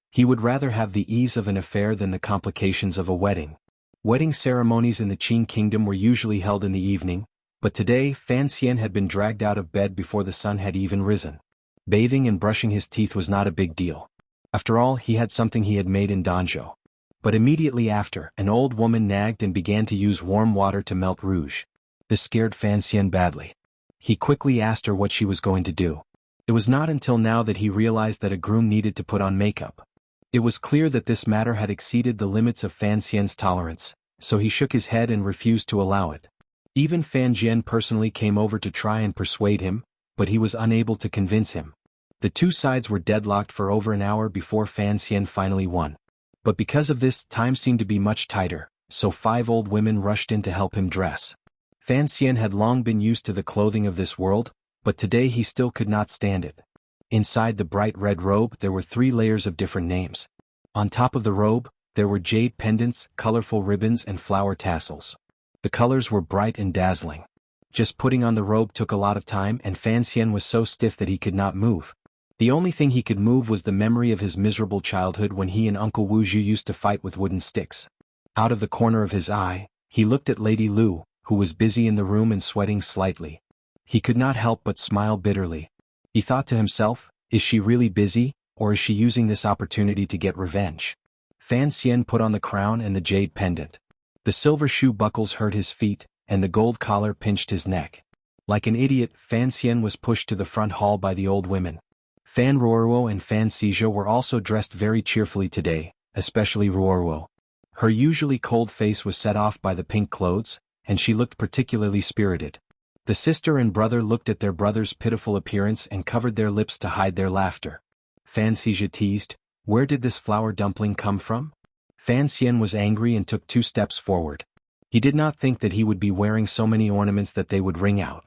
He would rather have the ease of an affair than the complications of a wedding. Wedding ceremonies in the Qin kingdom were usually held in the evening, but today Fan Xian had been dragged out of bed before the sun had even risen. Bathing and brushing his teeth was not a big deal. After all, he had something he had made in Danzhou. But immediately after, an old woman nagged and began to use warm water to melt rouge. This scared Fan Xian badly. He quickly asked her what she was going to do. It was not until now that he realized that a groom needed to put on makeup. It was clear that this matter had exceeded the limits of Fan Xian's tolerance, so he shook his head and refused to allow it. Even Fan Jian personally came over to try and persuade him, but he was unable to convince him. The two sides were deadlocked for over an hour before Fan Xian finally won. But because of this, time seemed to be much tighter, so 5 old women rushed in to help him dress. Fan Xian had long been used to the clothing of this world, but today he still could not stand it. Inside the bright red robe there were 3 layers of different names. On top of the robe, there were jade pendants, colorful ribbons and flower tassels. The colors were bright and dazzling. Just putting on the robe took a lot of time and Fan Xian was so stiff that he could not move. The only thing he could move was the memory of his miserable childhood when he and Uncle Wu Zhu used to fight with wooden sticks. Out of the corner of his eye, he looked at Lady Lu, who was busy in the room and sweating slightly. He could not help but smile bitterly. He thought to himself, is she really busy, or is she using this opportunity to get revenge? Fan Xian put on the crown and the jade pendant. The silver shoe buckles hurt his feet, and the gold collar pinched his neck. Like an idiot, Fan Xian was pushed to the front hall by the old women. Fan Ruoruo and Fan Xizhe were also dressed very cheerfully today, especially Ruoruo. Her usually cold face was set off by the pink clothes, and she looked particularly spirited. The sister and brother looked at their brother's pitiful appearance and covered their lips to hide their laughter. Fan Xizhe teased, "Where did this flour dumpling come from?" Fan Xian was angry and took 2 steps forward. He did not think that he would be wearing so many ornaments that they would ring out.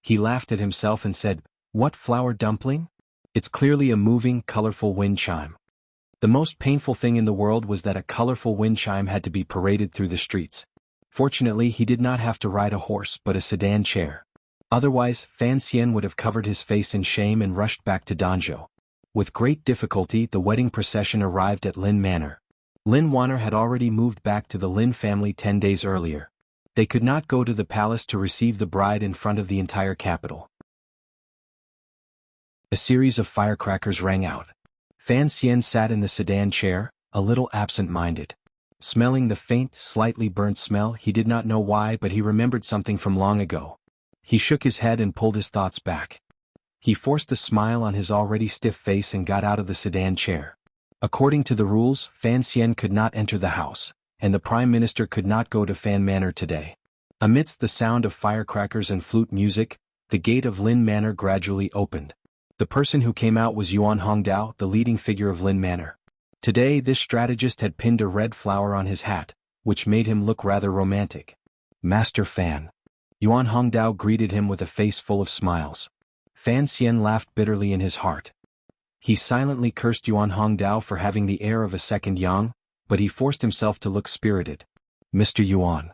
He laughed at himself and said, "What flour dumpling? It's clearly a moving, colorful wind chime." The most painful thing in the world was that a colorful wind chime had to be paraded through the streets. Fortunately, he did not have to ride a horse but a sedan chair. Otherwise, Fan Xian would have covered his face in shame and rushed back to Danzhou. With great difficulty, the wedding procession arrived at Lin Manor. Lin Wanner had already moved back to the Lin family 10 days earlier. They could not go to the palace to receive the bride in front of the entire capital. A series of firecrackers rang out. Fan Xian sat in the sedan chair, a little absent-minded. Smelling the faint, slightly burnt smell, he did not know why, but he remembered something from long ago. He shook his head and pulled his thoughts back. He forced a smile on his already stiff face and got out of the sedan chair. According to the rules, Fan Xian could not enter the house, and the Prime Minister could not go to Fan Manor today. Amidst the sound of firecrackers and flute music, the gate of Lin Manor gradually opened. The person who came out was Yuan Hongdao, the leading figure of Lin Manor. Today this strategist had pinned a red flower on his hat, which made him look rather romantic. "Master Fan." Yuan Hongdao greeted him with a face full of smiles. Fan Xian laughed bitterly in his heart. He silently cursed Yuan Hongdao for having the air of a second Yang, but he forced himself to look spirited. Mr. Yuan.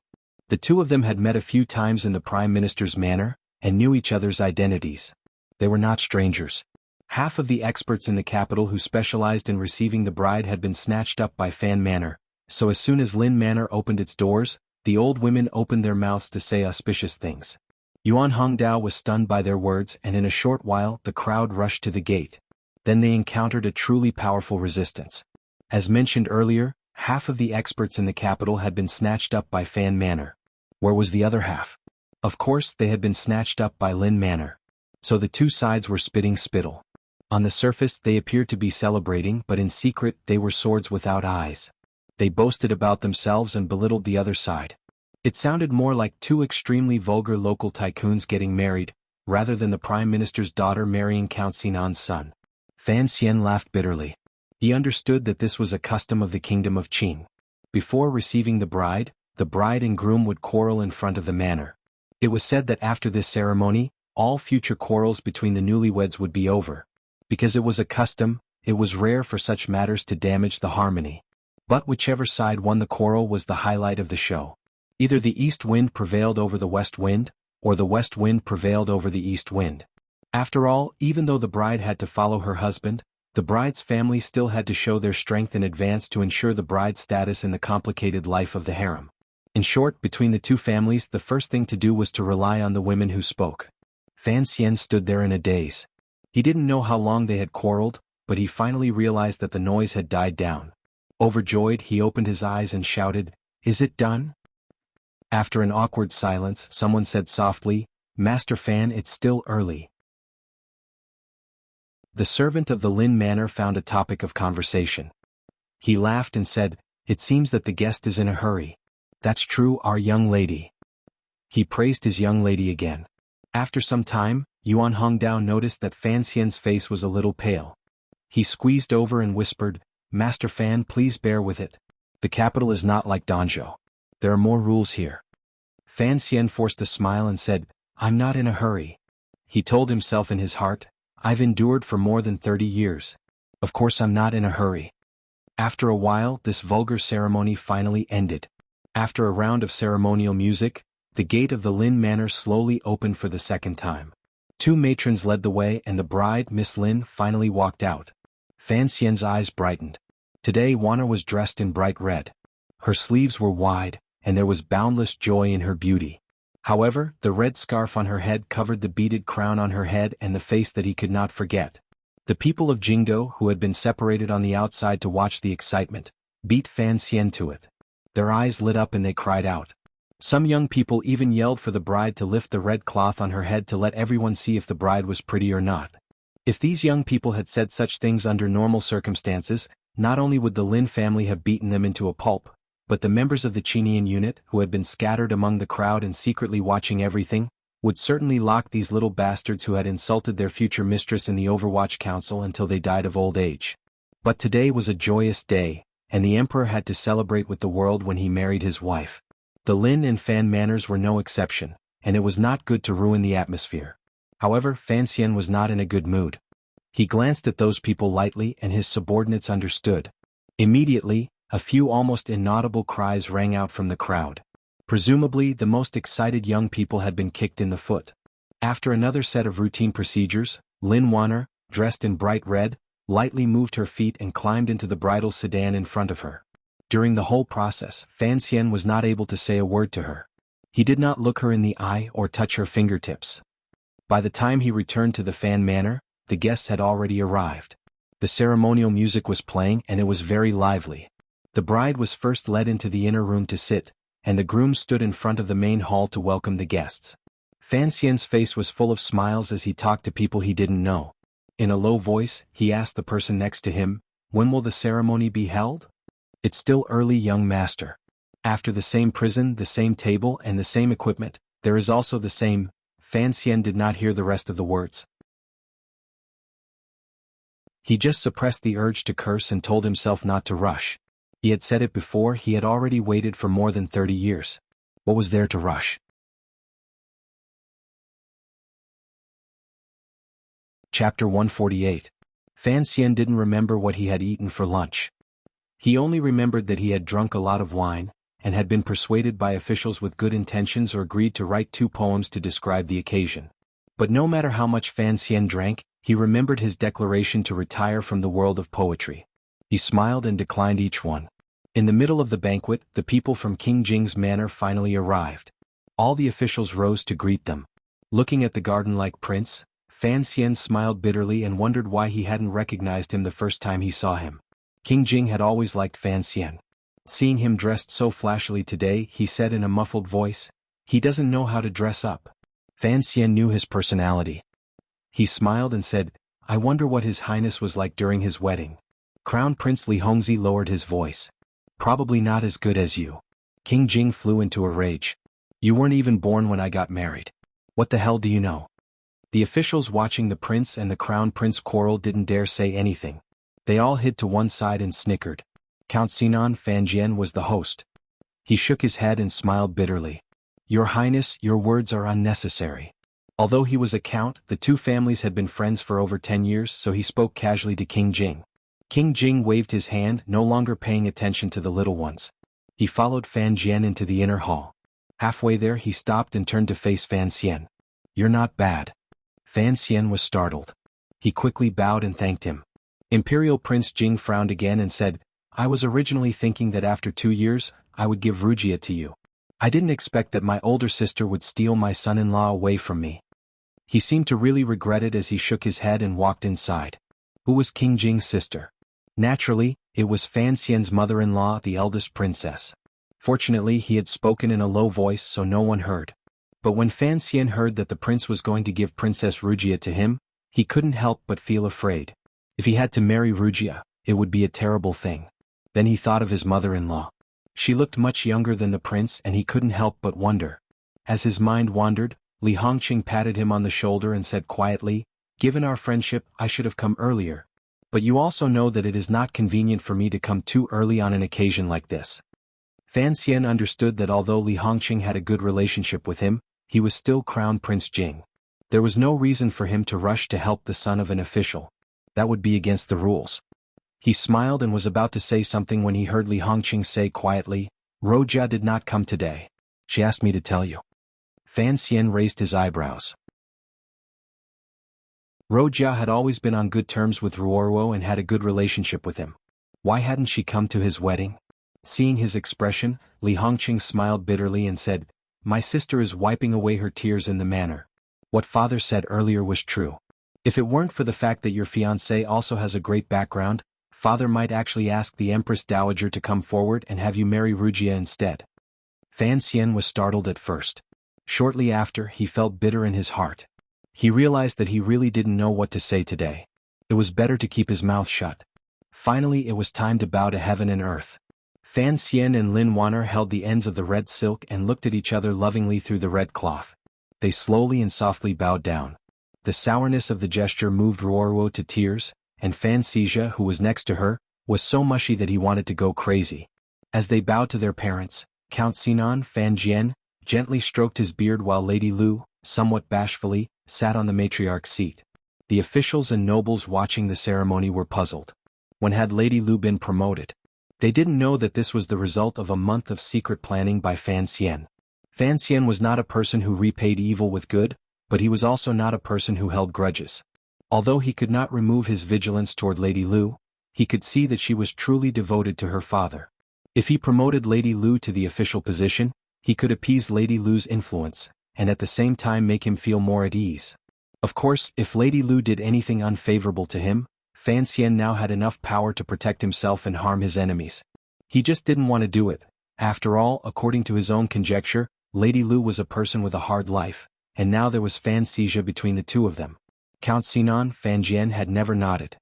The two of them had met a few times in the Prime Minister's manor, and knew each other's identities. They were not strangers. Half of the experts in the capital who specialized in receiving the bride had been snatched up by Fan Manor, so as soon as Lin Manor opened its doors, the old women opened their mouths to say auspicious things. Yuan Hongdao was stunned by their words, and in a short while the crowd rushed to the gate. Then they encountered a truly powerful resistance. As mentioned earlier, half of the experts in the capital had been snatched up by Fan Manor. Where was the other half? Of course, they had been snatched up by Lin Manor. So the two sides were spitting spittle. On the surface they appeared to be celebrating, but in secret they were swords without eyes. They boasted about themselves and belittled the other side. It sounded more like two extremely vulgar local tycoons getting married, rather than the Prime Minister's daughter marrying Count Sinan's son. Fan Xian laughed bitterly. He understood that this was a custom of the kingdom of Qin. Before receiving the bride and groom would quarrel in front of the manor. It was said that after this ceremony, all future quarrels between the newlyweds would be over. Because it was a custom, it was rare for such matters to damage the harmony. But whichever side won the quarrel was the highlight of the show. Either the east wind prevailed over the west wind, or the west wind prevailed over the east wind. After all, even though the bride had to follow her husband, the bride's family still had to show their strength in advance to ensure the bride's status in the complicated life of the harem. In short, between the two families, the first thing to do was to rely on the women who spoke. Fan Xian stood there in a daze. He didn't know how long they had quarreled, but he finally realized that the noise had died down. Overjoyed, he opened his eyes and shouted, "Is it done?" After an awkward silence, someone said softly, "Master Fan, it's still early." The servant of the Lin Manor found a topic of conversation. He laughed and said, "It seems that the guest is in a hurry." "That's true, our young lady." He praised his young lady again. After some time, Yuan Hongdao noticed that Fan Xian's face was a little pale. He squeezed over and whispered, "Master Fan, please bear with it. The capital is not like Danzhou. There are more rules here." Fan Xian forced a smile and said, "I'm not in a hurry." He told himself in his heart, "I've endured for more than 30 years. Of course I'm not in a hurry." After a while, this vulgar ceremony finally ended. After a round of ceremonial music, the gate of the Lin Manor slowly opened for the second time. Two matrons led the way, and the bride, Miss Lin, finally walked out. Fan Xian's eyes brightened. Today Wana was dressed in bright red. Her sleeves were wide, and there was boundless joy in her beauty. However, the red scarf on her head covered the beaded crown on her head and the face that he could not forget. The people of Jingdo, who had been separated on the outside to watch the excitement, beat Fan Xian to it. Their eyes lit up and they cried out. Some young people even yelled for the bride to lift the red cloth on her head to let everyone see if the bride was pretty or not. If these young people had said such things under normal circumstances, not only would the Lin family have beaten them into a pulp, but the members of the Qinian unit, who had been scattered among the crowd and secretly watching everything, would certainly lock these little bastards who had insulted their future mistress in the Overwatch Council until they died of old age. But today was a joyous day, and the emperor had to celebrate with the world when he married his wife. The Lin and Fan Manors were no exception, and it was not good to ruin the atmosphere. However, Fan Xian was not in a good mood. He glanced at those people lightly and his subordinates understood. Immediately, a few almost inaudible cries rang out from the crowd. Presumably, the most excited young people had been kicked in the foot. After another set of routine procedures, Lin Wanner, dressed in bright red, lightly moved her feet and climbed into the bridal sedan in front of her. During the whole process, Fan Xian was not able to say a word to her. He did not look her in the eye or touch her fingertips. By the time he returned to the Fan Manor, the guests had already arrived. The ceremonial music was playing and it was very lively. The bride was first led into the inner room to sit, and the groom stood in front of the main hall to welcome the guests. Fan Xian's face was full of smiles as he talked to people he didn't know. In a low voice, he asked the person next to him, "When will the ceremony be held?" "It's still early, young master. After the same prison, the same table and the same equipment, there is also the same..." Fan Xian did not hear the rest of the words. He just suppressed the urge to curse and told himself not to rush. He had said it before, he had already waited for more than 30 years. What was there to rush? Chapter 148. Fan Xian didn't remember what he had eaten for lunch. He only remembered that he had drunk a lot of wine, and had been persuaded by officials with good intentions or agreed to write 2 poems to describe the occasion. But no matter how much Fan Xian drank, he remembered his declaration to retire from the world of poetry. He smiled and declined each one. In the middle of the banquet, the people from King Jing's manor finally arrived. All the officials rose to greet them. Looking at the garden-like prince, Fan Xian smiled bitterly and wondered why he hadn't recognized him the first time he saw him. King Jing had always liked Fan Xian. Seeing him dressed so flashily today, he said in a muffled voice, "He doesn't know how to dress up." Fan Xian knew his personality. He smiled and said, "I wonder what His Highness was like during his wedding." Crown Prince Li Hongzhi lowered his voice. "Probably not as good as you." King Jing flew into a rage. "You weren't even born when I got married. What the hell do you know?" The officials watching the prince and the crown prince quarrel didn't dare say anything. They all hid to one side and snickered. Count Sinan Fanjian was the host. He shook his head and smiled bitterly. "Your Highness, your words are unnecessary." Although he was a count, the 2 families had been friends for over 10 years, so he spoke casually to King Jing. King Jing waved his hand, no longer paying attention to the little ones. He followed Fan Jian into the inner hall. Halfway there he stopped and turned to face Fan Xian. "You're not bad." Fan Xian was startled. He quickly bowed and thanked him. Imperial Prince Jing frowned again and said, "I was originally thinking that after 2 years, I would give Rugia to you. I didn't expect that my older sister would steal my son-in-law away from me." He seemed to really regret it as he shook his head and walked inside. Who was King Jing's sister? Naturally, it was Fan Xian's mother-in-law, the eldest princess. Fortunately, he had spoken in a low voice so no one heard. But when Fan Xian heard that the prince was going to give Princess Rugia to him, he couldn't help but feel afraid. If he had to marry Rugia, it would be a terrible thing. Then he thought of his mother-in-law. She looked much younger than the prince and he couldn't help but wonder. As his mind wandered, Li Hongqing patted him on the shoulder and said quietly, "Given our friendship, I should have come earlier. But you also know that it is not convenient for me to come too early on an occasion like this." Fan Xian understood that although Li Hongqing had a good relationship with him, he was still Crown Prince Jing. There was no reason for him to rush to help the son of an official. That would be against the rules. He smiled and was about to say something when he heard Li Hongqing say quietly, "Rugia did not come today. She asked me to tell you." Fan Xian raised his eyebrows. Rugia had always been on good terms with Ruoruo and had a good relationship with him. Why hadn't she come to his wedding? Seeing his expression, Li Hongqing smiled bitterly and said, "My sister is wiping away her tears in the manor. What father said earlier was true. If it weren't for the fact that your fiancé also has a great background, father might actually ask the Empress Dowager to come forward and have you marry Rugia instead." Fan Xian was startled at first. Shortly after, he felt bitter in his heart. He realized that he really didn't know what to say today. It was better to keep his mouth shut. Finally, it was time to bow to heaven and earth. Fan Xian and Lin Wanner held the ends of the red silk and looked at each other lovingly through the red cloth. They slowly and softly bowed down. The sourness of the gesture moved Ruoruo to tears, and Fan Xija, who was next to her, was so mushy that he wanted to go crazy. As they bowed to their parents, Count Sinan Fanjian gently stroked his beard while Lady Lu, somewhat bashfully, sat on the matriarch's seat. The officials and nobles watching the ceremony were puzzled. When had Lady Lu been promoted? They didn't know that this was the result of a month of secret planning by Fan Xian. Fan Xian was not a person who repaid evil with good, but he was also not a person who held grudges. Although he could not remove his vigilance toward Lady Lu, he could see that she was truly devoted to her father. If he promoted Lady Lu to the official position, he could appease Lady Lu's influence, and at the same time make him feel more at ease. Of course, if Lady Lu did anything unfavorable to him, Fan Xian now had enough power to protect himself and harm his enemies. He just didn't want to do it. After all, according to his own conjecture, Lady Lu was a person with a hard life, and now there was Fan Xija between the two of them. Count Sinan Fanjian had never nodded.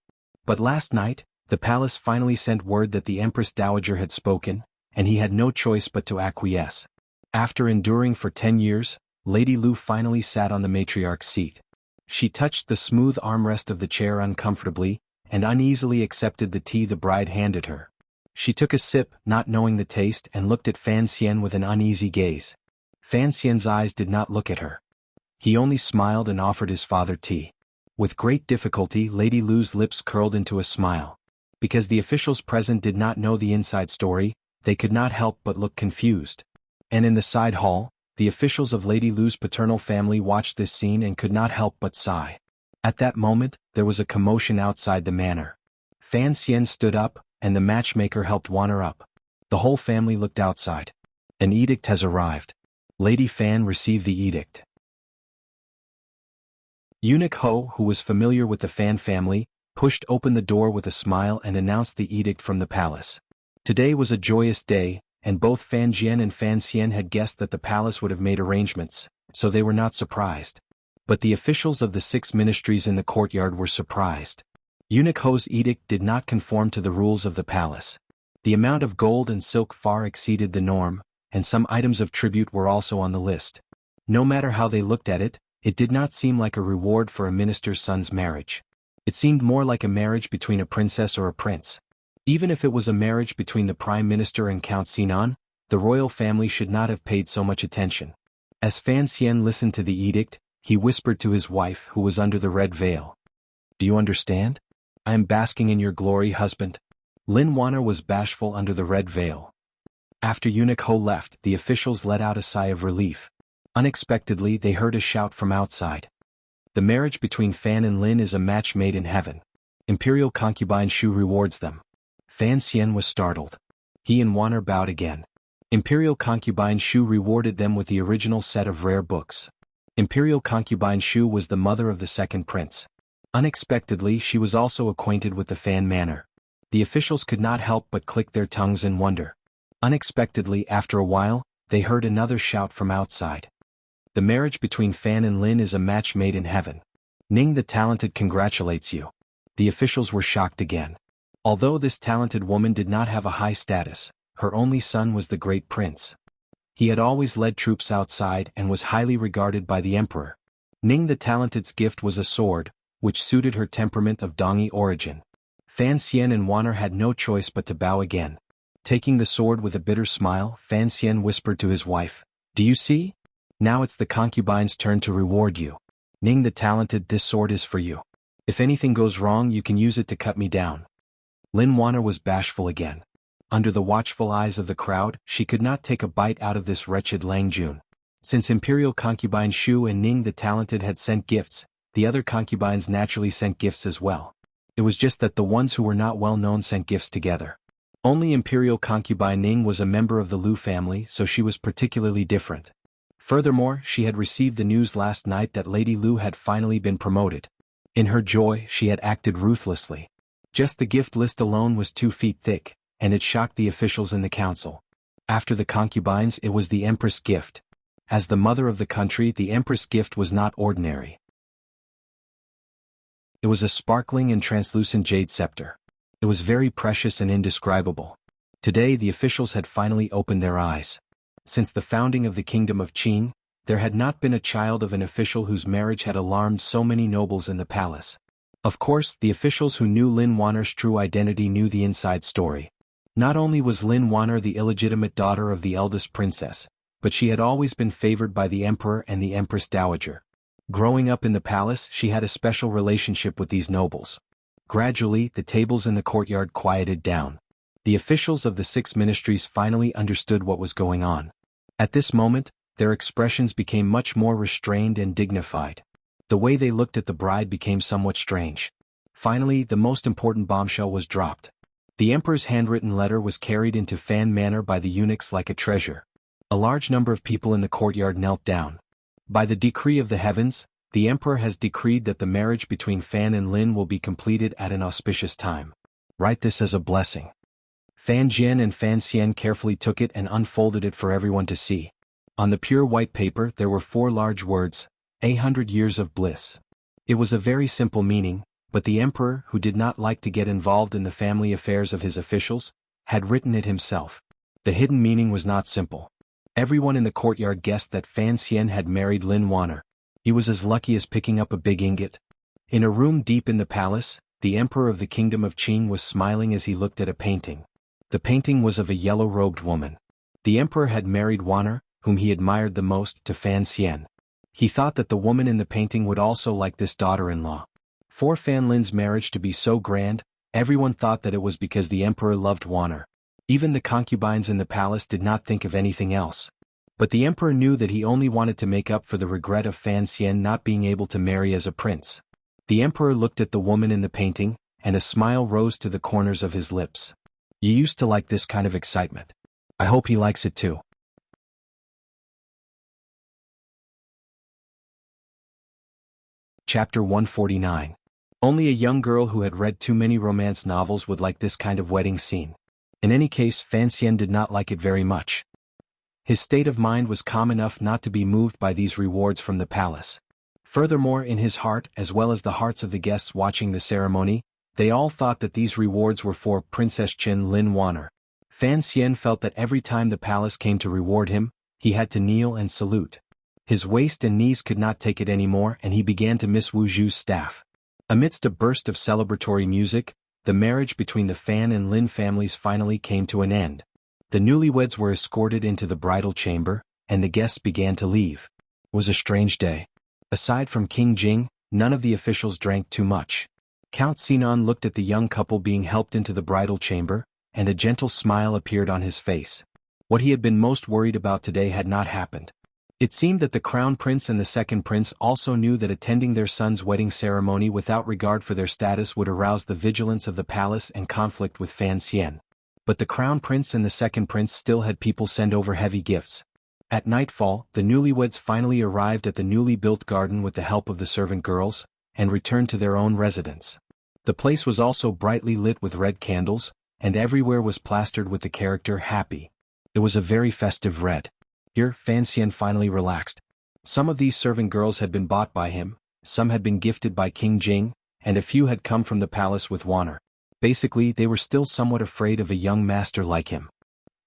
But last night, the palace finally sent word that the Empress Dowager had spoken, and he had no choice but to acquiesce. After enduring for 10 years, Lady Lu finally sat on the matriarch's seat. She touched the smooth armrest of the chair uncomfortably, and uneasily accepted the tea the bride handed her. She took a sip, not knowing the taste, and looked at Fan Xian with an uneasy gaze. Fan Xian's eyes did not look at her. He only smiled and offered his father tea. With great difficulty, Lady Lu's lips curled into a smile. Because the officials present did not know the inside story, they could not help but look confused. And in the side hall, the officials of Lady Lu's paternal family watched this scene and could not help but sigh. At that moment, there was a commotion outside the manor. Fan Xian stood up, and the matchmaker helped wander up. The whole family looked outside. An edict has arrived. Lady Fan received the edict. Eunuch Ho, who was familiar with the Fan family, pushed open the door with a smile and announced the edict from the palace. Today was a joyous day, and both Fan Jian and Fan Xian had guessed that the palace would have made arrangements, so they were not surprised. But the officials of the 6 ministries in the courtyard were surprised. Eunuch Ho's edict did not conform to the rules of the palace. The amount of gold and silk far exceeded the norm, and some items of tribute were also on the list. No matter how they looked at it, it did not seem like a reward for a minister's son's marriage. It seemed more like a marriage between a princess or a prince. Even if it was a marriage between the Prime Minister and Count Sinan, the royal family should not have paid so much attention. As Fan Xian listened to the edict, he whispered to his wife who was under the red veil. "Do you understand? I am basking in your glory, husband." Lin Wanner was bashful under the red veil. After Eunuch Ho left, the officials let out a sigh of relief. Unexpectedly, they heard a shout from outside. "The marriage between Fan and Lin is a match made in heaven. Imperial concubine Shu rewards them." Fan Xian was startled. He and Wanner bowed again. Imperial concubine Shu rewarded them with the original set of rare books. Imperial concubine Shu was the mother of the second prince. Unexpectedly, she was also acquainted with the Fan manor. The officials could not help but click their tongues in wonder. Unexpectedly, after a while, they heard another shout from outside. "The marriage between Fan and Lin is a match made in heaven. Ning the Talented congratulates you." The officials were shocked again. Although this talented woman did not have a high status, her only son was the great prince. He had always led troops outside and was highly regarded by the emperor. Ning the Talented's gift was a sword, which suited her temperament of Dongi origin. Fan Xian and Wanner had no choice but to bow again. Taking the sword with a bitter smile, Fan Xian whispered to his wife, "Do you see? Now it's the concubine's turn to reward you. Ning the Talented, this sword is for you. If anything goes wrong, you can use it to cut me down." Lin Wanner was bashful again. Under the watchful eyes of the crowd, she could not take a bite out of this wretched Lang Jun. Since Imperial concubine Shu and Ning the Talented had sent gifts, the other concubines naturally sent gifts as well. It was just that the ones who were not well known sent gifts together. Only Imperial concubine Ning was a member of the Lu family, so she was particularly different. Furthermore, she had received the news last night that Lady Lu had finally been promoted. In her joy, she had acted ruthlessly. Just the gift list alone was 2 feet thick, and it shocked the officials in the council. After the concubines, it was the Empress gift. As the mother of the country, the Empress gift was not ordinary. It was a sparkling and translucent jade scepter. It was very precious and indescribable. Today the officials had finally opened their eyes. Since the founding of the Kingdom of Qin, there had not been a child of an official whose marriage had alarmed so many nobles in the palace. Of course, the officials who knew Lin Wanner's true identity knew the inside story. Not only was Lin Wanner the illegitimate daughter of the eldest princess, but she had always been favored by the emperor and the empress dowager. Growing up in the palace, she had a special relationship with these nobles. Gradually, the tables in the courtyard quieted down. The officials of the 6 ministries finally understood what was going on. At this moment, their expressions became much more restrained and dignified. The way they looked at the bride became somewhat strange. Finally, the most important bombshell was dropped. The emperor's handwritten letter was carried into Fan Manor by the eunuchs like a treasure. A large number of people in the courtyard knelt down. By the decree of the heavens, the emperor has decreed that the marriage between Fan and Lin will be completed at an auspicious time. Write this as a blessing. Fan Jian and Fan Xian carefully took it and unfolded it for everyone to see. On the pure white paper there were 4 large words, 100 years of bliss. It was a very simple meaning, but the emperor, who did not like to get involved in the family affairs of his officials, had written it himself. The hidden meaning was not simple. Everyone in the courtyard guessed that Fan Xian had married Lin Wanner. He was as lucky as picking up a big ingot. In a room deep in the palace, the emperor of the Kingdom of Qin was smiling as he looked at a painting. The painting was of a yellow-robed woman. The emperor had married Wanner, whom he admired the most, to Fan Xian. He thought that the woman in the painting would also like this daughter-in-law. For Fan Lin's marriage to be so grand, everyone thought that it was because the emperor loved Wanner. Even the concubines in the palace did not think of anything else. But the emperor knew that he only wanted to make up for the regret of Fan Xian not being able to marry as a prince. The emperor looked at the woman in the painting, and a smile rose to the corners of his lips. You used to like this kind of excitement. I hope he likes it too. Chapter 149. Only a young girl who had read too many romance novels would like this kind of wedding scene. In any case, Fan Xian did not like it very much. His state of mind was calm enough not to be moved by these rewards from the palace. Furthermore, in his heart, as well as the hearts of the guests watching the ceremony, they all thought that these rewards were for Princess Qin Lin Wanner. Fan Xian felt that every time the palace came to reward him, he had to kneel and salute. His waist and knees could not take it anymore, and he began to miss Wu Zhu's staff. Amidst a burst of celebratory music, the marriage between the Fan and Lin families finally came to an end. The newlyweds were escorted into the bridal chamber, and the guests began to leave. It was a strange day. Aside from King Jing, none of the officials drank too much. Count Sinan looked at the young couple being helped into the bridal chamber, and a gentle smile appeared on his face. What he had been most worried about today had not happened. It seemed that the crown prince and the second prince also knew that attending their son's wedding ceremony without regard for their status would arouse the vigilance of the palace and conflict with Fan Xian. But the crown prince and the second prince still had people send over heavy gifts. At nightfall, the newlyweds finally arrived at the newly built garden with the help of the servant girls, and returned to their own residence. The place was also brightly lit with red candles, and everywhere was plastered with the character happy. It was a very festive red. Here, Fan Xian finally relaxed. Some of these servant girls had been bought by him, some had been gifted by King Jing, and a few had come from the palace with Wanner. Basically, they were still somewhat afraid of a young master like him.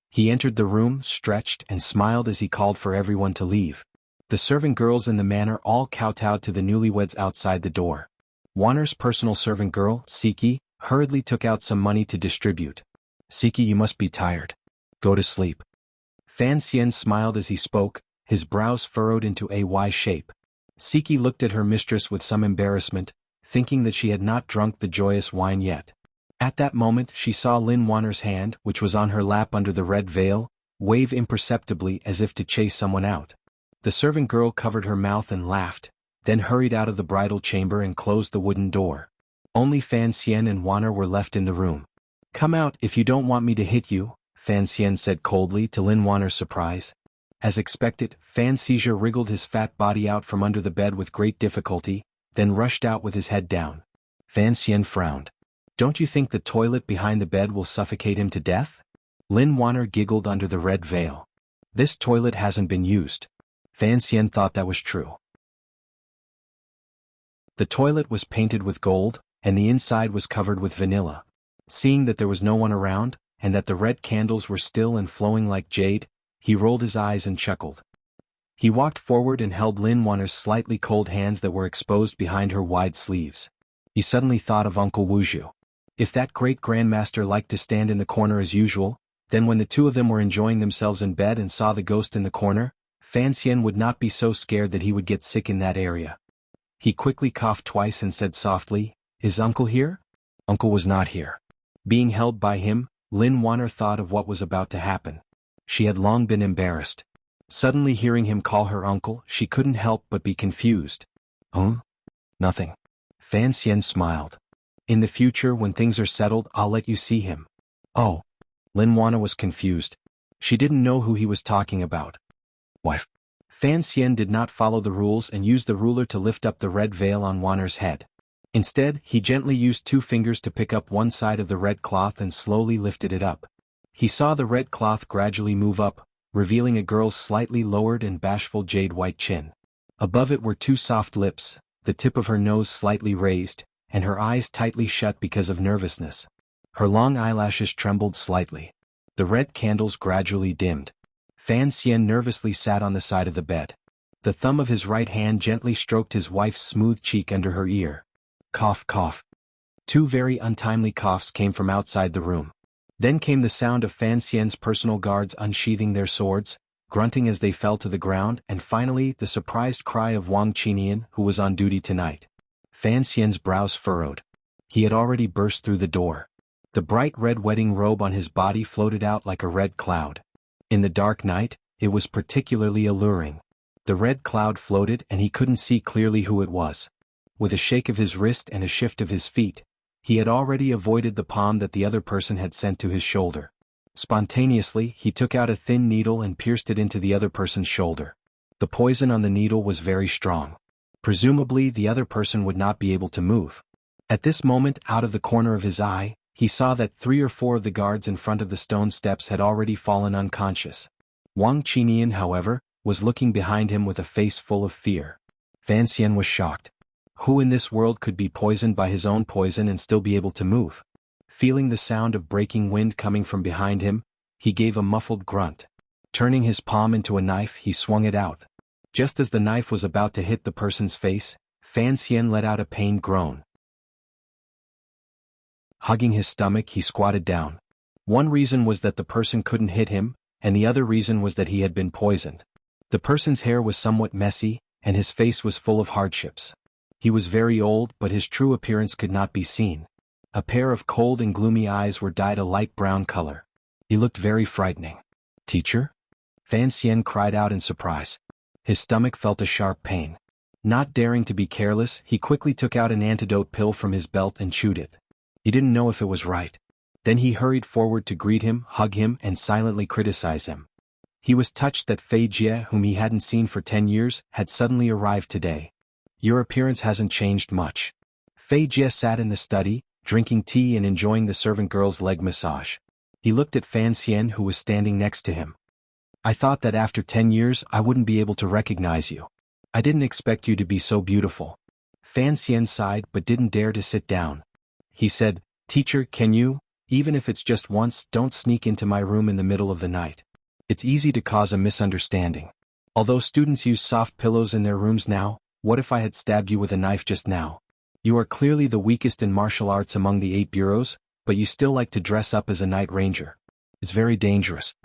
He entered the room, stretched, and smiled as he called for everyone to leave. The servant girls in the manor all kowtowed to the newlyweds outside the door. Wanner's personal servant girl, Siki, hurriedly took out some money to distribute. Siki, you must be tired. Go to sleep. Fan Xian smiled as he spoke, his brows furrowed into a Y shape. Siki looked at her mistress with some embarrassment, thinking that she had not drunk the joyous wine yet. At that moment she saw Lin Wanner's hand, which was on her lap under the red veil, wave imperceptibly as if to chase someone out. The servant girl covered her mouth and laughed, then hurried out of the bridal chamber and closed the wooden door. Only Fan Xian and Wanner were left in the room. Come out if you don't want me to hit you, Fan Xian said coldly to Lin Wanner's surprise. As expected, Fan Xian wriggled his fat body out from under the bed with great difficulty, then rushed out with his head down. Fan Xian frowned. Don't you think the toilet behind the bed will suffocate him to death? Lin Wanner giggled under the red veil. This toilet hasn't been used. Fan Xian thought that was true. The toilet was painted with gold, and the inside was covered with vanilla. Seeing that there was no one around, and that the red candles were still and flowing like jade, he rolled his eyes and chuckled. He walked forward and held Lin Wanner's slightly cold hands that were exposed behind her wide sleeves. He suddenly thought of Uncle Wuzhu. If that great grandmaster liked to stand in the corner as usual, then when the two of them were enjoying themselves in bed and saw the ghost in the corner, Fan Xian would not be so scared that he would get sick in that area. He quickly coughed twice and said softly, "Is Uncle here?" Uncle was not here. Being held by him, Lin Wanner thought of what was about to happen. She had long been embarrassed. Suddenly hearing him call her uncle, she couldn't help but be confused. Nothing. Fan Xian smiled. In the future when things are settled I'll let you see him. Oh. Lin Wanner was confused. She didn't know who he was talking about. Wife. Fan Xian did not follow the rules and used the ruler to lift up the red veil on Wanner's head. Instead, he gently used 2 fingers to pick up one side of the red cloth and slowly lifted it up. He saw the red cloth gradually move up, revealing a girl's slightly lowered and bashful jade-white chin. Above it were 2 soft lips, the tip of her nose slightly raised, and her eyes tightly shut because of nervousness. Her long eyelashes trembled slightly. The red candles gradually dimmed. Fan Xian nervously sat on the side of the bed. The thumb of his right hand gently stroked his wife's smooth cheek under her ear. Cough, cough. 2 very untimely coughs came from outside the room. Then came the sound of Fan Xian's personal guards unsheathing their swords, grunting as they fell to the ground, and finally the surprised cry of Wang Qinian, who was on duty tonight. Fan Xian's brows furrowed. He had already burst through the door. The bright red wedding robe on his body floated out like a red cloud. In the dark night, it was particularly alluring. The red cloud floated and he couldn't see clearly who it was. With a shake of his wrist and a shift of his feet, he had already avoided the palm that the other person had sent to his shoulder. Spontaneously, he took out a thin needle and pierced it into the other person's shoulder. The poison on the needle was very strong. Presumably, the other person would not be able to move. At this moment, out of the corner of his eye, he saw that 3 or 4 of the guards in front of the stone steps had already fallen unconscious. Wang Qinian, however, was looking behind him with a face full of fear. Fan Xian was shocked. Who in this world could be poisoned by his own poison and still be able to move? Feeling the sound of breaking wind coming from behind him, he gave a muffled grunt. Turning his palm into a knife, he swung it out. Just as the knife was about to hit the person's face, Fan Xian let out a pained groan. Hugging his stomach, he squatted down. One reason was that the person couldn't hit him, and the other reason was that he had been poisoned. The person's hair was somewhat messy, and his face was full of hardships. He was very old, but his true appearance could not be seen. A pair of cold and gloomy eyes were dyed a light brown color. He looked very frightening. "Teacher?" Fan Xian cried out in surprise. His stomach felt a sharp pain. Not daring to be careless, he quickly took out an antidote pill from his belt and chewed it. He didn't know if it was right. Then he hurried forward to greet him, hug him, and silently criticize him. He was touched that Fei Jie, whom he hadn't seen for 10 years, had suddenly arrived today. "Your appearance hasn't changed much." Fei Jie sat in the study, drinking tea and enjoying the servant girl's leg massage. He looked at Fan Xian, who was standing next to him. "I thought that after 10 years I wouldn't be able to recognize you. I didn't expect you to be so beautiful." Fan Xian sighed but didn't dare to sit down. He said, "Teacher, can you, even if it's just once, don't sneak into my room in the middle of the night. It's easy to cause a misunderstanding. Although students use soft pillows in their rooms now, what if I had stabbed you with a knife just now? You are clearly the weakest in martial arts among the 8 bureaus, but you still like to dress up as a night ranger. It's very dangerous."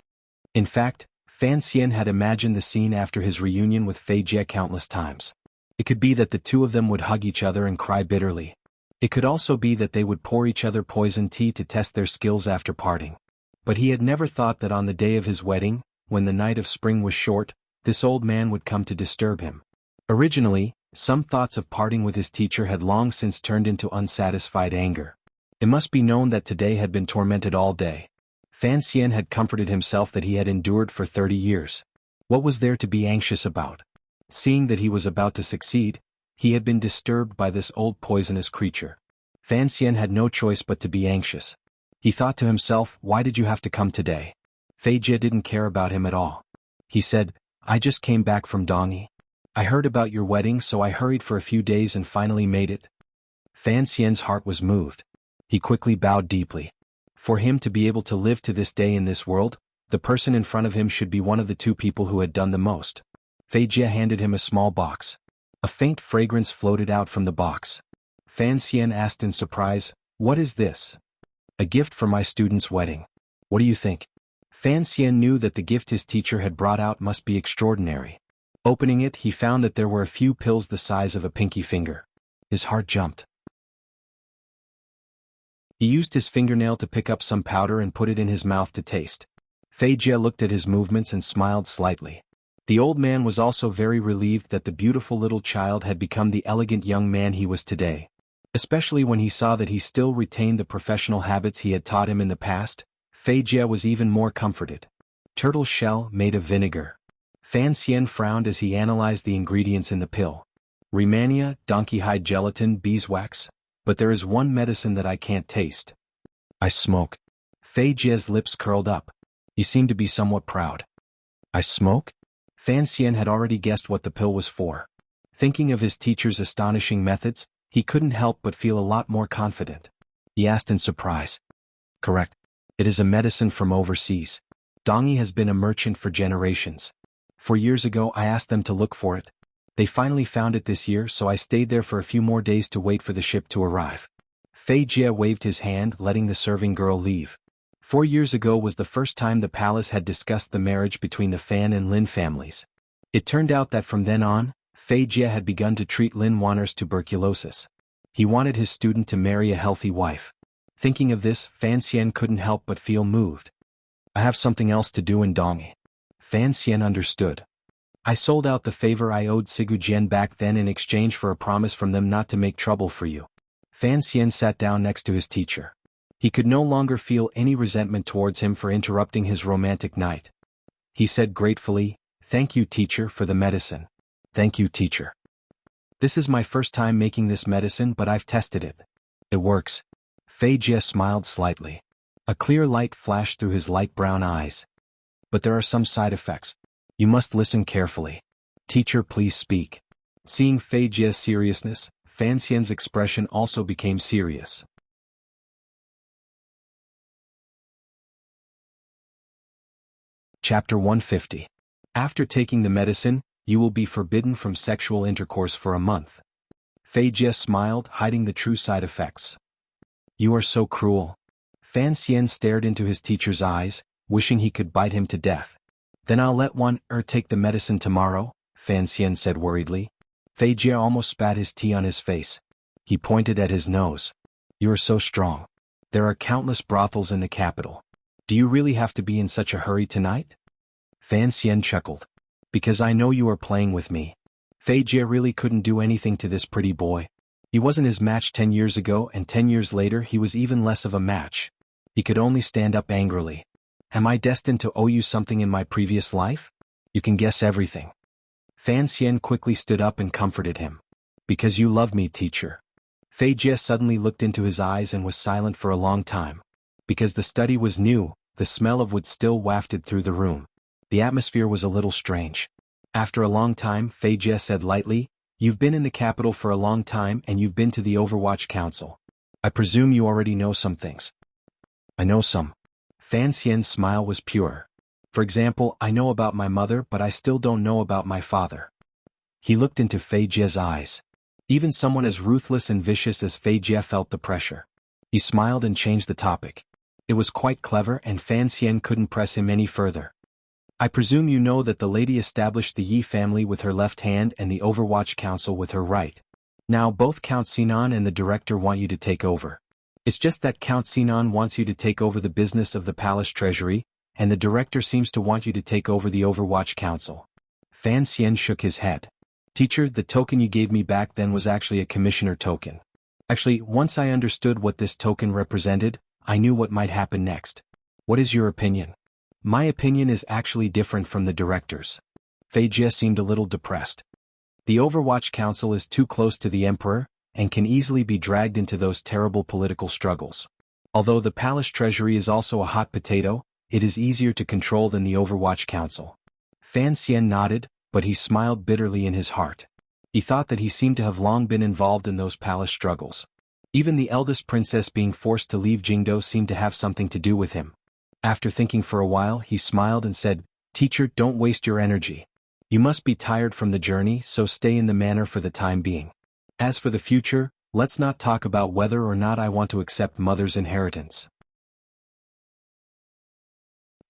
In fact, Fan Xian had imagined the scene after his reunion with Fei Jie countless times. It could be that the two of them would hug each other and cry bitterly. It could also be that they would pour each other poison tea to test their skills after parting. But he had never thought that on the day of his wedding, when the night of spring was short, this old man would come to disturb him. Originally, some thoughts of parting with his teacher had long since turned into unsatisfied anger. It must be known that today had been tormented all day. Fan Xian had comforted himself that he had endured for 30 years. What was there to be anxious about? Seeing that he was about to succeed, he had been disturbed by this old poisonous creature. Fan Xian had no choice but to be anxious. He thought to himself, why did you have to come today? Fei Jie didn't care about him at all. He said, "I just came back from Dongyi. I heard about your wedding, so I hurried for a few days and finally made it." Fan Xian's heart was moved. He quickly bowed deeply. For him to be able to live to this day in this world, the person in front of him should be one of the 2 people who had done the most. Fei Jie handed him a small box. A faint fragrance floated out from the box. Fan Xian asked in surprise, "What is this?" "A gift for my student's wedding. What do you think?" Fan Xian knew that the gift his teacher had brought out must be extraordinary. Opening it, he found that there were a few pills the size of a pinky finger. His heart jumped. He used his fingernail to pick up some powder and put it in his mouth to taste. Fei Jie looked at his movements and smiled slightly. The old man was also very relieved that the beautiful little child had become the elegant young man he was today. Especially when he saw that he still retained the professional habits he had taught him in the past, Fei Jie was even more comforted. Turtle shell made of vinegar. Fan Xian frowned as he analyzed the ingredients in the pill. Rehmannia, donkey hide gelatin, beeswax. But there is one medicine that I can't taste. I smoke. Fei Jie's lips curled up. He seemed to be somewhat proud. I smoke? Fan Xian had already guessed what the pill was for. Thinking of his teacher's astonishing methods, he couldn't help but feel a lot more confident. He asked in surprise. Correct. It is a medicine from overseas. Dongyi has been a merchant for generations. 4 years ago I asked them to look for it. They finally found it this year, so I stayed there for a few more days to wait for the ship to arrive. Fei Jie waved his hand, letting the serving girl leave. 4 years ago was the first time the palace had discussed the marriage between the Fan and Lin families. It turned out that from then on, Fei Jie had begun to treat Lin Wanner's tuberculosis. He wanted his student to marry a healthy wife. Thinking of this, Fan Xian couldn't help but feel moved. I have something else to do in Dongyi. Fan Xian understood. I sold out the favor I owed Sigu Jian back then in exchange for a promise from them not to make trouble for you. Fan Xian sat down next to his teacher. He could no longer feel any resentment towards him for interrupting his romantic night. He said gratefully, "Thank you, teacher, for the medicine." "Thank you, teacher. This is my first time making this medicine, but I've tested it. It works." Fei Jie smiled slightly. A clear light flashed through his light brown eyes. "But there are some side effects. You must listen carefully. Teacher, please speak." Seeing Fei Jie's seriousness, Fan Xian's expression also became serious. Chapter 150. After taking the medicine, you will be forbidden from sexual intercourse for a month. Fei Jie smiled, hiding the true side effects. "You are so cruel." Fan Xian stared into his teacher's eyes, wishing he could bite him to death. "Then I'll let one take the medicine tomorrow," Fan Xian said worriedly. Fei Jie almost spat his tea on his face. He pointed at his nose. "You are so strong. There are countless brothels in the capital. Do you really have to be in such a hurry tonight?" Fan Xian chuckled. "Because I know you are playing with me." Fei Jie really couldn't do anything to this pretty boy. He wasn't his match 10 years ago, and 10 years later he was even less of a match. He could only stand up angrily. "Am I destined to owe you something in my previous life? You can guess everything." Fan Xian quickly stood up and comforted him. "Because you love me, teacher." Fei Jie suddenly looked into his eyes and was silent for a long time. Because the study was new, the smell of wood still wafted through the room. The atmosphere was a little strange. After a long time, Fei Jie said lightly, "You've been in the capital for a long time and you've been to the Overwatch Council. I presume you already know some things." "I know some." Fan Xian's smile was pure. "For example, I know about my mother, but I still don't know about my father." He looked into Fei Jie's eyes. Even someone as ruthless and vicious as Fei Jie felt the pressure. He smiled and changed the topic. It was quite clever, and Fan Xian couldn't press him any further. "I presume you know that the lady established the Yi family with her left hand and the Overwatch Council with her right. Now both Count Sinan and the director want you to take over. It's just that Count Sinan wants you to take over the business of the palace treasury, and the director seems to want you to take over the Overwatch Council." Fan Xian shook his head. "Teacher, the token you gave me back then was actually a commissioner token. Actually, once I understood what this token represented, I knew what might happen next. What is your opinion?" "My opinion is actually different from the director's." Fei Jie seemed a little depressed. "The Overwatch Council is too close to the emperor, and can easily be dragged into those terrible political struggles. Although the palace treasury is also a hot potato, it is easier to control than the Overwatch Council." Fan Xian nodded, but he smiled bitterly in his heart. He thought that he seemed to have long been involved in those palace struggles. Even the eldest princess being forced to leave Jingdo seemed to have something to do with him. After thinking for a while, he smiled and said, "Teacher, don't waste your energy. You must be tired from the journey, so stay in the manor for the time being. As for the future, let's not talk about whether or not I want to accept mother's inheritance.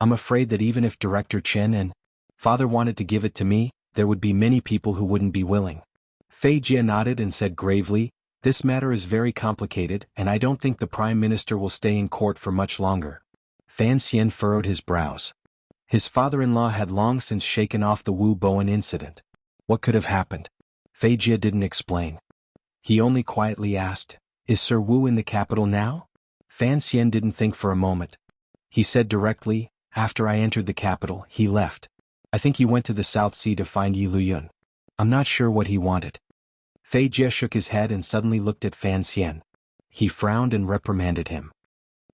I'm afraid that even if Director Chen and father wanted to give it to me, there would be many people who wouldn't be willing." Fei Jie nodded and said gravely, "This matter is very complicated, and I don't think the Prime Minister will stay in court for much longer." Fan Xian furrowed his brows. His father-in-law had long since shaken off the Wu Bowen incident. What could have happened? Fei Jie didn't explain. He only quietly asked, "Is Sir Wu in the capital now?" Fan Xian didn't think for a moment. He said directly, "After I entered the capital, he left. I think he went to the South Sea to find Yi Luyun. I'm not sure what he wanted." Fei Jie shook his head and suddenly looked at Fan Xian. He frowned and reprimanded him.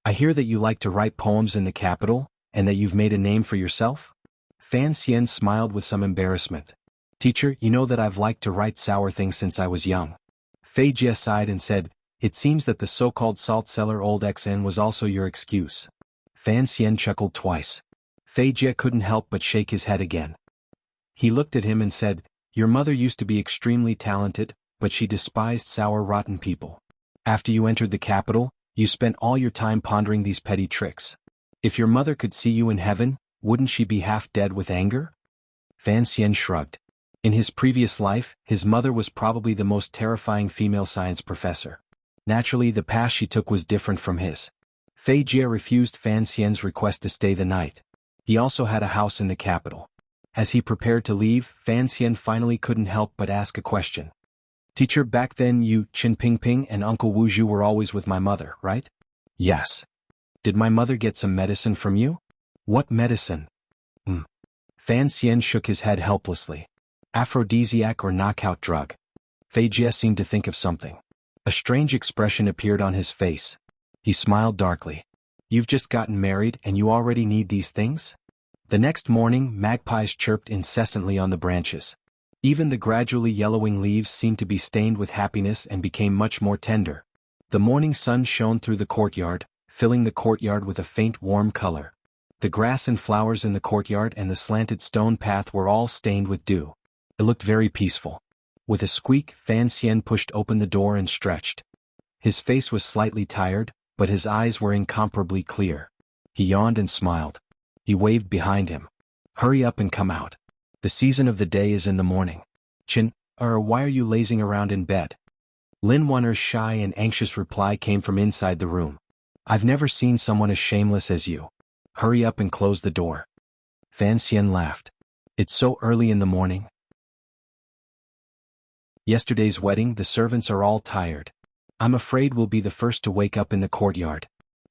"I hear that you like to write poems in the capital, and that you've made a name for yourself?" Fan Xian smiled with some embarrassment. "Teacher, you know that I've liked to write sour things since I was young." Fei Jie sighed and said, "It seems that the so-called salt cellar old XN was also your excuse." Fan Xian chuckled twice. Fei Jie couldn't help but shake his head again. He looked at him and said, "Your mother used to be extremely talented, but she despised sour rotten people. After you entered the capital, you spent all your time pondering these petty tricks. If your mother could see you in heaven, wouldn't she be half dead with anger?" Fan Xian shrugged. In his previous life, his mother was probably the most terrifying female science professor. Naturally, the path she took was different from his. Fei Jie refused Fan Xian's request to stay the night. He also had a house in the capital. As he prepared to leave, Fan Xian finally couldn't help but ask a question. Teacher, back then you, Qin Pingping and Uncle Wu Zhu were always with my mother, right? Yes. Did my mother get some medicine from you? What medicine? Fan Xian shook his head helplessly. Aphrodisiac or knockout drug. Fei Jie seemed to think of something. A strange expression appeared on his face. He smiled darkly. You've just gotten married and you already need these things? The next morning, magpies chirped incessantly on the branches. Even the gradually yellowing leaves seemed to be stained with happiness and became much more tender. The morning sun shone through the courtyard, filling the courtyard with a faint warm color. The grass and flowers in the courtyard and the slanted stone path were all stained with dew. It looked very peaceful. With a squeak, Fan Xian pushed open the door and stretched. His face was slightly tired, but his eyes were incomparably clear. He yawned and smiled. He waved behind him. Hurry up and come out. The season of the day is in the morning. Qin, why are you lazing around in bed? Lin Wan'er's shy and anxious reply came from inside the room. I've never seen someone as shameless as you. Hurry up and close the door. Fan Xian laughed. It's so early in the morning. Yesterday's wedding, the servants are all tired. I'm afraid we'll be the first to wake up in the courtyard.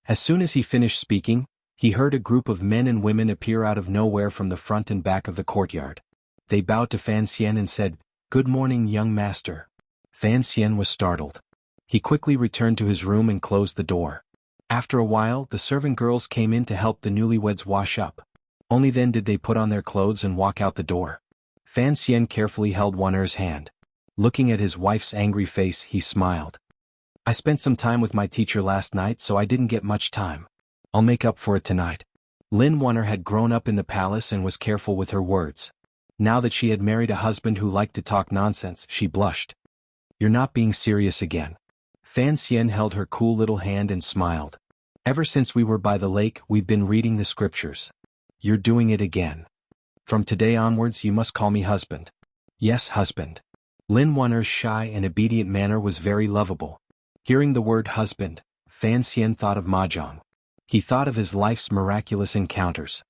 As soon as he finished speaking, he heard a group of men and women appear out of nowhere from the front and back of the courtyard. They bowed to Fan Xian and said, "Good morning, young master." Fan Xian was startled. He quickly returned to his room and closed the door. After a while, the servant girls came in to help the newlyweds wash up. Only then did they put on their clothes and walk out the door. Fan Xian carefully held Wan'er's hand. Looking at his wife's angry face, he smiled. I spent some time with my teacher last night, so I didn't get much time. I'll make up for it tonight. Lin Wan'er had grown up in the palace and was careful with her words. Now that she had married a husband who liked to talk nonsense, she blushed. You're not being serious again. Fan Xian held her cool little hand and smiled. Ever since we were by the lake, we've been reading the scriptures. You're doing it again. From today onwards, you must call me husband. Yes, husband. Lin Wan'er's shy and obedient manner was very lovable. Hearing the word husband, Fan Xian thought of Mahjong. He thought of his life's miraculous encounters.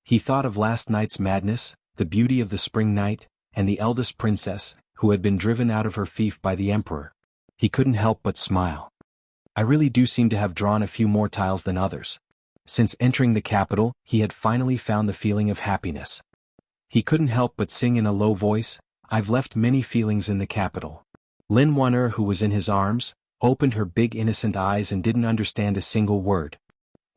He thought of last night's madness, the beauty of the spring night, and the eldest princess, who had been driven out of her fief by the emperor. He couldn't help but smile. I really do seem to have drawn a few more tiles than others. Since entering the capital, he had finally found the feeling of happiness. He couldn't help but sing in a low voice, I've left many feelings in the capital. Lin Wan'er, who was in his arms, opened her big innocent eyes and didn't understand a single word.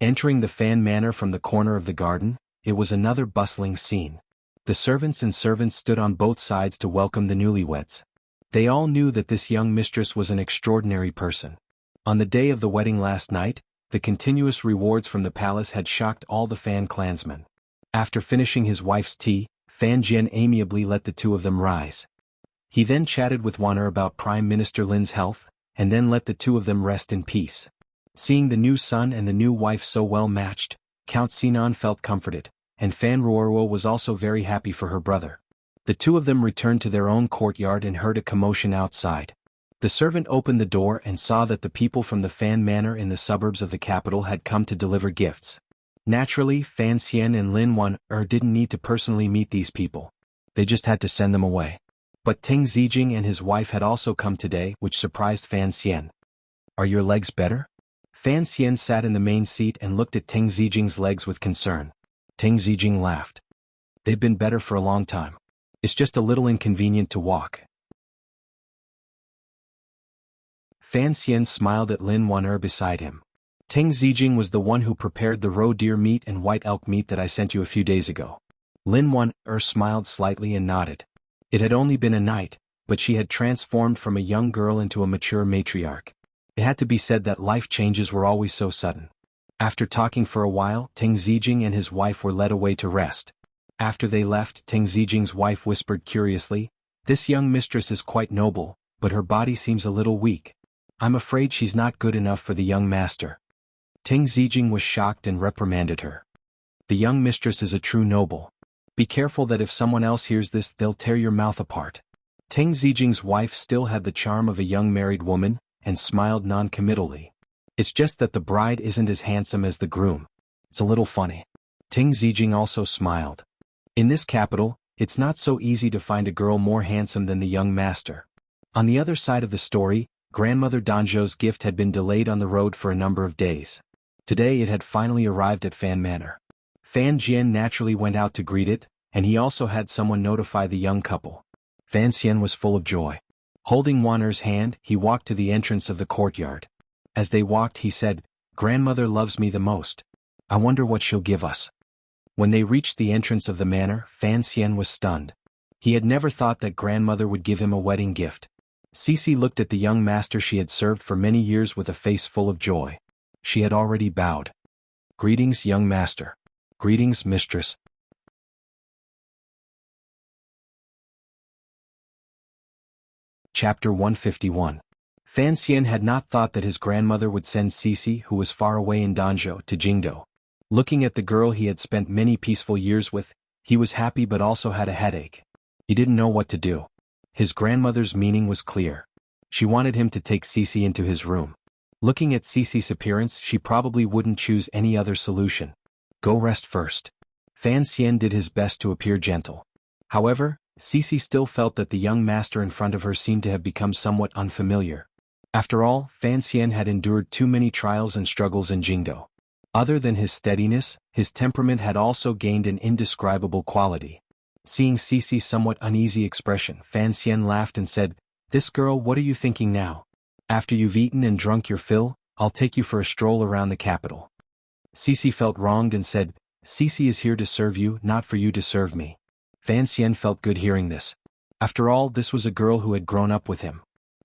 Entering the Fan Manor from the corner of the garden, it was another bustling scene. The servants and servants stood on both sides to welcome the newlyweds. They all knew that this young mistress was an extraordinary person. On the day of the wedding last night, the continuous rewards from the palace had shocked all the Fan clansmen. After finishing his wife's tea, Fan Jian amiably let the two of them rise. He then chatted with Wan'er about Prime Minister Lin's health, and then let the two of them rest in peace. Seeing the new son and the new wife so well matched, Count Sinan felt comforted, and Fan Ruoruo was also very happy for her brother. The two of them returned to their own courtyard and heard a commotion outside. The servant opened the door and saw that the people from the Fan Manor in the suburbs of the capital had come to deliver gifts. Naturally, Fan Xian and Lin Wan'er didn't need to personally meet these people. They just had to send them away. But Ting Zijing and his wife had also come today, which surprised Fan Xian. Are your legs better? Fan Xian sat in the main seat and looked at Ting Zijing's legs with concern. Ting Zijing laughed. They've been better for a long time. It's just a little inconvenient to walk. Fan Xian smiled at Lin Wan'er beside him. Ting Zijing was the one who prepared the roe deer meat and white elk meat that I sent you a few days ago. Lin Wan'er smiled slightly and nodded. It had only been a night, but she had transformed from a young girl into a mature matriarch. It had to be said that life changes were always so sudden. After talking for a while, Ting Zijing and his wife were led away to rest. After they left, Ting Zijing's wife whispered curiously, "This young mistress is quite noble, but her body seems a little weak. I'm afraid she's not good enough for the young master." Ting Zijing was shocked and reprimanded her. "The young mistress is a true noble. Be careful that if someone else hears this, they'll tear your mouth apart." Ting Zijing's wife still had the charm of a young married woman, and smiled non-committally. It's just that the bride isn't as handsome as the groom. It's a little funny. Ting Zijing also smiled. In this capital, it's not so easy to find a girl more handsome than the young master. On the other side of the story, Grandmother Danzhou's gift had been delayed on the road for a number of days. Today it had finally arrived at Fan Manor. Fan Jian naturally went out to greet it, and he also had someone notify the young couple. Fan Xian was full of joy. Holding Wan'er's hand, he walked to the entrance of the courtyard. As they walked, he said, "Grandmother loves me the most. I wonder what she'll give us." When they reached the entrance of the manor, Fan Xian was stunned. He had never thought that grandmother would give him a wedding gift. Cece looked at the young master she had served for many years with a face full of joy. She had already bowed. "Greetings, young master." "Greetings, mistress." Chapter 151. Fan Xian had not thought that his grandmother would send Cece, who was far away in Danzhou, to Jingdou. Looking at the girl he had spent many peaceful years with, he was happy but also had a headache. He didn't know what to do. His grandmother's meaning was clear. She wanted him to take Cece into his room. Looking at Cece's appearance, she probably wouldn't choose any other solution. "Go rest first." Fan Xian did his best to appear gentle. However, Cece still felt that the young master in front of her seemed to have become somewhat unfamiliar. After all, Fan Xian had endured too many trials and struggles in Jingdou. Other than his steadiness, his temperament had also gained an indescribable quality. Seeing Cece's somewhat uneasy expression, Fan Xian laughed and said, "This girl, what are you thinking now? After you've eaten and drunk your fill, I'll take you for a stroll around the capital." Cece felt wronged and said, "Cece is here to serve you, not for you to serve me." Fan Xian felt good hearing this. After all, this was a girl who had grown up with him.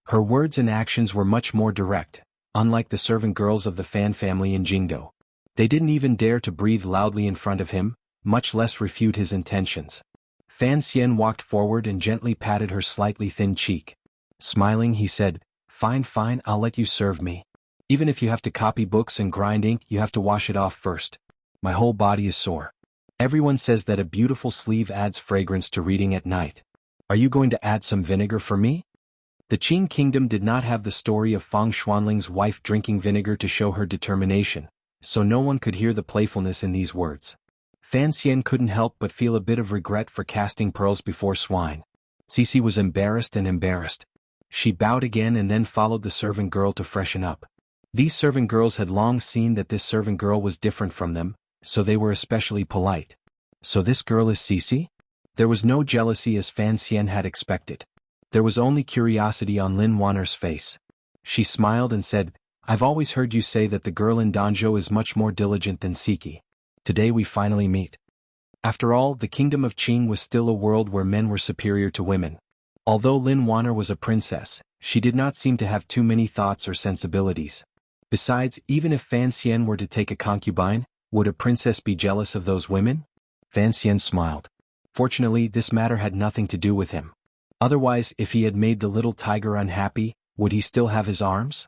Her words and actions were much more direct, unlike the servant girls of the Fan family in Jingdou. They didn't even dare to breathe loudly in front of him, much less refute his intentions. Fan Xian walked forward and gently patted her slightly thin cheek. Smiling, he said, "Fine, fine, I'll let you serve me. Even if you have to copy books and grind ink, you have to wash it off first. My whole body is sore. Everyone says that a beautiful sleeve adds fragrance to reading at night. Are you going to add some vinegar for me?" The Qing kingdom did not have the story of Fang Xuanling's wife drinking vinegar to show her determination, so no one could hear the playfulness in these words. Fan Xian couldn't help but feel a bit of regret for casting pearls before swine. Cece was embarrassed and embarrassed. She bowed again and then followed the servant girl to freshen up. These servant girls had long seen that this servant girl was different from them, so they were especially polite. "So this girl is Cece?" There was no jealousy as Fan Xian had expected. There was only curiosity on Lin Wan'er's face. She smiled and said, "I've always heard you say that the girl in Danzhou is much more diligent than Cece. Today we finally meet." After all, the kingdom of Qing was still a world where men were superior to women. Although Lin Wan'er was a princess, she did not seem to have too many thoughts or sensibilities. Besides, even if Fan Xian were to take a concubine, would a princess be jealous of those women? Fan Xian smiled. Fortunately, this matter had nothing to do with him. Otherwise, if he had made the little tiger unhappy, would he still have his arms?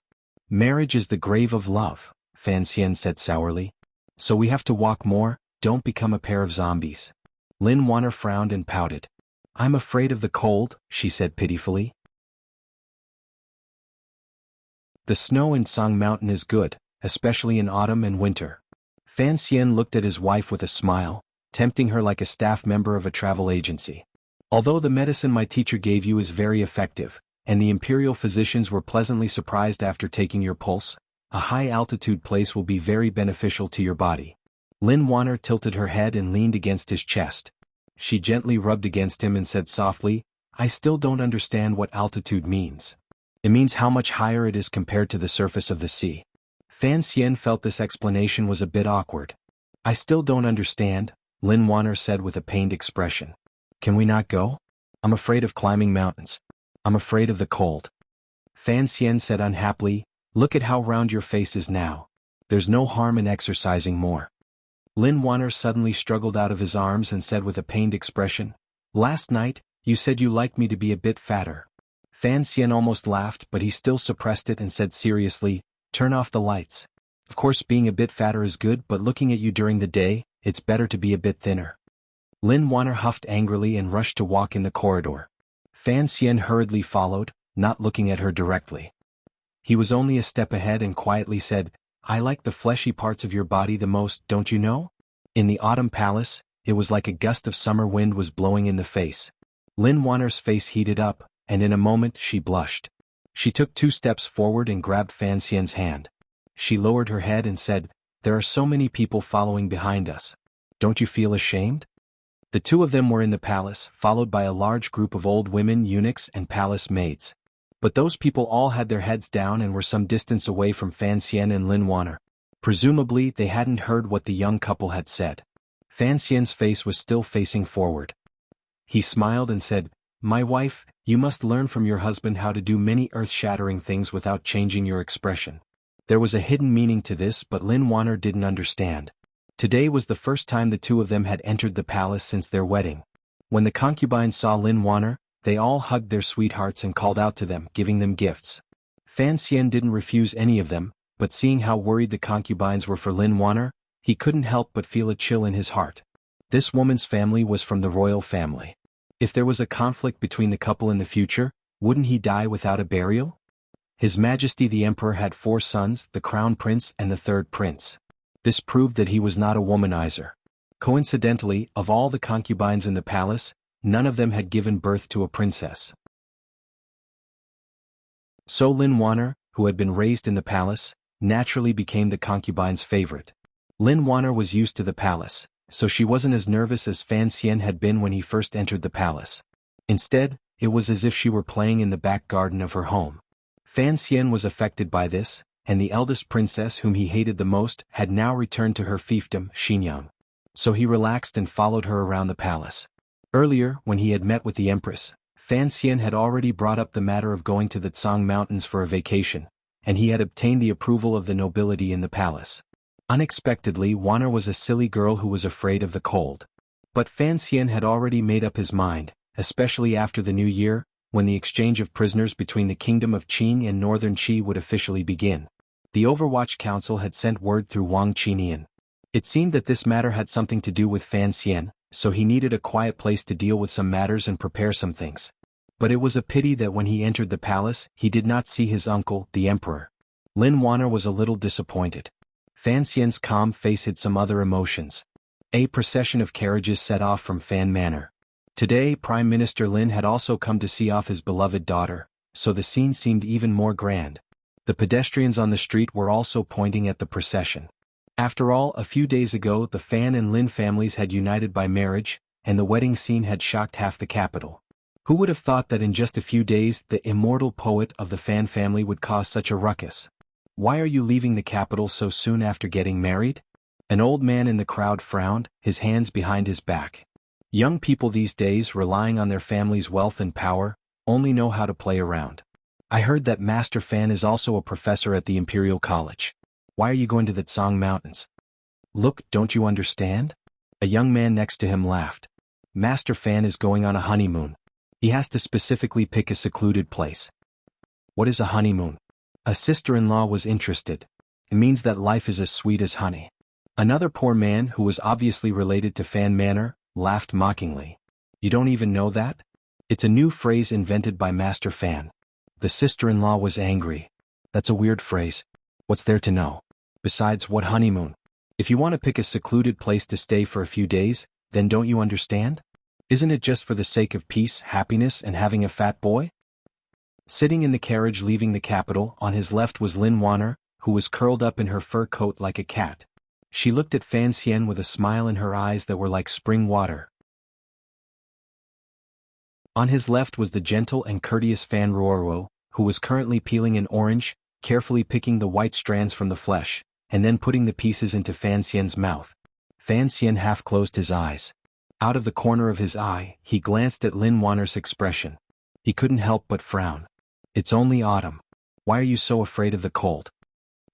"Marriage is the grave of love," Fan Xian said sourly. "So we have to walk more, don't become a pair of zombies." Lin Wan'er frowned and pouted. "I'm afraid of the cold," she said pitifully. "The snow in Song Mountain is good, especially in autumn and winter." Fan Xian looked at his wife with a smile, tempting her like a staff member of a travel agency. "Although the medicine my teacher gave you is very effective, and the imperial physicians were pleasantly surprised after taking your pulse, a high-altitude place will be very beneficial to your body." Lin Wan'er tilted her head and leaned against his chest. She gently rubbed against him and said softly, "I still don't understand what altitude means." "It means how much higher it is compared to the surface of the sea." Fan Xian felt this explanation was a bit awkward. "I still don't understand," Lin Wan'er said with a pained expression. "Can we not go? I'm afraid of climbing mountains. I'm afraid of the cold." Fan Xian said unhappily, "Look at how round your face is now. There's no harm in exercising more." Lin Wan'er suddenly struggled out of his arms and said with a pained expression, "Last night, you said you liked me to be a bit fatter." Fan Xian almost laughed, but he still suppressed it and said seriously, "Turn off the lights. Of course being a bit fatter is good, but looking at you during the day, it's better to be a bit thinner." Lin Wan'er huffed angrily and rushed to walk in the corridor. Fan Xian hurriedly followed, not looking at her directly. He was only a step ahead and quietly said, "I like the fleshy parts of your body the most, don't you know?" In the autumn palace, it was like a gust of summer wind was blowing in the face. Lin Wanner's face heated up, and in a moment she blushed. She took 2 steps forward and grabbed Fan Xian's hand. She lowered her head and said, "There are so many people following behind us. Don't you feel ashamed?" The 2 of them were in the palace, followed by a large group of old women, eunuchs, and palace maids. But those people all had their heads down and were some distance away from Fan Xian and Lin Wanner. Presumably they hadn't heard what the young couple had said. Fan Xian's face was still facing forward. He smiled and said, "My wife, you must learn from your husband how to do many earth-shattering things without changing your expression." There was a hidden meaning to this, but Lin Wanner didn't understand. Today was the first time the 2 of them had entered the palace since their wedding. When the concubines saw Lin Wanner, they all hugged their sweethearts and called out to them, giving them gifts. Fan Xian didn't refuse any of them, but seeing how worried the concubines were for Lin Wanner, he couldn't help but feel a chill in his heart. This woman's family was from the royal family. If there was a conflict between the couple in the future, wouldn't he die without a burial? His Majesty the Emperor had 4 sons, the Crown Prince and the 3rd Prince. This proved that he was not a womanizer. Coincidentally, of all the concubines in the palace, none of them had given birth to a princess. So Lin Wanner, who had been raised in the palace, naturally became the concubine's favorite. Lin Wanner was used to the palace, so she wasn't as nervous as Fan Xian had been when he first entered the palace. Instead, it was as if she were playing in the back garden of her home. Fan Xian was affected by this, and the eldest princess whom he hated the most had now returned to her fiefdom, Xinyang. So he relaxed and followed her around the palace. Earlier, when he had met with the Empress, Fan Xian had already brought up the matter of going to the Tsang Mountains for a vacation, and he had obtained the approval of the nobility in the palace. Unexpectedly, Wanner was a silly girl who was afraid of the cold. But Fan Xian had already made up his mind, especially after the new year, when the exchange of prisoners between the kingdom of Qing and northern Qi would officially begin. The Overwatch Council had sent word through Wang Qinian. It seemed that this matter had something to do with Fan Xian, so he needed a quiet place to deal with some matters and prepare some things. But it was a pity that when he entered the palace, he did not see his uncle, the emperor. Lin Wanner was a little disappointed. Fan Xian's calm face hid some other emotions. A procession of carriages set off from Fan Manor. Today, Prime Minister Lin had also come to see off his beloved daughter, so the scene seemed even more grand. The pedestrians on the street were also pointing at the procession. After all, a few days ago the Fan and Lin families had united by marriage, and the wedding scene had shocked half the capital. Who would have thought that in just a few days the immortal poet of the Fan family would cause such a ruckus? "Why are you leaving the capital so soon after getting married?" An old man in the crowd frowned, his hands behind his back. Young people these days, relying on their family's wealth and power, only know how to play around. "I heard that Master Fan is also a professor at the Imperial College. Why are you going to the Tsang Mountains?" "Look, don't you understand?" A young man next to him laughed. "Master Fan is going on a honeymoon. He has to specifically pick a secluded place." "What is a honeymoon?" A sister-in-law was interested. "It means that life is as sweet as honey." Another poor man who was obviously related to Fan Manor laughed mockingly. "You don't even know that? It's a new phrase invented by Master Fan." The sister-in-law was angry. "That's a weird phrase. What's there to know? Besides, what honeymoon? If you want to pick a secluded place to stay for a few days, then don't you understand? Isn't it just for the sake of peace, happiness, and having a fat boy?" Sitting in the carriage leaving the capital, on his left was Lin Wanner, who was curled up in her fur coat like a cat. She looked at Fan Xian with a smile in her eyes that were like spring water. On his left was the gentle and courteous Fan Ruoruo, who was currently peeling an orange, carefully picking the white strands from the flesh, and then putting the pieces into Fan Xian's mouth. Fan Xian half closed his eyes. Out of the corner of his eye, he glanced at Lin Wanner's expression. He couldn't help but frown. "It's only autumn. Why are you so afraid of the cold?"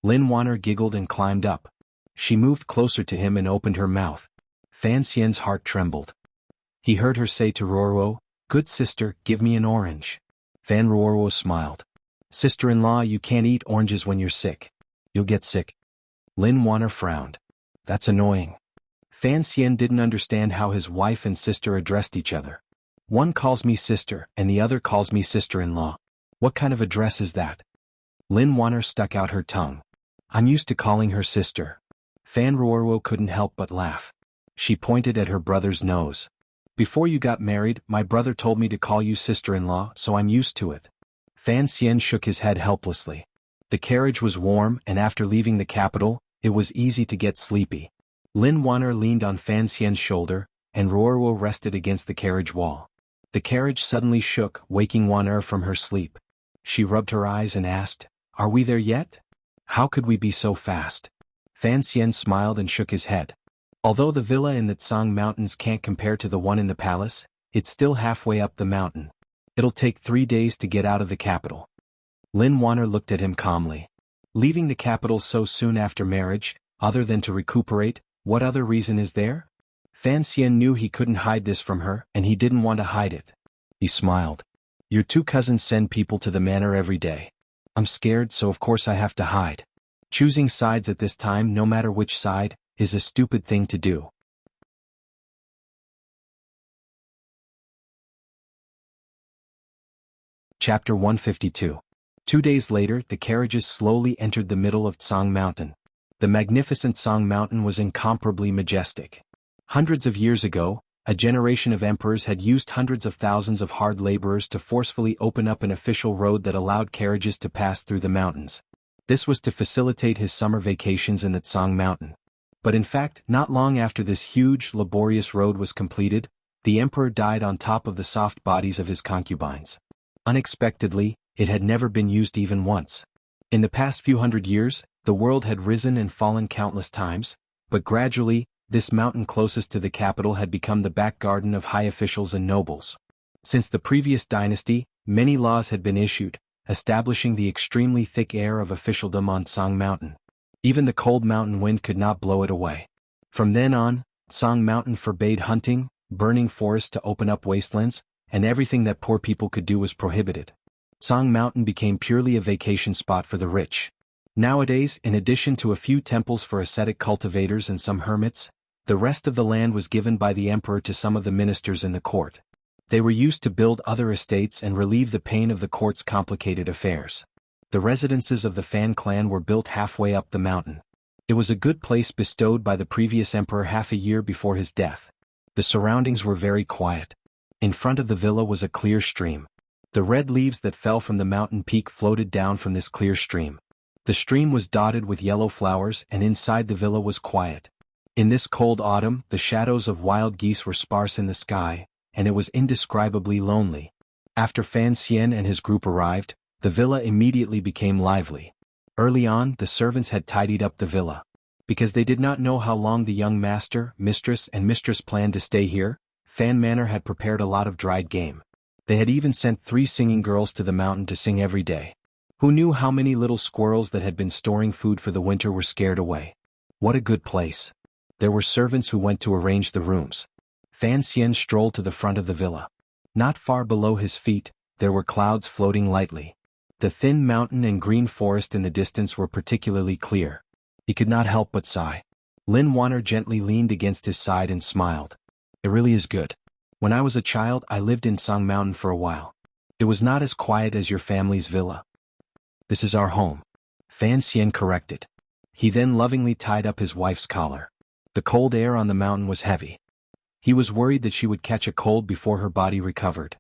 Lin Wanner giggled and climbed up. She moved closer to him and opened her mouth. Fan Xian's heart trembled. He heard her say to Ruoruo, "Good sister, give me an orange." Fan Ruoruo smiled. "Sister-in-law, you can't eat oranges when you're sick. You'll get sick." Lin Wanner frowned. "That's annoying." Fan Xian didn't understand how his wife and sister addressed each other. "One calls me sister and the other calls me sister-in-law. What kind of address is that?" Lin Wanner stuck out her tongue. I'm used to calling her sister. Fan Ruorwo couldn't help but laugh. She pointed at her brother's nose. Before you got married, my brother told me to call you sister-in-law, so I'm used to it. Fan Xian shook his head helplessly. The carriage was warm, and after leaving the capital, it was easy to get sleepy. Lin Wanner leaned on Fan Xian's shoulder, and Ruorwo rested against the carriage wall. The carriage suddenly shook, waking Wanner from her sleep. She rubbed her eyes and asked, "Are we there yet? How could we be so fast?" Fan Xian smiled and shook his head. Although the villa in the Tsang Mountains can't compare to the one in the palace, it's still halfway up the mountain. It'll take 3 days to get out of the capital. Lin Wanner looked at him calmly. Leaving the capital so soon after marriage, other than to recuperate, what other reason is there? Fan Xian knew he couldn't hide this from her, and he didn't want to hide it. He smiled. Your 2 cousins send people to the manor every day. I'm scared, so of course I have to hide. Choosing sides at this time, no matter which side, is a stupid thing to do. Chapter 152. 2 days later, the carriages slowly entered the middle of Tsang Mountain. The magnificent Tsang Mountain was incomparably majestic. Hundreds of years ago, a generation of emperors had used hundreds of thousands of hard laborers to forcefully open up an official road that allowed carriages to pass through the mountains. This was to facilitate his summer vacations in the Tsang Mountain. But in fact, not long after this huge, laborious road was completed, the emperor died on top of the soft bodies of his concubines. Unexpectedly, it had never been used even once. In the past few hundred years, the world had risen and fallen countless times, but gradually, this mountain closest to the capital had become the back garden of high officials and nobles. Since the previous dynasty, many laws had been issued, establishing the extremely thick air of officialdom on Tsang Mountain. Even the cold mountain wind could not blow it away. From then on, Tsang Mountain forbade hunting, burning forests to open up wastelands, and everything that poor people could do was prohibited. Tsang Mountain became purely a vacation spot for the rich. Nowadays, in addition to a few temples for ascetic cultivators and some hermits, the rest of the land was given by the emperor to some of the ministers in the court. They were used to build other estates and relieve the pain of the court's complicated affairs. The residences of the Fan clan were built halfway up the mountain. It was a good place bestowed by the previous emperor half a year before his death. The surroundings were very quiet. In front of the villa was a clear stream. The red leaves that fell from the mountain peak floated down from this clear stream. The stream was dotted with yellow flowers, and inside the villa was quiet. In this cold autumn, the shadows of wild geese were sparse in the sky, and it was indescribably lonely. After Fan Xian and his group arrived, the villa immediately became lively. Early on, the servants had tidied up the villa. Because they did not know how long the young master, mistress, and mistress planned to stay here, Fan Manor had prepared a lot of dried game. They had even sent 3 singing girls to the mountain to sing every day. Who knew how many little squirrels that had been storing food for the winter were scared away? What a good place. There were servants who went to arrange the rooms. Fan Xian strolled to the front of the villa. Not far below his feet, there were clouds floating lightly. The thin mountain and green forest in the distance were particularly clear. He could not help but sigh. Lin Wanner gently leaned against his side and smiled. It really is good. When I was a child, I lived in Tsang Mountain for a while. It was not as quiet as your family's villa. This is our home. Fan Xian corrected. He then lovingly tied up his wife's collar. The cold air on the mountain was heavy. He was worried that she would catch a cold before her body recovered.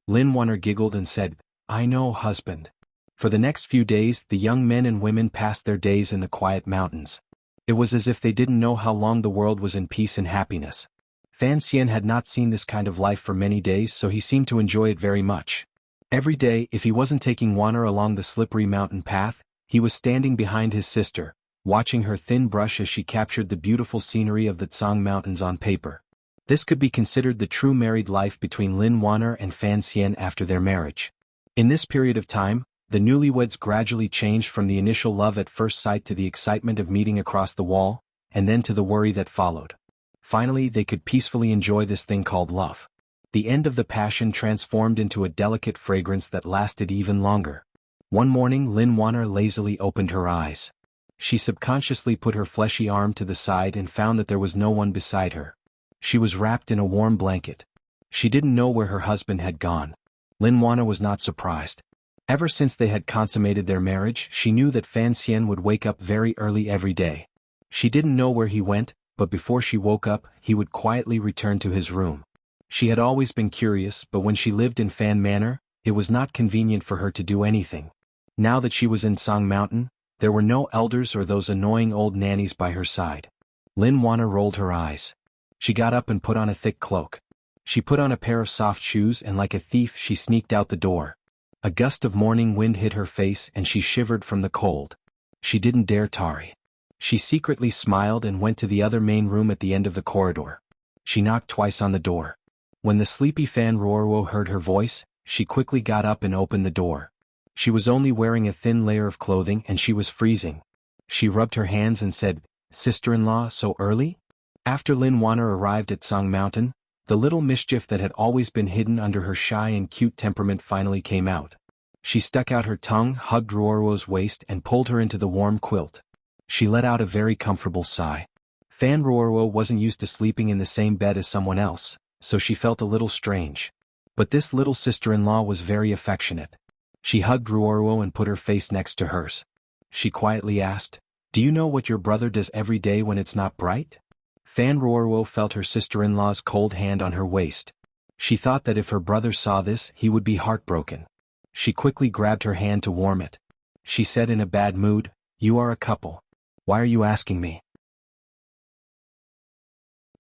Lin Wanner giggled and said, I know, husband. For the next few days, the young men and women passed their days in the quiet mountains. It was as if they didn't know how long the world was in peace and happiness. Fan Xian had not seen this kind of life for many days, so he seemed to enjoy it very much. Every day, if he wasn't taking Wanner along the slippery mountain path, he was standing behind his sister, watching her thin brush as she captured the beautiful scenery of the Tsang Mountains on paper. This could be considered the true married life between Lin Wanner and Fan Xian after their marriage. In this period of time, the newlyweds gradually changed from the initial love at first sight to the excitement of meeting across the wall, and then to the worry that followed. Finally, they could peacefully enjoy this thing called love. The end of the passion transformed into a delicate fragrance that lasted even longer. One morning, Lin Wanner lazily opened her eyes. She subconsciously put her fleshy arm to the side and found that there was no one beside her. She was wrapped in a warm blanket. She didn't know where her husband had gone. Lin Wana was not surprised. Ever since they had consummated their marriage, she knew that Fan Xian would wake up very early every day. She didn't know where he went, but before she woke up, he would quietly return to his room. She had always been curious, but when she lived in Fan Manor, it was not convenient for her to do anything. Now that she was in Song Mountain, there were no elders or those annoying old nannies by her side. Lin Wana rolled her eyes. She got up and put on a thick cloak. She put on a pair of soft shoes and like a thief she sneaked out the door. A gust of morning wind hit her face and she shivered from the cold. She didn't dare tarry. She secretly smiled and went to the other main room at the end of the corridor. She knocked twice on the door. When the sleepy Fan Ruoruo heard her voice, she quickly got up and opened the door. She was only wearing a thin layer of clothing and she was freezing. She rubbed her hands and said, "Sister-in-law, so early?" After Lin Wana arrived at Song Mountain, the little mischief that had always been hidden under her shy and cute temperament finally came out. She stuck out her tongue, hugged Ruoruo's waist and pulled her into the warm quilt. She let out a very comfortable sigh. Fan Ruoruo wasn't used to sleeping in the same bed as someone else, so she felt a little strange. But this little sister-in-law was very affectionate. She hugged Ruoruo and put her face next to hers. She quietly asked, "Do you know what your brother does every day when it's not bright?" Fan Ruoruo felt her sister-in-law's cold hand on her waist. She thought that if her brother saw this, he would be heartbroken. She quickly grabbed her hand to warm it. She said in a bad mood, "You are a couple. Why are you asking me?"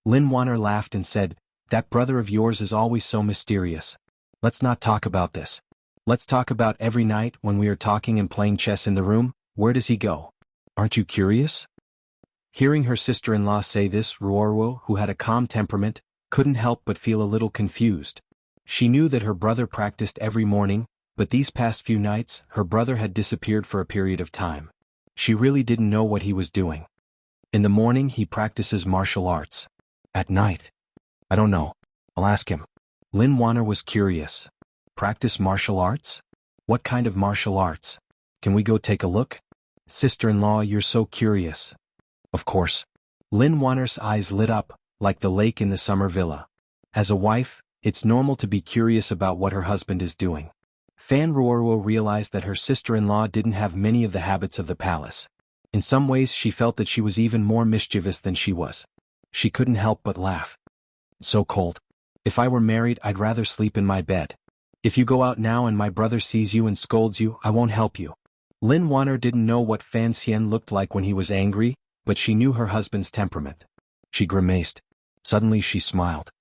Lin Wana laughed and said, "That brother of yours is always so mysterious. Let's not talk about this. Let's talk about every night when we are talking and playing chess in the room. Where does he go? Aren't you curious?" Hearing her sister-in-law say this, Ruoruo, who had a calm temperament, couldn't help but feel a little confused. She knew that her brother practiced every morning, but these past few nights, her brother had disappeared for a period of time. She really didn't know what he was doing. In the morning he practices martial arts. At night? I don't know. I'll ask him. Lin Wana was curious. Practice martial arts? What kind of martial arts? Can we go take a look? Sister-in-law, you're so curious. Of course. Lin Wana's eyes lit up, like the lake in the summer villa. As a wife, it's normal to be curious about what her husband is doing. Fan Ruoruo realized that her sister-in-law didn't have many of the habits of the palace. In some ways she felt that she was even more mischievous than she was. She couldn't help but laugh. "It's so cold. If I were married, I'd rather sleep in my bed. If you go out now and my brother sees you and scolds you, I won't help you." Lin Wana didn't know what Fan Xian looked like when he was angry, but she knew her husband's temperament. She grimaced. Suddenly she smiled.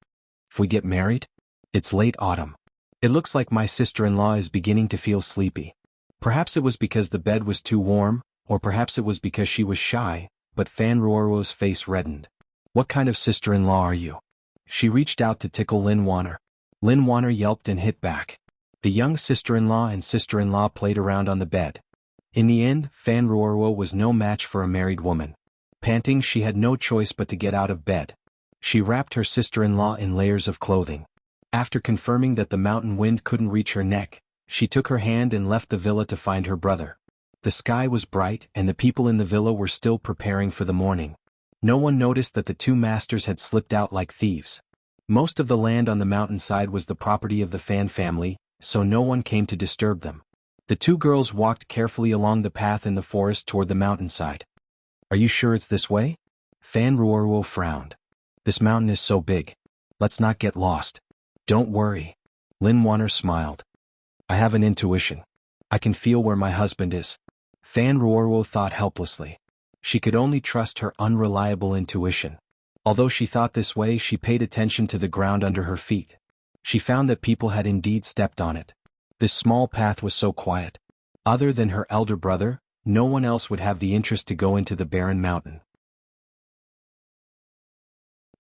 "If we get married? It's late autumn. It looks like my sister-in-law is beginning to feel sleepy. Perhaps it was because the bed was too warm, or perhaps it was because she was shy," but Fan Ruoruo's face reddened. "What kind of sister-in-law are you?" She reached out to tickle Lin Wana. Lin Wana yelped and hit back. The young sister-in-law and sister-in-law played around on the bed. In the end, Fan Ruoruo was no match for a married woman. Panting, she had no choice but to get out of bed. She wrapped her sister-in-law in layers of clothing. After confirming that the mountain wind couldn't reach her neck, she took her hand and left the villa to find her brother. The sky was bright and the people in the villa were still preparing for the morning. No one noticed that the two masters had slipped out like thieves. Most of the land on the mountainside was the property of the Fan family, so no one came to disturb them. The two girls walked carefully along the path in the forest toward the mountainside. "Are you sure it's this way?" Fan Ruoruo frowned. "This mountain is so big. Let's not get lost." "Don't worry." Lin Wana smiled. "I have an intuition. I can feel where my husband is." Fan Ruoruo thought helplessly. She could only trust her unreliable intuition. Although she thought this way, she paid attention to the ground under her feet. She found that people had indeed stepped on it. This small path was so quiet. Other than her elder brother, no one else would have the interest to go into the barren mountain.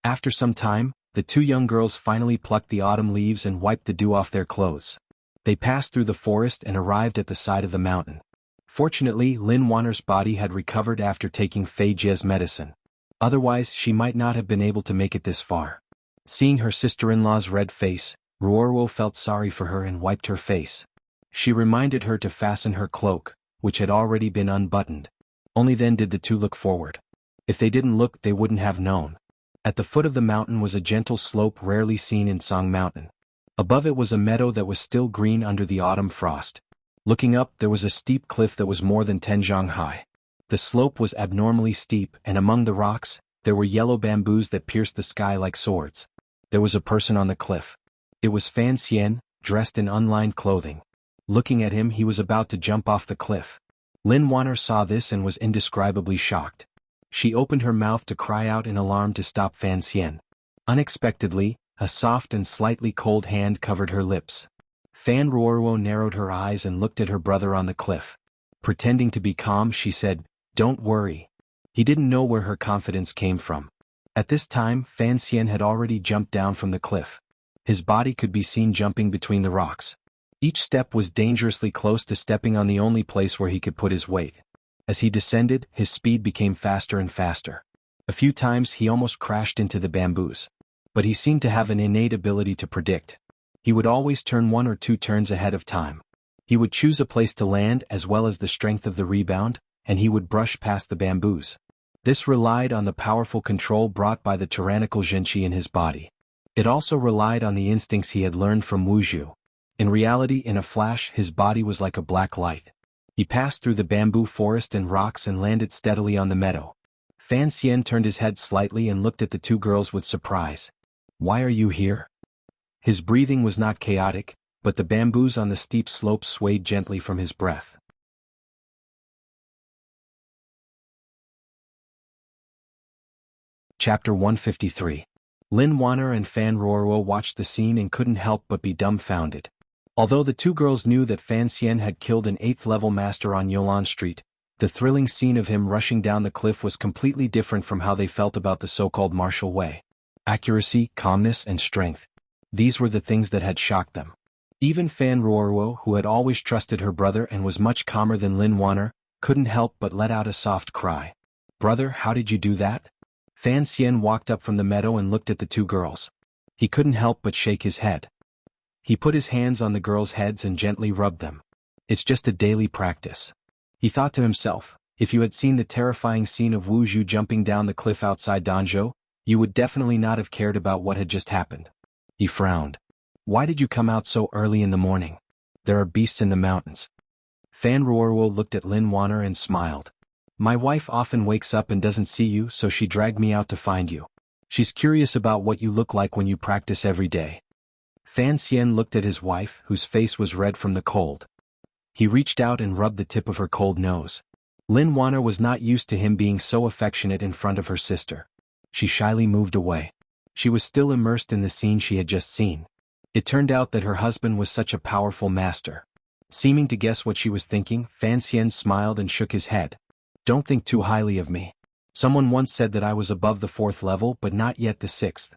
After some time, the two young girls finally plucked the autumn leaves and wiped the dew off their clothes. They passed through the forest and arrived at the side of the mountain. Fortunately, Lin Wana's body had recovered after taking Fei Jie's medicine. Otherwise, she might not have been able to make it this far. Seeing her sister-in-law's red face, Ruoruo felt sorry for her and wiped her face. She reminded her to fasten her cloak, which had already been unbuttoned. Only then did the two look forward. If they didn't look, they wouldn't have known. At the foot of the mountain was a gentle slope rarely seen in Song Mountain. Above it was a meadow that was still green under the autumn frost. Looking up, there was a steep cliff that was more than 10 zhang high. The slope was abnormally steep, and among the rocks, there were yellow bamboos that pierced the sky like swords. There was a person on the cliff. It was Fan Xian, dressed in unlined clothing. Looking at him, he was about to jump off the cliff. Lin Wanner saw this and was indescribably shocked. She opened her mouth to cry out in alarm to stop Fan Xian. Unexpectedly, a soft and slightly cold hand covered her lips. Fan Ruoruo narrowed her eyes and looked at her brother on the cliff. Pretending to be calm, she said, "Don't worry." He didn't know where her confidence came from. At this time, Fan Xian had already jumped down from the cliff. His body could be seen jumping between the rocks. Each step was dangerously close to stepping on the only place where he could put his weight. As he descended, his speed became faster and faster. A few times he almost crashed into the bamboos. But he seemed to have an innate ability to predict. He would always turn 1 or 2 turns ahead of time. He would choose a place to land as well as the strength of the rebound, and he would brush past the bamboos. This relied on the powerful control brought by the tyrannical Zhenqi in his body. It also relied on the instincts he had learned from Wuzhu. In reality, in a flash, his body was like a black light. He passed through the bamboo forest and rocks and landed steadily on the meadow. Fan Xian turned his head slightly and looked at the 2 girls with surprise. "Why are you here?" His breathing was not chaotic, but the bamboos on the steep slope swayed gently from his breath. Chapter 153. Lin Wanner and Fan Ruoruo watched the scene and couldn't help but be dumbfounded. Although the 2 girls knew that Fan Xian had killed an 8th-level master on Yolan Street, the thrilling scene of him rushing down the cliff was completely different from how they felt about the so-called martial way. Accuracy, calmness, and strength. These were the things that had shocked them. Even Fan Ruoruo, who had always trusted her brother and was much calmer than Lin Wanner, couldn't help but let out a soft cry. "Brother, how did you do that?" Fan Xian walked up from the meadow and looked at the 2 girls. He couldn't help but shake his head. He put his hands on the girls' heads and gently rubbed them. "It's just a daily practice." He thought to himself, if you had seen the terrifying scene of Wuzhu jumping down the cliff outside Danzhou, you would definitely not have cared about what had just happened. He frowned. "Why did you come out so early in the morning? There are beasts in the mountains." Fan Ruoruo looked at Lin Wanner and smiled. "My wife often wakes up and doesn't see you, so she dragged me out to find you. She's curious about what you look like when you practice every day." Fan Xian looked at his wife, whose face was red from the cold. He reached out and rubbed the tip of her cold nose. Lin Wanner was not used to him being so affectionate in front of her sister. She shyly moved away. She was still immersed in the scene she had just seen. It turned out that her husband was such a powerful master. Seeming to guess what she was thinking, Fan Xian smiled and shook his head. "Don't think too highly of me. Someone once said that I was above the 4th level but not yet the 6th.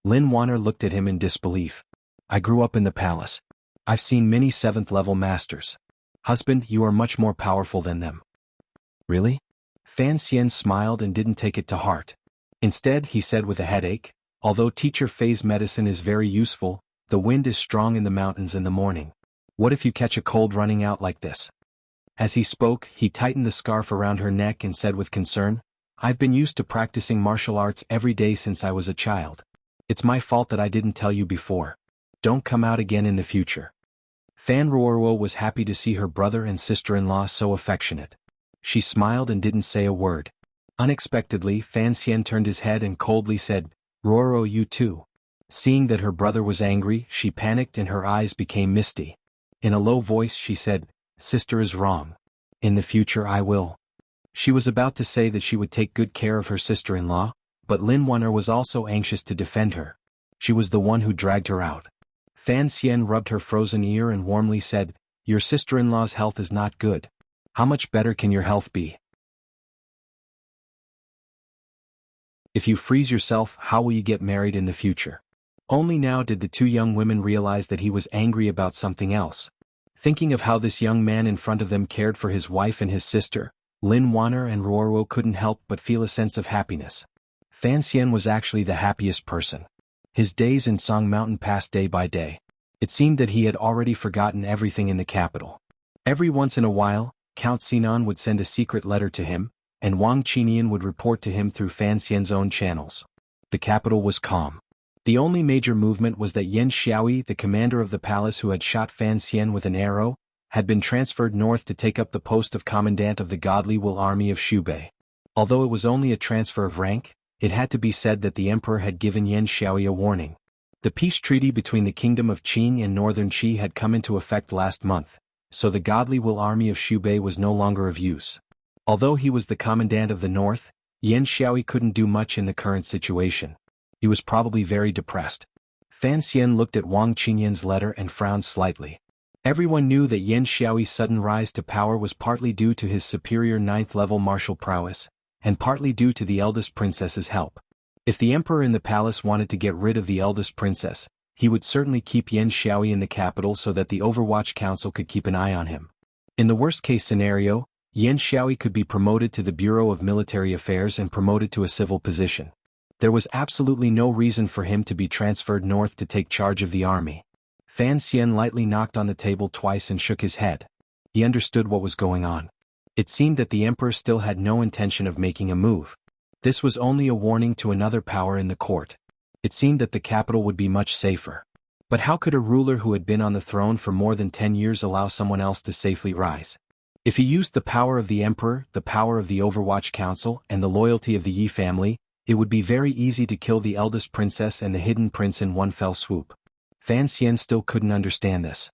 Lin Wanner looked at him in disbelief. "I grew up in the palace. I've seen many 7th-level masters. Husband, you are much more powerful than them." "Really?" Fan Xian smiled and didn't take it to heart. Instead, he said with a headache, "Although teacher Fei's medicine is very useful, the wind is strong in the mountains in the morning. What if you catch a cold running out like this?" As he spoke, he tightened the scarf around her neck and said with concern, "I've been used to practicing martial arts every day since I was a child. It's my fault that I didn't tell you before. Don't come out again in the future." Fan Ruoruo was happy to see her brother and sister-in-law so affectionate. She smiled and didn't say a word. Unexpectedly, Fan Xian turned his head and coldly said, "Ruoruo, you too." Seeing that her brother was angry, she panicked and her eyes became misty. In a low voice she said, "Sister is wrong. In the future I will." She was about to say that she would take good care of her sister-in-law, but Lin Wanner was also anxious to defend her. She was the one who dragged her out. Fan Xian rubbed her frozen ear and warmly said, "Your sister-in-law's health is not good. How much better can your health be? If you freeze yourself, how will you get married in the future?" Only now did the 2 young women realize that he was angry about something else. Thinking of how this young man in front of them cared for his wife and his sister, Lin Wanner and Ruoruo couldn't help but feel a sense of happiness. Fan Xian was actually the happiest person. His days in Song Mountain passed day by day. It seemed that he had already forgotten everything in the capital. Every once in a while, Count Sinan would send a secret letter to him, and Wang Qinian would report to him through Fan Xian's own channels. The capital was calm. The only major movement was that Yan Xiaoyi, the commander of the palace who had shot Fan Xian with an arrow, had been transferred north to take up the post of commandant of the Godly Will Army of Xubei. Although it was only a transfer of rank, it had to be said that the emperor had given Yan Xiaoyi a warning. The peace treaty between the kingdom of Qing and northern Qi had come into effect last month, so the Godly Will Army of Xubei was no longer of use. Although he was the commandant of the north, Yan Xiaoyi couldn't do much in the current situation. He was probably very depressed. Fan Xian looked at Wang Qingyan's letter and frowned slightly. Everyone knew that Yan Xiaoyi's sudden rise to power was partly due to his superior 9th-level martial prowess, and partly due to the eldest princess's help. If the emperor in the palace wanted to get rid of the eldest princess, he would certainly keep Yan Xiaoyi in the capital so that the Overwatch Council could keep an eye on him. In the worst-case scenario, Yan Xiaoyi could be promoted to the Bureau of Military Affairs and promoted to a civil position. There was absolutely no reason for him to be transferred north to take charge of the army. Fan Xian lightly knocked on the table twice and shook his head. He understood what was going on. It seemed that the emperor still had no intention of making a move. This was only a warning to another power in the court. It seemed that the capital would be much safer. But how could a ruler who had been on the throne for more than 10 years allow someone else to safely rise? If he used the power of the emperor, the power of the Overwatch Council, and the loyalty of the Yi family, it would be very easy to kill the eldest princess and the hidden prince in one fell swoop. Fan Xian still couldn't understand this.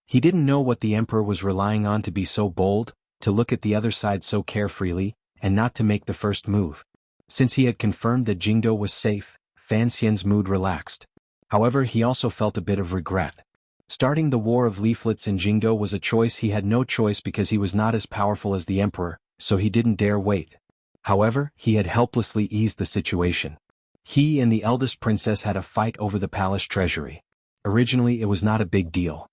He didn't know what the emperor was relying on to be so bold, to look at the other side so carefreely, and not to make the first move. Since he had confirmed that Jingdo was safe, Fan Xian's mood relaxed. However, he also felt a bit of regret. Starting the War of Leaflets in Jingdo was a choice he had no choice because he was not as powerful as the emperor, so he didn't dare wait. However, he had helplessly eased the situation. He and the eldest princess had a fight over the palace treasury. Originally it was not a big deal.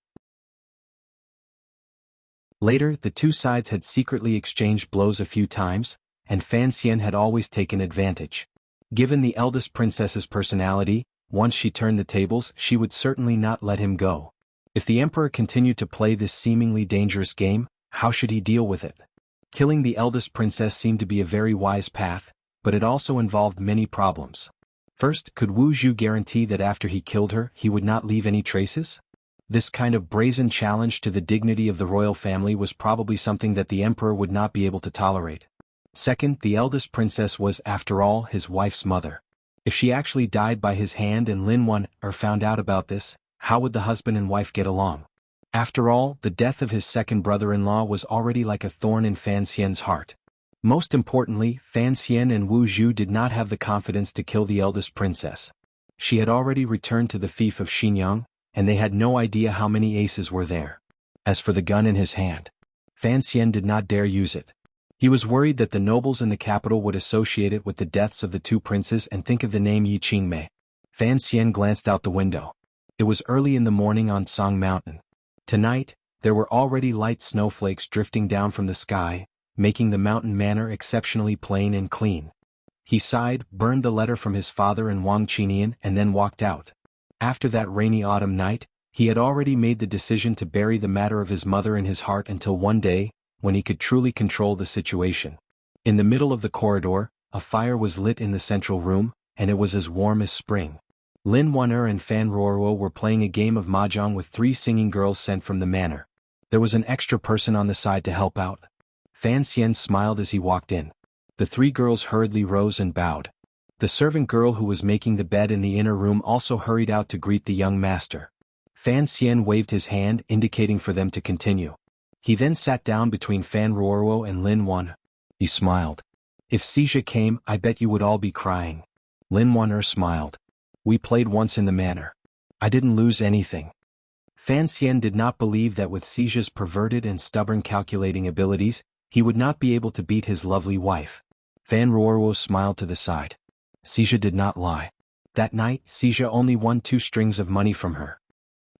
Later, the two sides had secretly exchanged blows a few times, and Fan Xian had always taken advantage. Given the eldest princess's personality, once she turned the tables, she would certainly not let him go. If the emperor continued to play this seemingly dangerous game, how should he deal with it? Killing the eldest princess seemed to be a very wise path, but it also involved many problems. First, could Wu Zhu guarantee that after he killed her, he would not leave any traces? This kind of brazen challenge to the dignity of the royal family was probably something that the emperor would not be able to tolerate. Second, the eldest princess was, after all, his wife's mother. If she actually died by his hand and Lin Wan found out about this, how would the husband and wife get along? After all, the death of his second brother-in-law was already like a thorn in Fan Xian's heart. Most importantly, Fan Xian and Wu Zhu did not have the confidence to kill the eldest princess. She had already returned to the fief of Xinyang, and they had no idea how many aces were there. As for the gun in his hand, Fan Xian did not dare use it. He was worried that the nobles in the capital would associate it with the deaths of the two princes and think of the name Yi Qingmei. Fan Xian glanced out the window. It was early in the morning on Song Mountain. Tonight, there were already light snowflakes drifting down from the sky, making the mountain manor exceptionally plain and clean. He sighed, burned the letter from his father and Wang Qingyan, and then walked out. After that rainy autumn night, he had already made the decision to bury the matter of his mother in his heart until one day, when he could truly control the situation. In the middle of the corridor, a fire was lit in the central room, and it was as warm as spring. Lin Wan'er and Fan Ruoruo were playing a game of mahjong with 3 singing girls sent from the manor. There was an extra person on the side to help out. Fan Xian smiled as he walked in. The 3 girls hurriedly rose and bowed. The servant girl who was making the bed in the inner room also hurried out to greet the young master. Fan Xian waved his hand, indicating for them to continue. He then sat down between Fan Ruoruo and Lin Wan. He smiled. If Xia came, I bet you would all be crying. Lin Wan'er smiled. We played once in the manor. I didn't lose anything. Fan Xian did not believe that with Xia's perverted and stubborn calculating abilities, he would not be able to beat his lovely wife. Fan Ruoruo smiled to the side. Xia did not lie. That night, Xia only won 2 strings of money from her.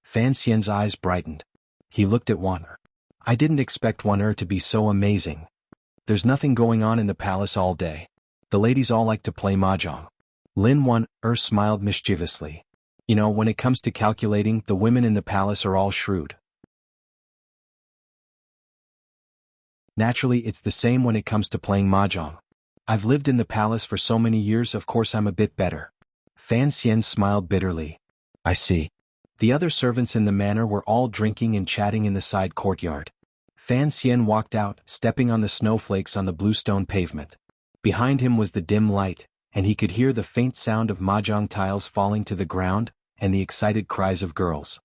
Fan Xian's eyes brightened. He looked at Wan'er. I didn't expect Wan'er to be so amazing. There's nothing going on in the palace all day. The ladies all like to play mahjong. Lin Wan'er smiled mischievously. You know, when it comes to calculating, the women in the palace are all shrewd. Naturally, it's the same when it comes to playing mahjong. I've lived in the palace for so many years, of course I'm a bit better. Fan Xian smiled bitterly. I see. The other servants in the manor were all drinking and chatting in the side courtyard. Fan Xian walked out, stepping on the snowflakes on the bluestone pavement. Behind him was the dim light, and he could hear the faint sound of mahjong tiles falling to the ground, and the excited cries of girls.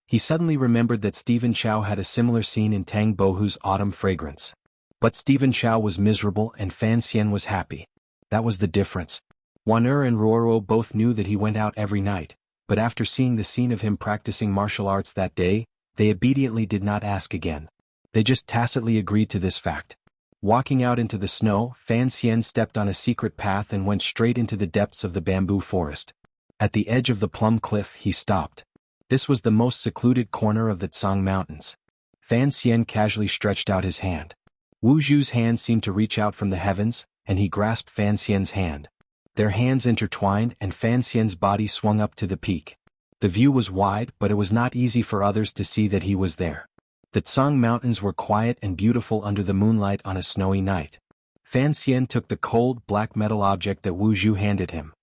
He suddenly remembered that Stephen Chow had a similar scene in Tang Bohu's Autumn Fragrance. But Stephen Chow was miserable and Fan Xian was happy. That was the difference. Wan'er and Ruoro both knew that he went out every night, but after seeing the scene of him practicing martial arts that day, they obediently did not ask again. They just tacitly agreed to this fact. Walking out into the snow, Fan Xian stepped on a secret path and went straight into the depths of the bamboo forest. At the edge of the plum cliff he stopped. This was the most secluded corner of the Tsang Mountains. Fan Xian casually stretched out his hand. Wu Zhu's hand seemed to reach out from the heavens, and he grasped Fan Xian's hand. Their hands intertwined and Fan Xian's body swung up to the peak. The view was wide, but it was not easy for others to see that he was there. The Tsang Mountains were quiet and beautiful under the moonlight on a snowy night. Fan Xian took the cold, black metal object that Wu Zhu handed him.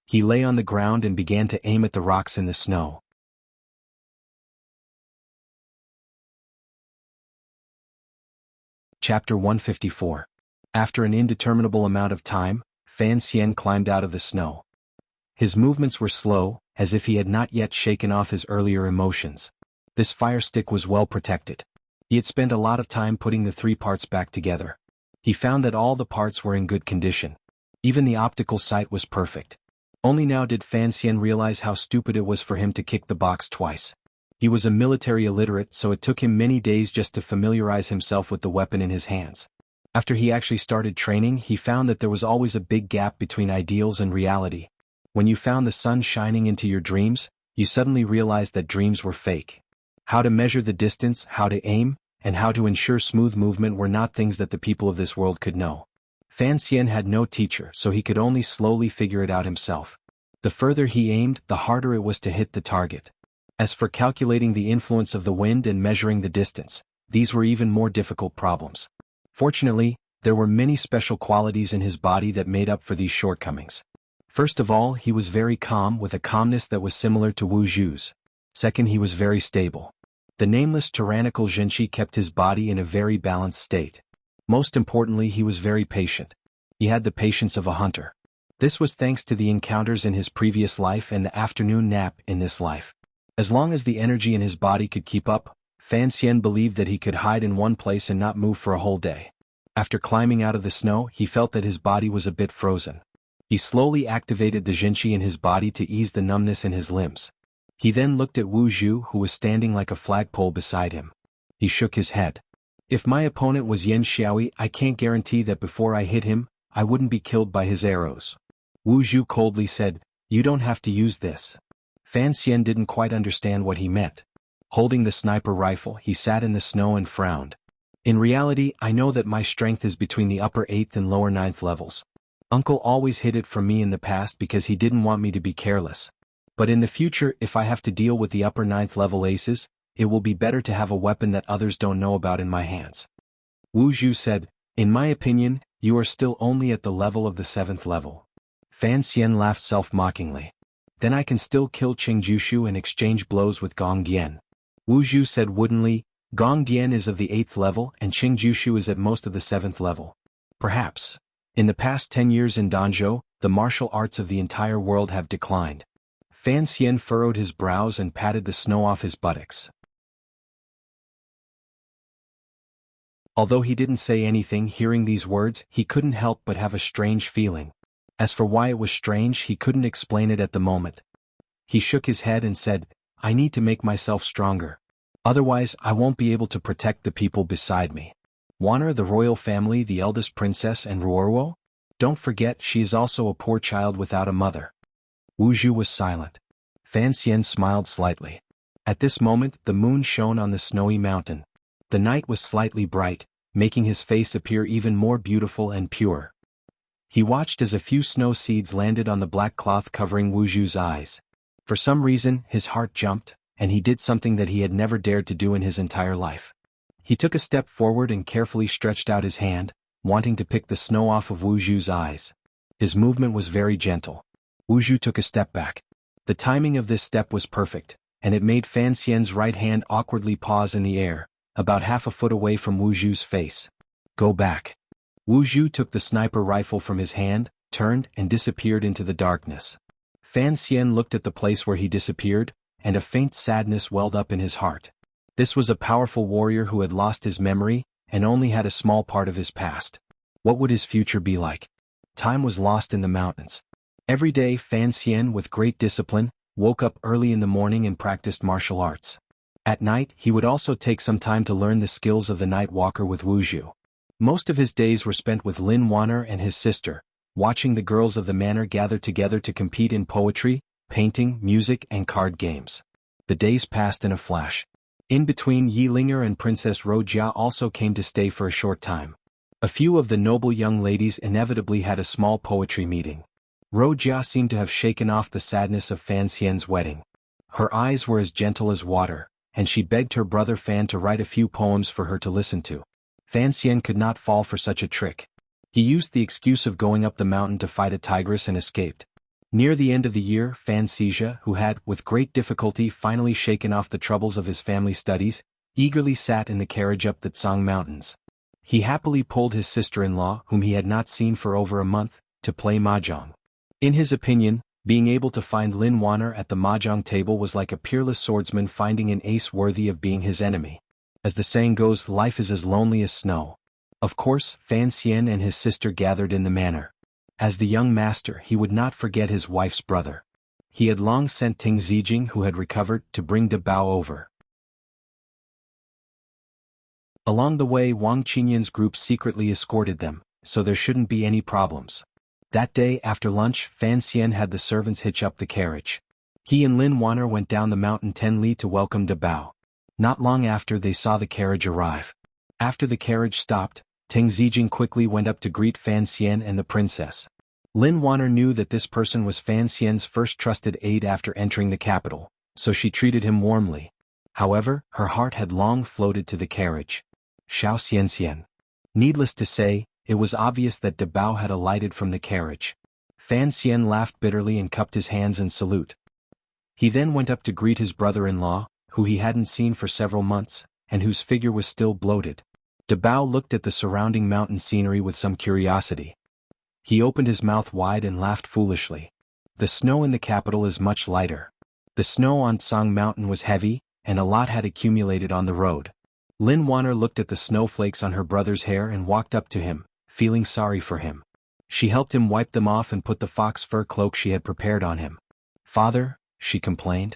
He lay on the ground and began to aim at the rocks in the snow. Chapter 154. After an indeterminable amount of time, Fan Xian climbed out of the snow. His movements were slow, as if he had not yet shaken off his earlier emotions. This fire stick was well protected. He had spent a lot of time putting the 3 parts back together. He found that all the parts were in good condition. Even the optical sight was perfect. Only now did Fan Xian realize how stupid it was for him to kick the box twice. He was a military illiterate, so it took him many days just to familiarize himself with the weapon in his hands. After he actually started training, he found that there was always a big gap between ideals and reality. When you found the sun shining into your dreams, you suddenly realized that dreams were fake. How to measure the distance, how to aim, and how to ensure smooth movement were not things that the people of this world could know. Fan Xian had no teacher, so he could only slowly figure it out himself. The further he aimed, the harder it was to hit the target. As for calculating the influence of the wind and measuring the distance, these were even more difficult problems. Fortunately, there were many special qualities in his body that made up for these shortcomings. First of all, he was very calm, with a calmness that was similar to Wu Zhu's. Second, he was very stable. The nameless tyrannical Zhenqi kept his body in a very balanced state. Most importantly, he was very patient. He had the patience of a hunter. This was thanks to the encounters in his previous life and the afternoon nap in this life. As long as the energy in his body could keep up, Fan Xian believed that he could hide in one place and not move for a whole day. After climbing out of the snow, he felt that his body was a bit frozen. He slowly activated the Zhenqi in his body to ease the numbness in his limbs. He then looked at Wu Zhu, who was standing like a flagpole beside him. He shook his head. If my opponent was Yan Xiaoyi, I can't guarantee that before I hit him, I wouldn't be killed by his arrows. Wu Zhu coldly said, "You don't have to use this." Fan Xian didn't quite understand what he meant. Holding the sniper rifle, he sat in the snow and frowned. In reality, I know that my strength is between the upper 8th and lower 9th levels. Uncle always hid it from me in the past because he didn't want me to be careless. But in the future, if I have to deal with the upper 9th level aces, it will be better to have a weapon that others don't know about in my hands. Wu Zhu said, "In my opinion, you are still only at the level of the 7th level." Fan Xian laughed self-mockingly. "Then I can still kill Qing Jushu and exchange blows with Gong Dian." Wu Zhu said woodenly, "Gong Dian is of the 8th level and Qing Jushu is at most of the 7th level. Perhaps. In the past 10 years in Danzhou, the martial arts of the entire world have declined." Fan Xian furrowed his brows and patted the snow off his buttocks. Although he didn't say anything, hearing these words, he couldn't help but have a strange feeling. As for why it was strange, he couldn't explain it at the moment. He shook his head and said, "I need to make myself stronger. Otherwise, I won't be able to protect the people beside me. Wan'er, the royal family, the eldest princess, and Ruorwo? Don't forget, she is also a poor child without a mother." Wu Zhu was silent. Fan Xian smiled slightly. At this moment, the moon shone on the snowy mountain. The night was slightly bright, making his face appear even more beautiful and pure. He watched as a few snow seeds landed on the black cloth covering Wu Zhu's eyes. For some reason, his heart jumped, and he did something that he had never dared to do in his entire life. He took a step forward and carefully stretched out his hand, wanting to pick the snow off of Wu Zhu's eyes. His movement was very gentle. Wu Zhu took a step back. The timing of this step was perfect, and it made Fan Xian's right hand awkwardly pause in the air, about half a foot away from Wu Zhu's face. Go back. Wu Zhu took the sniper rifle from his hand, turned, and disappeared into the darkness. Fan Xian looked at the place where he disappeared, and a faint sadness welled up in his heart. This was a powerful warrior who had lost his memory, and only had a small part of his past. What would his future be like? Time was lost in the mountains. Every day Fan Xian, with great discipline, woke up early in the morning and practiced martial arts. At night he would also take some time to learn the skills of the night walker with Wu Zhu. Most of his days were spent with Lin Wanner and his sister, watching the girls of the manor gather together to compete in poetry, painting, music, and card games. The days passed in a flash. In between, Yi Linger and Princess Rojia also came to stay for a short time. A few of the noble young ladies inevitably had a small poetry meeting. Rojia seemed to have shaken off the sadness of Fan Xian's wedding. Her eyes were as gentle as water, and she begged her brother Fan to write a few poems for her to listen to. Fan Xian could not fall for such a trick. He used the excuse of going up the mountain to fight a tigress and escaped. Near the end of the year, Fan Xizha, who had, with great difficulty, finally shaken off the troubles of his family studies, eagerly sat in the carriage up the Tsang Mountains. He happily pulled his sister-in-law, whom he had not seen for over a month, to play mahjong. In his opinion, being able to find Lin Wanner at the mahjong table was like a peerless swordsman finding an ace worthy of being his enemy. As the saying goes, life is as lonely as snow. Of course, Fan Xian and his sister gathered in the manor. As the young master, he would not forget his wife's brother. He had long sent Ting Zijing, who had recovered, to bring De Bao over. Along the way, Wang Qinyan's group secretly escorted them, so there shouldn't be any problems. That day after lunch, Fan Xian had the servants hitch up the carriage. He and Lin Wanner went down the mountain 10 li to welcome De Bao. Not long after, they saw the carriage arrive. After the carriage stopped, Ting Zijing quickly went up to greet Fan Xian and the princess. Lin Wanner knew that this person was Fan Xian's first trusted aide after entering the capital, so she treated him warmly. However, her heart had long floated to the carriage. Xiao Xian. Needless to say, it was obvious that De Bao had alighted from the carriage. Fan Xian laughed bitterly and cupped his hands in salute. He then went up to greet his brother-in-law, who he hadn't seen for several months, and whose figure was still bloated. De Bao looked at the surrounding mountain scenery with some curiosity. He opened his mouth wide and laughed foolishly. The snow in the capital is much lighter. The snow on Tsang Mountain was heavy, and a lot had accumulated on the road. Lin Wanner looked at the snowflakes on her brother's hair and walked up to him, feeling sorry for him. She helped him wipe them off and put the fox fur cloak she had prepared on him. "Father," she complained.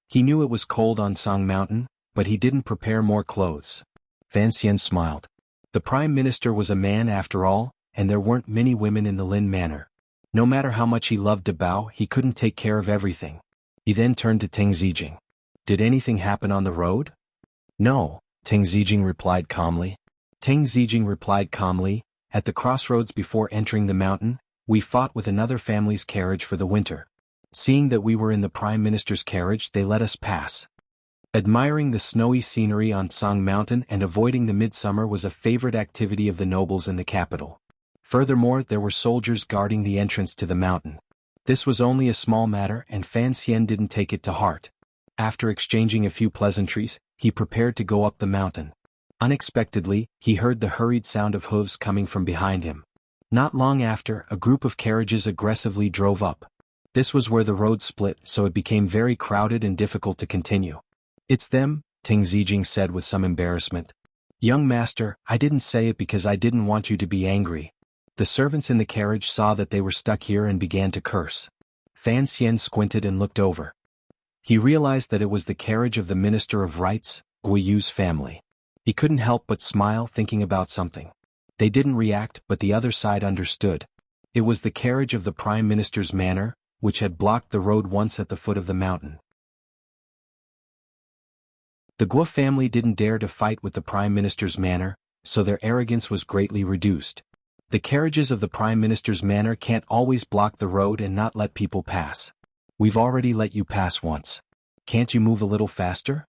He knew it was cold on Tsang Mountain, but he didn't prepare more clothes. Fan Xian smiled. The Prime Minister was a man after all, and there weren't many women in the Lin Manor. No matter how much he loved De Bao, he couldn't take care of everything. He then turned to Ting Zijing. "Did anything happen on the road?" "No," Ting Zijing replied calmly. "At the crossroads before entering the mountain, we fought with another family's carriage for the winter. Seeing that we were in the Prime Minister's carriage, they let us pass." Admiring the snowy scenery on Tsang Mountain and avoiding the midsummer was a favorite activity of the nobles in the capital. Furthermore, there were soldiers guarding the entrance to the mountain. This was only a small matter, and Fan Xian didn't take it to heart. After exchanging a few pleasantries, he prepared to go up the mountain. Unexpectedly, he heard the hurried sound of hooves coming from behind him. Not long after, a group of carriages aggressively drove up. This was where the road split, so it became very crowded and difficult to continue. "It's them," Ting Zijing said with some embarrassment. "Young master, I didn't say it because I didn't want you to be angry." The servants in the carriage saw that they were stuck here and began to curse. Fan Xian squinted and looked over. He realized that it was the carriage of the Minister of Rights, Guiyu's family. He couldn't help but smile, thinking about something. They didn't react, but the other side understood. It was the carriage of the Prime Minister's manor, which had blocked the road once at the foot of the mountain. The Guo family didn't dare to fight with the Prime Minister's manor, so their arrogance was greatly reduced. The carriages of the Prime Minister's manor can't always block the road and not let people pass. "We've already let you pass once. Can't you move a little faster?"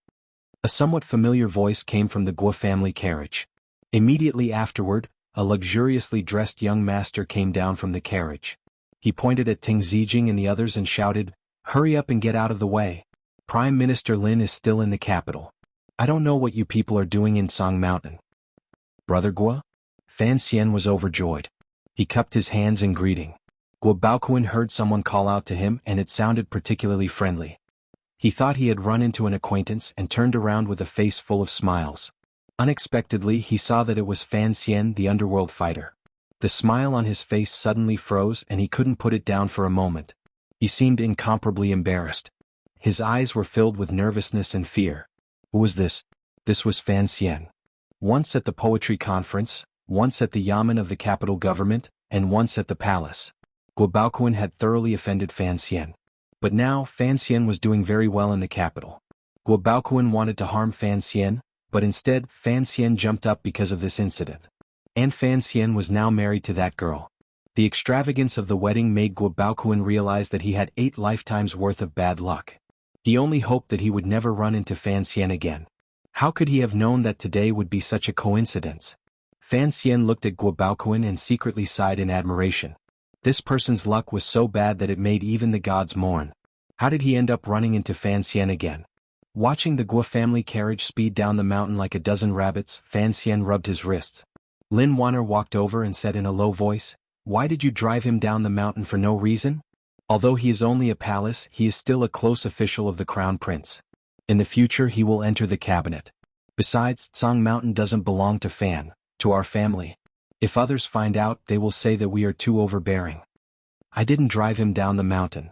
A somewhat familiar voice came from the Guo family carriage. Immediately afterward, a luxuriously dressed young master came down from the carriage. He pointed at Ting Zijing and the others and shouted, "Hurry up and get out of the way. Prime Minister Lin is still in the capital. I don't know what you people are doing in Song Mountain." "Brother Guo?" Fan Xian was overjoyed. He cupped his hands in greeting. Guo Baoquan heard someone call out to him and it sounded particularly friendly. He thought he had run into an acquaintance and turned around with a face full of smiles. Unexpectedly he saw that it was Fan Xian, the underworld fighter. The smile on his face suddenly froze and he couldn't put it down for a moment. He seemed incomparably embarrassed. His eyes were filled with nervousness and fear. Who was this? This was Fan Xian. Once at the poetry conference, once at the yamen of the capital government, and once at the palace. Guo Baoquan had thoroughly offended Fan Xian. But now Fan Xian was doing very well in the capital. Guo Baoquan wanted to harm Fan Xian, but instead Fan Xian jumped up because of this incident. And Fan Xian was now married to that girl. The extravagance of the wedding made Guo Baoquan realize that he had 8 lifetimes worth of bad luck. He only hoped that he would never run into Fan Xian again. How could he have known that today would be such a coincidence? Fan Xian looked at Guo Baoquan and secretly sighed in admiration. This person's luck was so bad that it made even the gods mourn. How did he end up running into Fan Xian again? Watching the Guo family carriage speed down the mountain like a dozen rabbits, Fan Xian rubbed his wrists. Lin Wanner walked over and said in a low voice, "Why did you drive him down the mountain for no reason? Although he is only a palace, he is still a close official of the crown prince. In the future he will enter the cabinet. Besides, Song Mountain doesn't belong to Fan, to our family. If others find out, they will say that we are too overbearing. I didn't drive him down the mountain."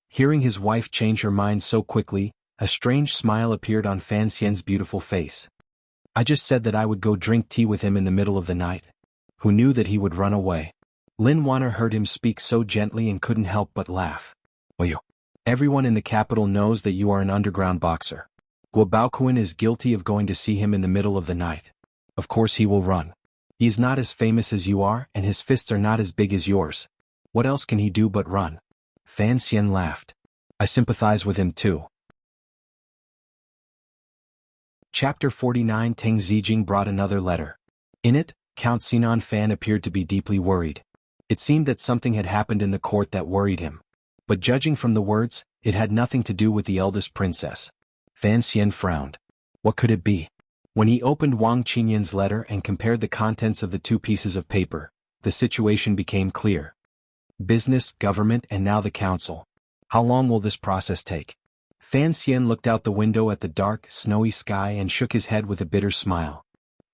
Hearing his wife change her mind so quickly, a strange smile appeared on Fan Xian's beautiful face. "I just said that I would go drink tea with him in the middle of the night. Who knew that he would run away?" Lin Wanner heard him speak so gently and couldn't help but laugh. "Well, everyone in the capital knows that you are an underground boxer. Guo Baoquan is guilty of going to see him in the middle of the night. Of course he will run. He is not as famous as you are and his fists are not as big as yours. What else can he do but run?" Fan Xian laughed. "I sympathize with him too." Chapter 49. Ting Zijing brought another letter. In it, Count Sinan Fan appeared to be deeply worried. It seemed that something had happened in the court that worried him. But judging from the words, it had nothing to do with the eldest princess. Fan Xian frowned. What could it be? When he opened Wang Qinyan's letter and compared the contents of the 2 pieces of paper, the situation became clear. Business, government, and now the council. How long will this process take? Fan Xian looked out the window at the dark, snowy sky and shook his head with a bitter smile.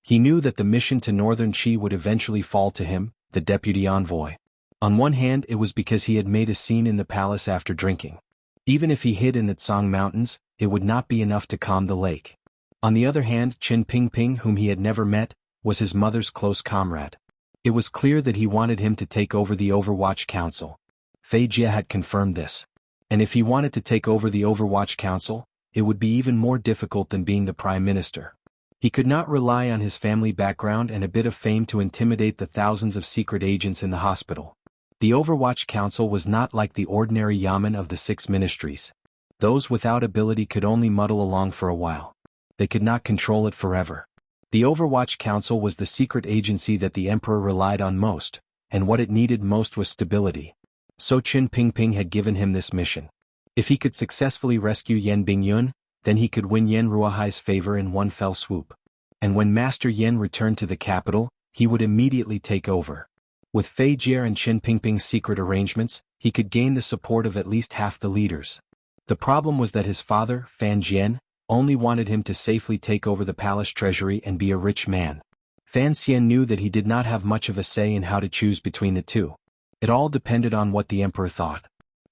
He knew that the mission to Northern Qi would eventually fall to him, the deputy envoy. On one hand, it was because he had made a scene in the palace after drinking. Even if he hid in the Tsang Mountains, it would not be enough to calm the lake. On the other hand, Qin Pingping, whom he had never met, was his mother's close comrade. It was clear that he wanted him to take over the Overwatch Council. Fei Jie had confirmed this. And if he wanted to take over the Overwatch Council, it would be even more difficult than being the Prime Minister. He could not rely on his family background and a bit of fame to intimidate the thousands of secret agents in the hospital. The Overwatch Council was not like the ordinary yamen of the 6 ministries. Those without ability could only muddle along for a while. They could not control it forever. The Overwatch Council was the secret agency that the emperor relied on most, and what it needed most was stability. So Qin Pingping had given him this mission. If he could successfully rescue Yan Bingyun, then he could win Yan Ruohai's favor in one fell swoop. And when Master Yan returned to the capital, he would immediately take over. With Fei Jie and Qin Pingping's secret arrangements, he could gain the support of at least half the leaders. The problem was that his father, Fan Jian, only wanted him to safely take over the palace treasury and be a rich man. Fan Xian knew that he did not have much of a say in how to choose between the two. It all depended on what the emperor thought.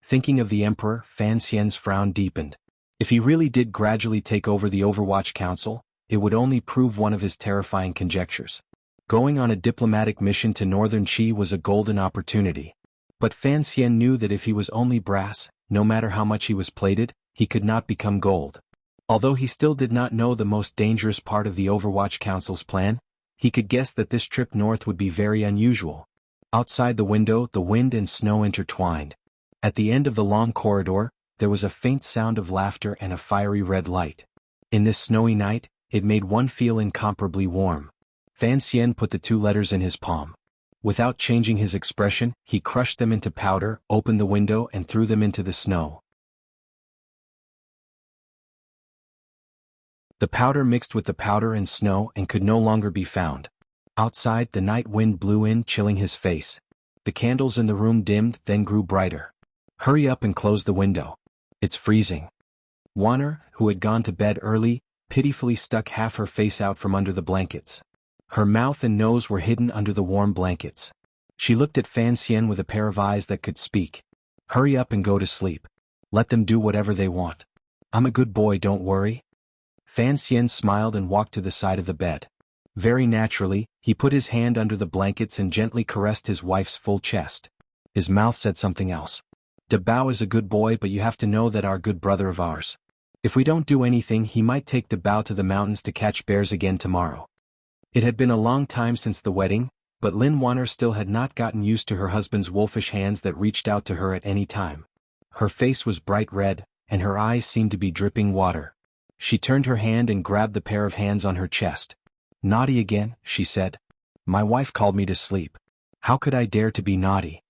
Thinking of the emperor, Fan Xian's frown deepened. If he really did gradually take over the Overwatch Council, it would only prove one of his terrifying conjectures. Going on a diplomatic mission to Northern Qi was a golden opportunity. But Fan Xian knew that if he was only brass, no matter how much he was plated, he could not become gold. Although he still did not know the most dangerous part of the Overwatch Council's plan, he could guess that this trip north would be very unusual. Outside the window, the wind and snow intertwined. At the end of the long corridor, there was a faint sound of laughter and a fiery red light. In this snowy night, it made one feel incomparably warm. Fan Xian put the 2 letters in his palm. Without changing his expression, he crushed them into powder, opened the window and threw them into the snow. The powder mixed with the powder and snow and could no longer be found. Outside, the night wind blew in, chilling his face. The candles in the room dimmed, then grew brighter. Hurry up and close the window. It's freezing. Wanner, who had gone to bed early, pitifully stuck half her face out from under the blankets. Her mouth and nose were hidden under the warm blankets. She looked at Fan Xian with a pair of eyes that could speak. Hurry up and go to sleep. Let them do whatever they want. I'm a good boy, don't worry. Fan Xian smiled and walked to the side of the bed. Very naturally, he put his hand under the blankets and gently caressed his wife's full chest. His mouth said something else. De Bao is a good boy, but you have to know that our good brother of ours. If we don't do anything, he might take De Bao to the mountains to catch bears again tomorrow. It had been a long time since the wedding, but Lin Wanner still had not gotten used to her husband's wolfish hands that reached out to her at any time. Her face was bright red, and her eyes seemed to be dripping water. She turned her hand and grabbed the pair of hands on her chest. Naughty again, she said. My wife called me to sleep. How could I dare to be naughty?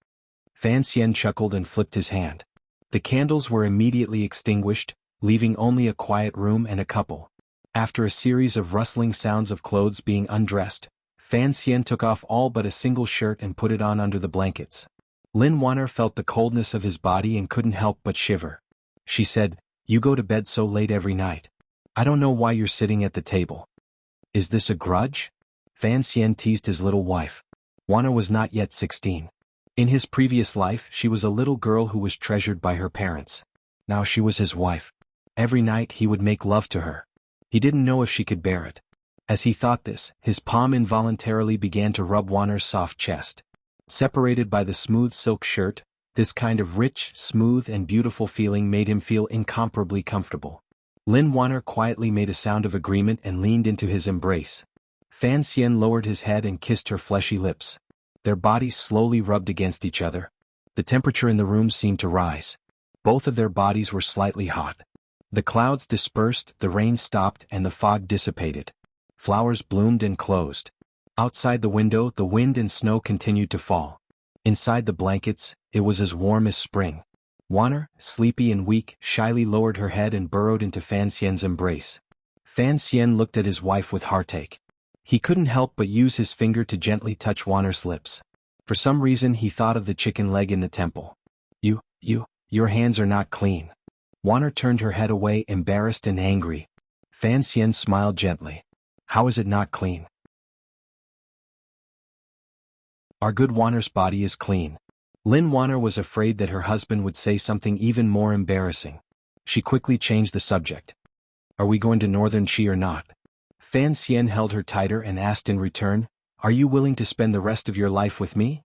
Fan Xian chuckled and flipped his hand. The candles were immediately extinguished, leaving only a quiet room and a couple. After a series of rustling sounds of clothes being undressed, Fan Xian took off all but a single shirt and put it on under the blankets. Lin Wanner felt the coldness of his body and couldn't help but shiver. She said, You go to bed so late every night. I don't know why you're sitting at the table. Is this a grudge? Fan Xian teased his little wife. Wanner was not yet 16. In his previous life, she was a little girl who was treasured by her parents. Now she was his wife. Every night he would make love to her. He didn't know if she could bear it. As he thought this, his palm involuntarily began to rub Wanner's soft chest. Separated by the smooth silk shirt, this kind of rich, smooth and beautiful feeling made him feel incomparably comfortable. Lin Wanner quietly made a sound of agreement and leaned into his embrace. Fan Xian lowered his head and kissed her fleshy lips. Their bodies slowly rubbed against each other. The temperature in the room seemed to rise. Both of their bodies were slightly hot. The clouds dispersed, the rain stopped, and the fog dissipated. Flowers bloomed and closed. Outside the window, the wind and snow continued to fall. Inside the blankets, it was as warm as spring. Wanner, sleepy and weak, shyly lowered her head and burrowed into Fan Xian's embrace. Fan Xian looked at his wife with heartache. He couldn't help but use his finger to gently touch Wanner's lips. For some reason he thought of the chicken leg in the temple. Your hands are not clean. Wanner turned her head away, embarrassed and angry. Fan Xian smiled gently. How is it not clean? Our good Wanner's body is clean. Lin Wanner was afraid that her husband would say something even more embarrassing. She quickly changed the subject. Are we going to Northern Qi or not? Fan Xian held her tighter and asked in return, Are you willing to spend the rest of your life with me?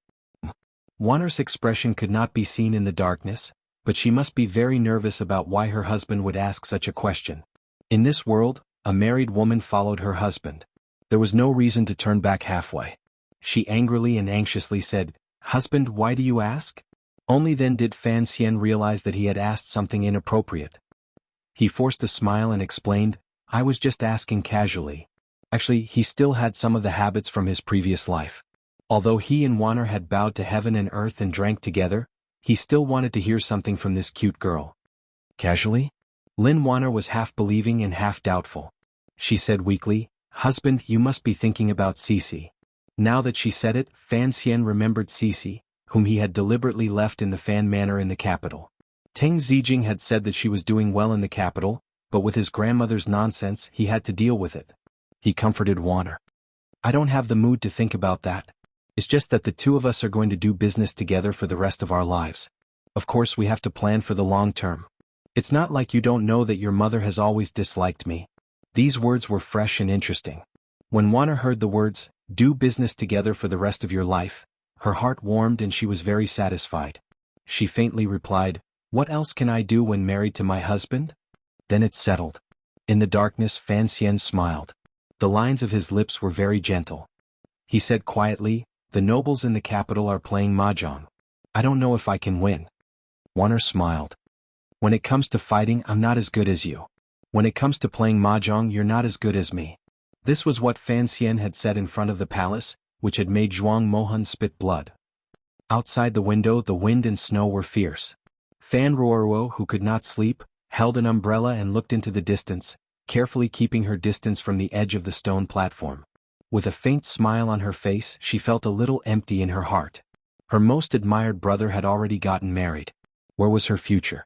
Wanner's expression could not be seen in the darkness, but she must be very nervous about why her husband would ask such a question. In this world, a married woman followed her husband. There was no reason to turn back halfway. She angrily and anxiously said, Husband, why do you ask? Only then did Fan Xian realize that he had asked something inappropriate. He forced a smile and explained, I was just asking casually. Actually, he still had some of the habits from his previous life. Although he and Wanner had bowed to heaven and earth and drank together, he still wanted to hear something from this cute girl. Casually? Lin Wanner was half believing and half doubtful. She said weakly, Husband, you must be thinking about Cici. Now that she said it, Fan Xian remembered Cici, whom he had deliberately left in the Fan Manor in the capital. Teng Zijing had said that she was doing well in the capital, but with his grandmother's nonsense he had to deal with it. He comforted Wanner. I don't have the mood to think about that. It's just that the two of us are going to do business together for the rest of our lives. Of course we have to plan for the long term. It's not like you don't know that your mother has always disliked me. These words were fresh and interesting. When Wanner heard the words, do business together for the rest of your life, her heart warmed and she was very satisfied. She faintly replied, What else can I do when married to my husband? Then it's settled. In the darkness Fan Xian smiled. The lines of his lips were very gentle. He said quietly, The nobles in the capital are playing mahjong. I don't know if I can win. Wanner smiled. When it comes to fighting, I'm not as good as you. When it comes to playing mahjong, you're not as good as me. This was what Fan Xian had said in front of the palace, which had made Zhuang Mohan spit blood. Outside the window, the wind and snow were fierce. Fan Ruoruo, who could not sleep, held an umbrella and looked into the distance, carefully keeping her distance from the edge of the stone platform. With a faint smile on her face, she felt a little empty in her heart. Her most admired brother had already gotten married. Where was her future?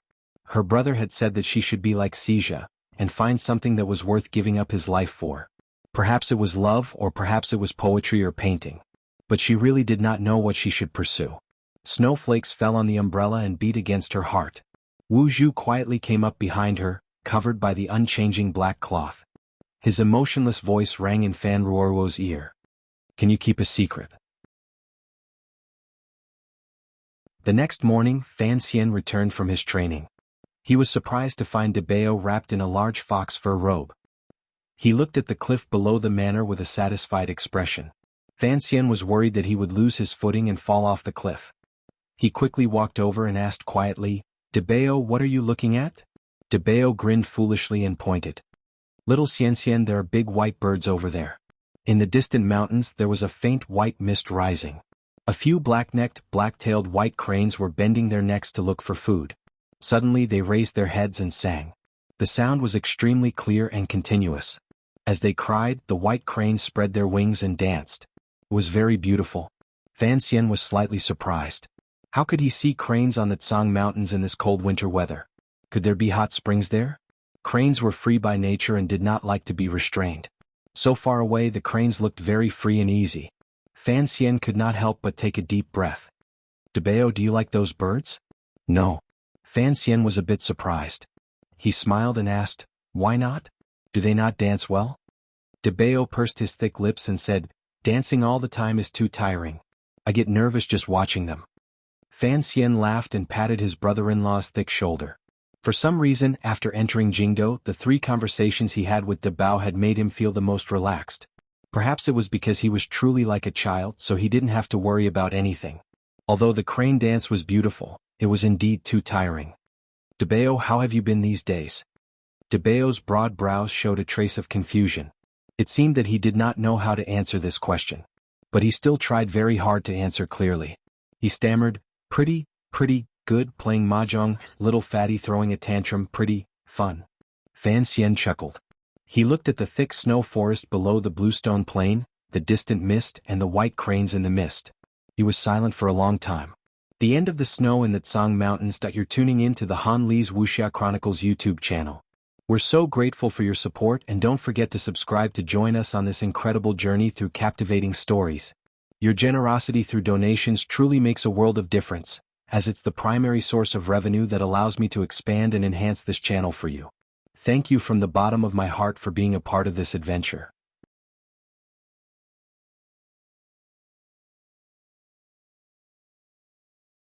Her brother had said that she should be like Xija, and find something that was worth giving up his life for. Perhaps it was love, or perhaps it was poetry or painting. But she really did not know what she should pursue. Snowflakes fell on the umbrella and beat against her heart. Wu Zhu quietly came up behind her, covered by the unchanging black cloth. His emotionless voice rang in Fan Ruoruo's ear. Can you keep a secret? The next morning, Fan Xian returned from his training. He was surprised to find De Bao wrapped in a large fox fur robe. He looked at the cliff below the manor with a satisfied expression. Fan Xian was worried that he would lose his footing and fall off the cliff. He quickly walked over and asked quietly, De Bao, what are you looking at? De Bao grinned foolishly and pointed. Little Xian, there are big white birds over there. In the distant mountains there was a faint white mist rising. A few black-necked, black-tailed white cranes were bending their necks to look for food. Suddenly they raised their heads and sang. The sound was extremely clear and continuous. As they cried, the white cranes spread their wings and danced. It was very beautiful. Fan Xian was slightly surprised. How could he see cranes on the Tsang Mountains in this cold winter weather? Could there be hot springs there? Cranes were free by nature and did not like to be restrained. So far away the cranes looked very free and easy. Fan Xian could not help but take a deep breath. De Bao, do you like those birds? No. Fan Xian was a bit surprised. He smiled and asked, why not? Do they not dance well? De Bao pursed his thick lips and said, dancing all the time is too tiring. I get nervous just watching them. Fan Xian laughed and patted his brother-in-law's thick shoulder. For some reason, after entering Jingdo, the 3 conversations he had with De Bao had made him feel the most relaxed. Perhaps it was because he was truly like a child, so he didn't have to worry about anything. Although the crane dance was beautiful, it was indeed too tiring. De Bao, how have you been these days? De Bao's broad brows showed a trace of confusion. It seemed that he did not know how to answer this question. But he still tried very hard to answer clearly. He stammered, pretty good, playing mahjong, little fatty throwing a tantrum, pretty fun. Fan Xian chuckled. He looked at the thick snow forest below the bluestone plain, the distant mist and the white cranes in the mist. He was silent for a long time. The end of the snow in the Tsang Mountains. You're tuning in to the Han Li's Wuxia Chronicles YouTube channel. We're so grateful for your support, and don't forget to subscribe to join us on this incredible journey through captivating stories. Your generosity through donations truly makes a world of difference, as it's the primary source of revenue that allows me to expand and enhance this channel for you. Thank you from the bottom of my heart for being a part of this adventure.